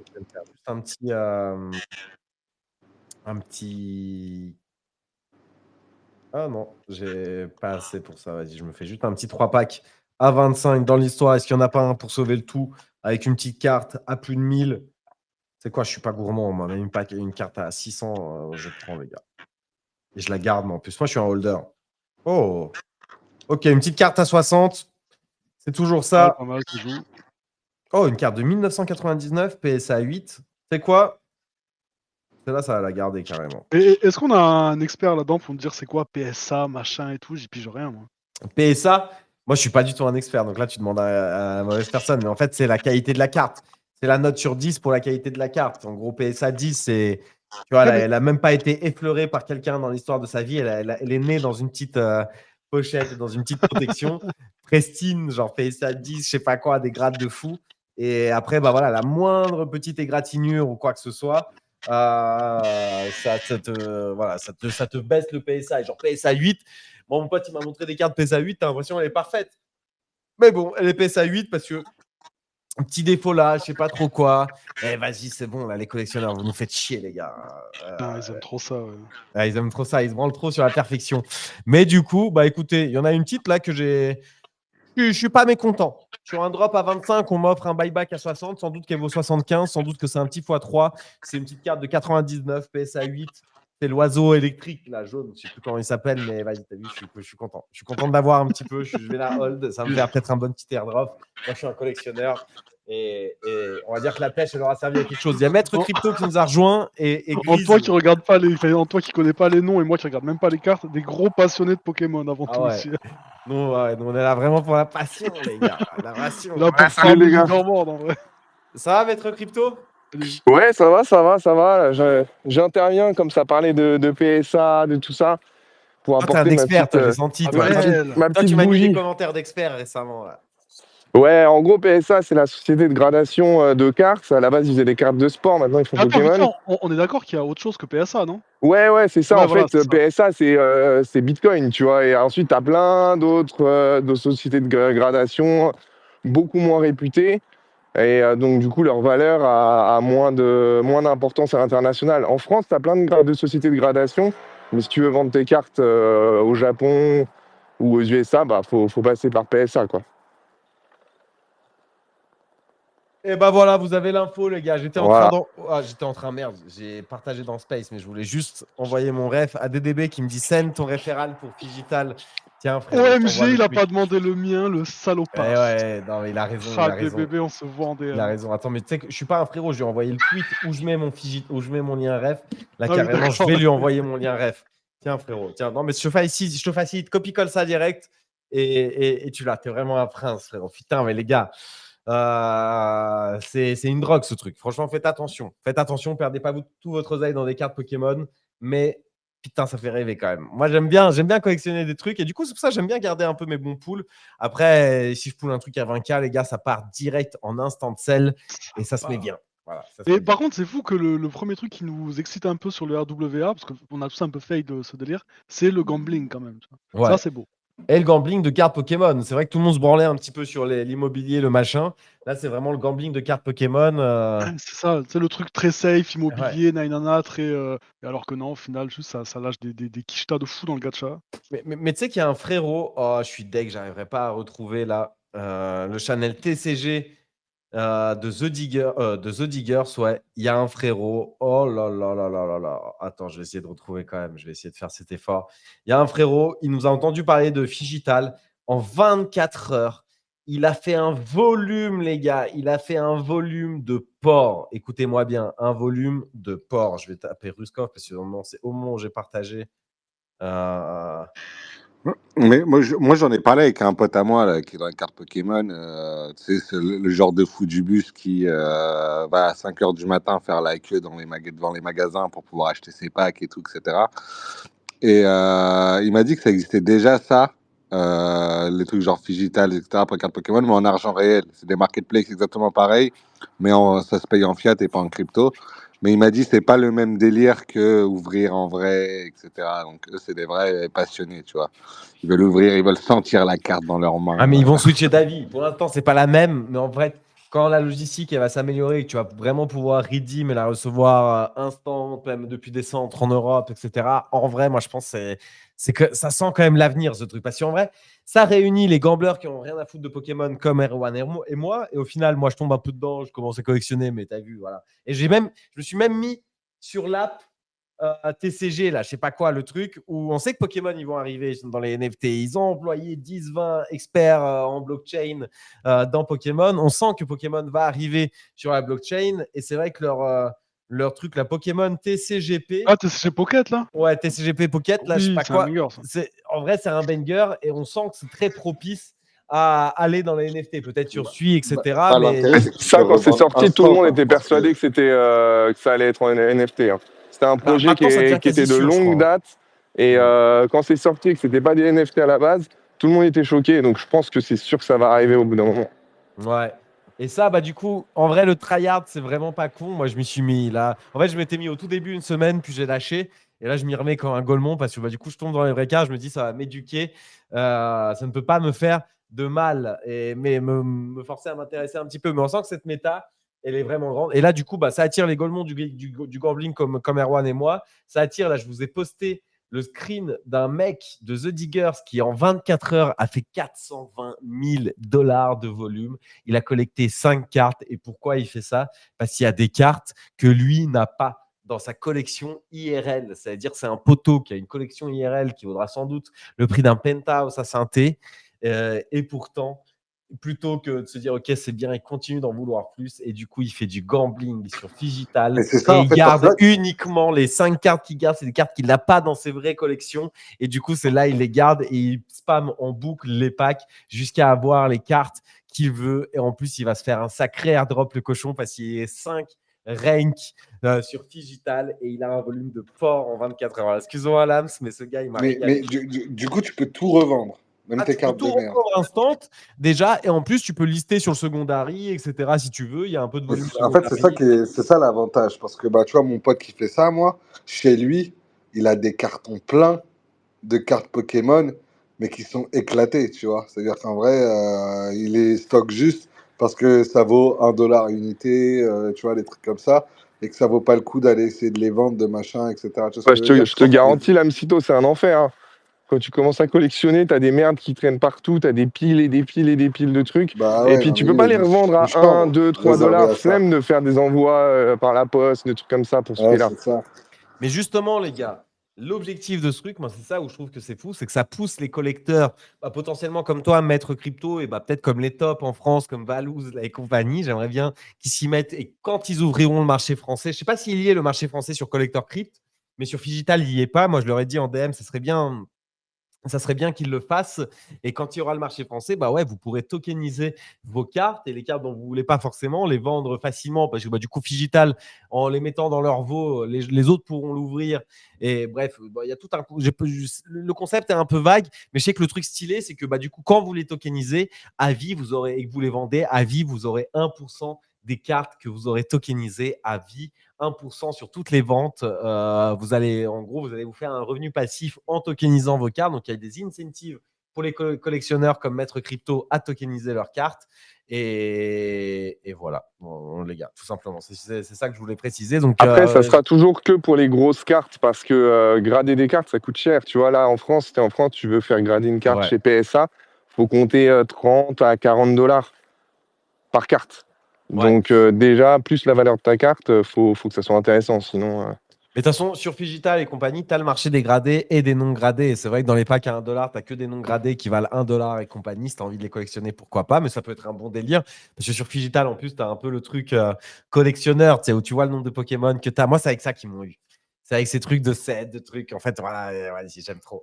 Je vais faire juste un petit. Ah non, j'ai pas assez pour ça. Vas-y, je me fais juste un petit 3 pack à 25 dans l'histoire. Est-ce qu'il n'y en a pas un pour sauver le tout avec une petite carte à plus de 1000? C'est quoi, je suis pas gourmand, moi. Même une carte à 600, je prends, les gars. Et je la garde, mais en plus, moi, je suis un holder. Oh, ok, une petite carte à 60. C'est toujours ça. Pas mal, ça joue. Oh, une carte de 1999, PSA 8. C'est quoi? Celle-là, ça va la garder carrément. Et est-ce qu'on a un expert là-dedans pour me dire c'est quoi PSA, machin et tout? J'y pige rien, moi. PSA, moi, je suis pas du tout un expert. Donc là, tu demandes à la mauvaise personne. Mais en fait, c'est la qualité de la carte. C'est la note sur 10 pour la qualité de la carte. En gros, PSA 10, c'est. Tu vois, elle a même pas été effleurée par quelqu'un dans l'histoire de sa vie. Elle est née dans une petite pochette, dans une petite protection. Pristine, genre PSA 10, je sais pas quoi, des grades de fou. Et après, bah voilà, la moindre petite égratignure ou quoi que ce soit, ça te baisse le PSA. Genre PSA 8. Bon, mon pote, il m'a montré des cartes PSA 8, t'as l'impression qu'elle est parfaite. Mais bon, elle est PSA 8 parce que un petit défaut là, je sais pas trop quoi. Eh, vas-y, c'est bon, là, les collectionneurs, vous nous faites chier, les gars. Putain, ils aiment trop ça. Ouais. Ils aiment trop ça, ils se branlent trop sur la perfection. Mais du coup, bah écoutez, il y en a une petite là que j'ai. Je suis pas mécontent. Sur un drop à 25, on m'offre un buyback à 60, sans doute qu'elle vaut 75, sans doute que c'est un petit x3. C'est une petite carte de 99, PSA 8. C'est l'oiseau électrique, là, jaune. Je sais plus comment il s'appelle, mais vas-y, t'as vu, je suis content. Je suis content de l'avoir un petit peu. Je vais la hold. Ça me fait peut-être un bon petit airdrop. Moi, je suis un collectionneur. Et on va dire que la pêche, elle aura servi à quelque chose. Il y a Maître Crypto qui nous a rejoint et Grise. Toi qui regarde pas en toi qui connais pas les noms et moi qui regarde même pas les cartes, des gros passionnés de Pokémon avant tout ouais. aussi. Nous, on est là vraiment pour la passion, les gars. La passion. Là pour salut, les gars. en vrai. Ça va, Maître Crypto? Ouais, ça va. J'interviens comme ça parlait de PSA, de tout ça, pour Toi, t'es apporter un expert, toi, j'ai ma senti. petite, Toi, ma toi, tu petite m'as mis des bougie. commentaires d'experts récemment. Là. Ouais, en gros, PSA, c'est la société de gradation de cartes. À la base, ils faisaient des cartes de sport, maintenant ils font Attends, mais Pokémon. on est d'accord qu'il y a autre chose que PSA, non? Ouais, c'est ça. Ouais, En voilà, fait, c'est ça. PSA, c'est Bitcoin, tu vois. Et ensuite, t'as plein d'autres de sociétés de gradation, beaucoup moins réputées. Et donc, du coup, leur valeur a moins d'importance à l'international. En France, tu as plein de sociétés de gradation, mais si tu veux vendre tes cartes au Japon ou aux USA, bah, faut passer par PSA, quoi. Et bah voilà, vous avez l'info, les gars. J'étais Voilà. en train, merde, j'ai partagé dans Space, mais je voulais juste envoyer mon ref à DDB qui me dit send ton référal pour Digital. Tiens, frère. OMG, il a pas demandé le mien, le salopard. Ouais, non, mais il a raison. Ah, des bébés, on se voit en DM. Il a raison. Attends, mais tu sais que je suis pas un frérot, je lui ai envoyé le tweet où je mets mon lien ref. Là, Ah oui, carrément, je d'accord. vais lui envoyer mon lien ref. Tiens, frérot. Tiens, non, mais je te facilite, copie-colle ça direct et tu l'as. T'es vraiment un prince, frérot. Putain, mais les gars, c'est une drogue ce truc. Franchement, faites attention. Faites attention, perdez pas tout votre oseille dans des cartes Pokémon, mais putain, ça fait rêver quand même. Moi, j'aime bien collectionner des trucs et du coup, c'est pour ça que j'aime bien garder un peu mes bons pools. Après, si je poule un truc à 20K, les gars, ça part direct en instant de sell et ça se met bien. Voilà, ça se met Et par bien. contre, c'est fou que le premier truc qui nous excite un peu sur le RWA, parce qu'on a tous un peu fait de ce délire, c'est le gambling quand même. Tu vois. Ouais. Ça, c'est beau. Et le gambling de cartes Pokémon. C'est vrai que tout le monde se branlait un petit peu sur l'immobilier, le machin. Là, c'est vraiment le gambling de cartes Pokémon. C'est ça, c'est le truc très safe, immobilier, nanana, très. Alors que non, au final, juste ça lâche des quichetas de fou dans le gacha. Mais tu sais qu'il y a un frérot, oh, je suis deg, j'arriverai pas à retrouver là, le channel TCG de The Diggers, ouais. Il y a un frérot, oh là là là là là là. Attends, je vais essayer de retrouver quand même, je vais essayer de faire cet effort. Il y a un frérot, il nous a entendu parler de Figital en 24 heures. Il a fait un volume, les gars, il a fait un volume de porc. Écoutez-moi bien, un volume de porc. Je vais taper Ruskov parce que c'est au moment où j'ai partagé. Mais moi, j'en ai parlé avec un pote à moi là, qui est dans les cartes Pokémon. Tu sais, c'est le genre de fou du bus qui va à 5 h du matin faire la queue devant les magasins pour pouvoir acheter ses packs et tout, etc. Et il m'a dit que ça existait déjà, ça, les trucs genre Figital, etc., pour les cartes Pokémon, mais en argent réel. C'est des marketplaces exactement pareil, mais ça se paye en fiat et pas en crypto. Mais il m'a dit c'est pas le même délire que ouvrir en vrai, etc. Donc eux, c'est des vrais passionnés, tu vois. Ils veulent ouvrir, ils veulent sentir la carte dans leurs mains. Ah, mais ils vont switcher d'avis. Pour l'instant, c'est pas la même, mais en vrai, quand la logistique elle va s'améliorer et que tu vas vraiment pouvoir redeem et la recevoir instant, même depuis des centres en Europe, etc. En vrai, moi, je pense que c'est que ça sent quand même l'avenir, ce truc. Parce qu'en vrai, ça réunit les gamblers qui ont rien à foutre de Pokémon comme Erwan et moi. Et au final, moi, je tombe un peu dedans, je commence à collectionner, mais t'as vu, voilà. Et je me suis même mis sur l'app TCG, là, je sais pas quoi, le truc où on sait que Pokémon, ils vont arriver dans les NFT. Ils ont employé 10-20 experts en blockchain dans Pokémon. On sent que Pokémon va arriver sur la blockchain et c'est vrai que leur truc, la Pokémon TCGP, Ah, TCG Pocket, là? ouais, TCGP Pocket, là, je sais Oui, pas c'est un quoi. banger, ça. En vrai, c'est un banger et on sent que c'est très propice à aller dans les NFT, peut-être sur Sui, etc. mais l'intérêt, c'est que tu Ça, peux quand c'est revendre sorti, tout le instant, monde quoi, était parce que persuadé que ça allait être en NFT, hein. C'était un bah, projet maintenant, ça devient qui était quasi de sûr, je longue crois. date. Et quand c'est sorti et que c'était pas des NFT à la base, tout le monde était choqué. Donc je pense que c'est sûr que ça va arriver au bout d'un moment. Ouais. Et ça, bah du coup, en vrai, le tryhard, c'est vraiment pas con. Moi, je m'y suis mis là. En fait, je m'étais mis au tout début une semaine, puis j'ai lâché. Et là, je m'y remets comme un golemon parce que bah, du coup, je tombe dans les vrais cas. Je me dis, ça va m'éduquer. Ça ne peut pas me faire de mal, mais me forcer à m'intéresser un petit peu. Mais on sent que cette méta, elle est vraiment grande. Et là, du coup, bah, ça attire les golemons du gambling comme Erwan et moi. Ça attire, là, je vous ai posté le screen d'un mec de The Diggers qui, en 24 heures, a fait 420 000 $ de volume. Il a collecté 5 cartes. Et pourquoi il fait ça? Parce qu'il y a des cartes que lui n'a pas dans sa collection IRL. C'est-à-dire c'est un poteau qui a une collection IRL qui vaudra sans doute le prix d'un penthouse à Saint-Thé. Et pourtant, plutôt que de se dire ok c'est bien, il continue d'en vouloir plus et du coup il fait du gambling sur Figital Mais c'est et ça, en il fait, parce garde que uniquement les 5 cartes qu'il garde, c'est des cartes qu'il n'a pas dans ses vraies collections et du coup c'est là il les garde et il spam en boucle les packs jusqu'à avoir les cartes qu'il veut et en plus il va se faire un sacré airdrop le cochon parce qu'il est 5 rank sur Figital et il a un volume de fort en 24 heures. Excuse-moi Lams mais ce gars il m'a mais régalé. du coup, tu peux tout revendre, même Ah, tes tu peux cartes tout de merde. reprendre instant déjà et en plus tu peux lister sur le secondary, etc. si tu veux. Il y a un peu de volume En fait, secondary. c'est ça l'avantage. Parce que, bah, tu vois, mon pote qui fait ça, moi, chez lui, il a des cartons pleins de cartes Pokémon, mais qui sont éclatées, tu vois. C'est-à-dire qu'en vrai, il les stocke juste parce que ça vaut $1 unité, tu vois, des trucs comme ça, et que ça vaut pas le coup d'aller essayer de les vendre, de machin, etc. Tu vois ce que Ouais, je veux dire? je te garantis, l'Amsito, c'est un enfer, hein. Quand tu commences à collectionner, t'as des merdes qui traînent partout, t'as des piles et des piles et des piles de trucs. Bah Et ouais, puis non, tu mais peux lui, il pas a les revendre une à 1, chambre 2, 3 réservée dollars. à ça. Flemme de faire des envois par la poste, des trucs comme ça pour ce Ouais, prix-là. c'est ça. Mais justement, les gars, l'objectif de ce truc, moi, c'est ça où je trouve que c'est fou, c'est que ça pousse les collecteurs, bah, potentiellement comme toi, Maître Crypto, et bah, peut-être comme les tops en France, comme Valouz et compagnie. J'aimerais bien qu'ils s'y mettent. Et quand ils ouvriront le marché français, je ne sais pas s'il y est le marché français sur Collector Crypt, mais sur Figital, il n'y est pas. Moi, je leur ai dit en DM, ça serait bien qu'ils le fassent. Et quand il y aura le marché français, bah ouais, vous pourrez tokeniser vos cartes et les cartes dont vous ne voulez pas forcément les vendre facilement parce que bah, du coup, Figital, en les mettant dans leur veau, les autres pourront l'ouvrir. Et bref, bah, il y a tout un coup. Le concept est un peu vague, mais je sais que le truc stylé, c'est que bah, du coup, quand vous les tokenisez, à vie, vous aurez, et que vous les vendez, à vie, vous aurez 1% des cartes que vous aurez tokenisées à vie. 1% sur toutes les ventes. Vous allez vous faire un revenu passif en tokenisant vos cartes. Donc, il y a des incentives pour les collectionneurs comme Maître Crypto à tokeniser leurs cartes. Et voilà, bon, les gars, tout simplement. C'est ça que je voulais préciser. Donc, Après, ça sera toujours que pour les grosses cartes parce que grader des cartes, ça coûte cher. Tu vois, là, en France, t'es en France, tu veux faire grader une carte ouais. chez PSA, faut compter 30 à 40 dollars par carte. Ouais. Donc déjà, plus la valeur de ta carte, faut que ça soit intéressant. Sinon, Mais de toute façon, sur Figital et compagnie, tu as le marché des gradés et des non gradés. Et c'est vrai que dans les packs à $1, tu n'as que des non gradés qui valent $1 et compagnie. Si tu as envie de les collectionner, pourquoi pas. Mais ça peut être un bon délire. Parce que sur Figital, en plus, tu as un peu le truc collectionneur, tu sais, où tu vois le nombre de Pokémon que tu as. Moi, c'est avec ça qu'ils m'ont eu. C'est avec ces trucs de sets, de trucs. En fait, voilà, j'aime trop.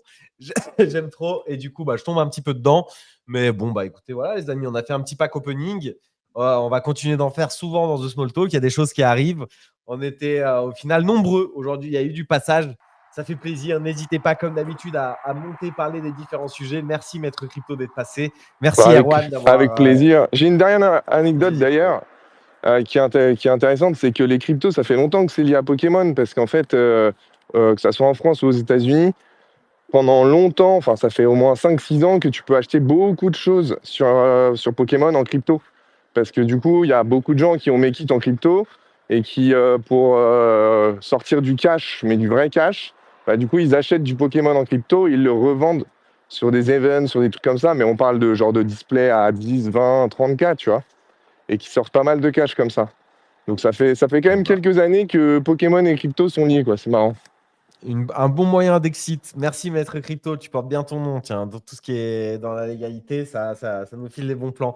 J'aime trop. Et du coup, bah, je tombe un petit peu dedans. Mais bon, bah écoutez, voilà, les amis, on a fait un petit pack opening. On va continuer d'en faire souvent dans The Small Talk. Il y a des choses qui arrivent. On était au final nombreux. Aujourd'hui, il y a eu du passage. Ça fait plaisir. N'hésitez pas, comme d'habitude, à monter, parler des différents sujets. Merci, Maître Crypto, d'être passé. Merci, Erwan, d'avoir. avec plaisir. J'ai une dernière anecdote d'ailleurs qui est intéressante, c'est que les cryptos, ça fait longtemps que c'est lié à Pokémon parce qu'en fait, que ça soit en France ou aux États-Unis, pendant longtemps, enfin ça fait au moins 5-6 ans que tu peux acheter beaucoup de choses sur Pokémon en crypto. Parce que du coup, il y a beaucoup de gens qui ont make it en crypto et qui, pour sortir du cash, mais du vrai cash, bah, du coup, ils achètent du Pokémon en crypto, ils le revendent sur des events, sur des trucs comme ça, mais on parle de genre de display à 10, 20, 30K, tu vois, et qui sortent pas mal de cash comme ça. Donc ça fait quand même quelques années que Pokémon et crypto sont liés, quoi, c'est marrant. Bah, Un bon moyen d'exit. Merci, Maître Crypto. Tu portes bien ton nom. Tiens, dans tout ce qui est dans la légalité, ça nous file les bons plans.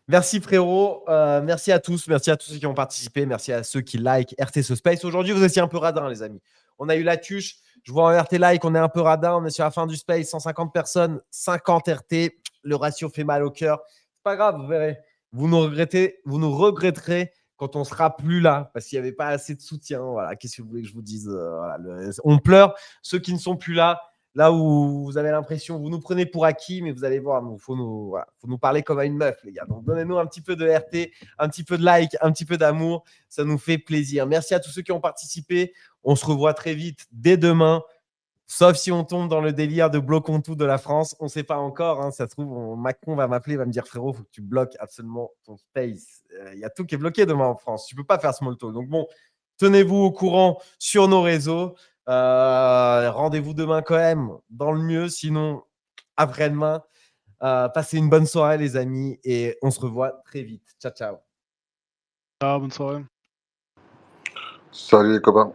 Merci, frérot. Merci à tous. Merci à tous ceux qui ont participé. Merci à ceux qui like RT Space. Aujourd'hui, vous étiez un peu radin, les amis. On a eu la tuche. Je vois en RT like, on est un peu radin. On est sur la fin du Space. 150 personnes, 50 RT. Le ratio fait mal au cœur. C'est pas grave, vous verrez. Vous nous regretterez quand on sera plus là, parce qu'il n'y avait pas assez de soutien. Voilà, qu'est-ce que vous voulez que je vous dise? Voilà, on pleure. Ceux qui ne sont plus là, là où vous avez l'impression, vous nous prenez pour acquis, mais vous allez voir, il faut nous parler comme à une meuf, les gars. Donc, donnez-nous un petit peu de RT, un petit peu de like, un petit peu d'amour. Ça nous fait plaisir. Merci à tous ceux qui ont participé. On se revoit très vite, dès demain. Sauf si on tombe dans le délire de bloquons tout de la France. On ne sait pas encore. Hein, ça se trouve, Macron va m'appeler, va me dire frérot, il faut que tu bloques absolument ton space. Il y a tout qui est bloqué demain en France. Tu ne peux pas faire small talk. Donc bon, tenez-vous au courant sur nos réseaux. Rendez-vous demain quand même, dans le mieux. Sinon, après-demain. Passez une bonne soirée, les amis. Et on se revoit très vite. Ciao, ciao. Ah, bonne soirée. Salut les copains.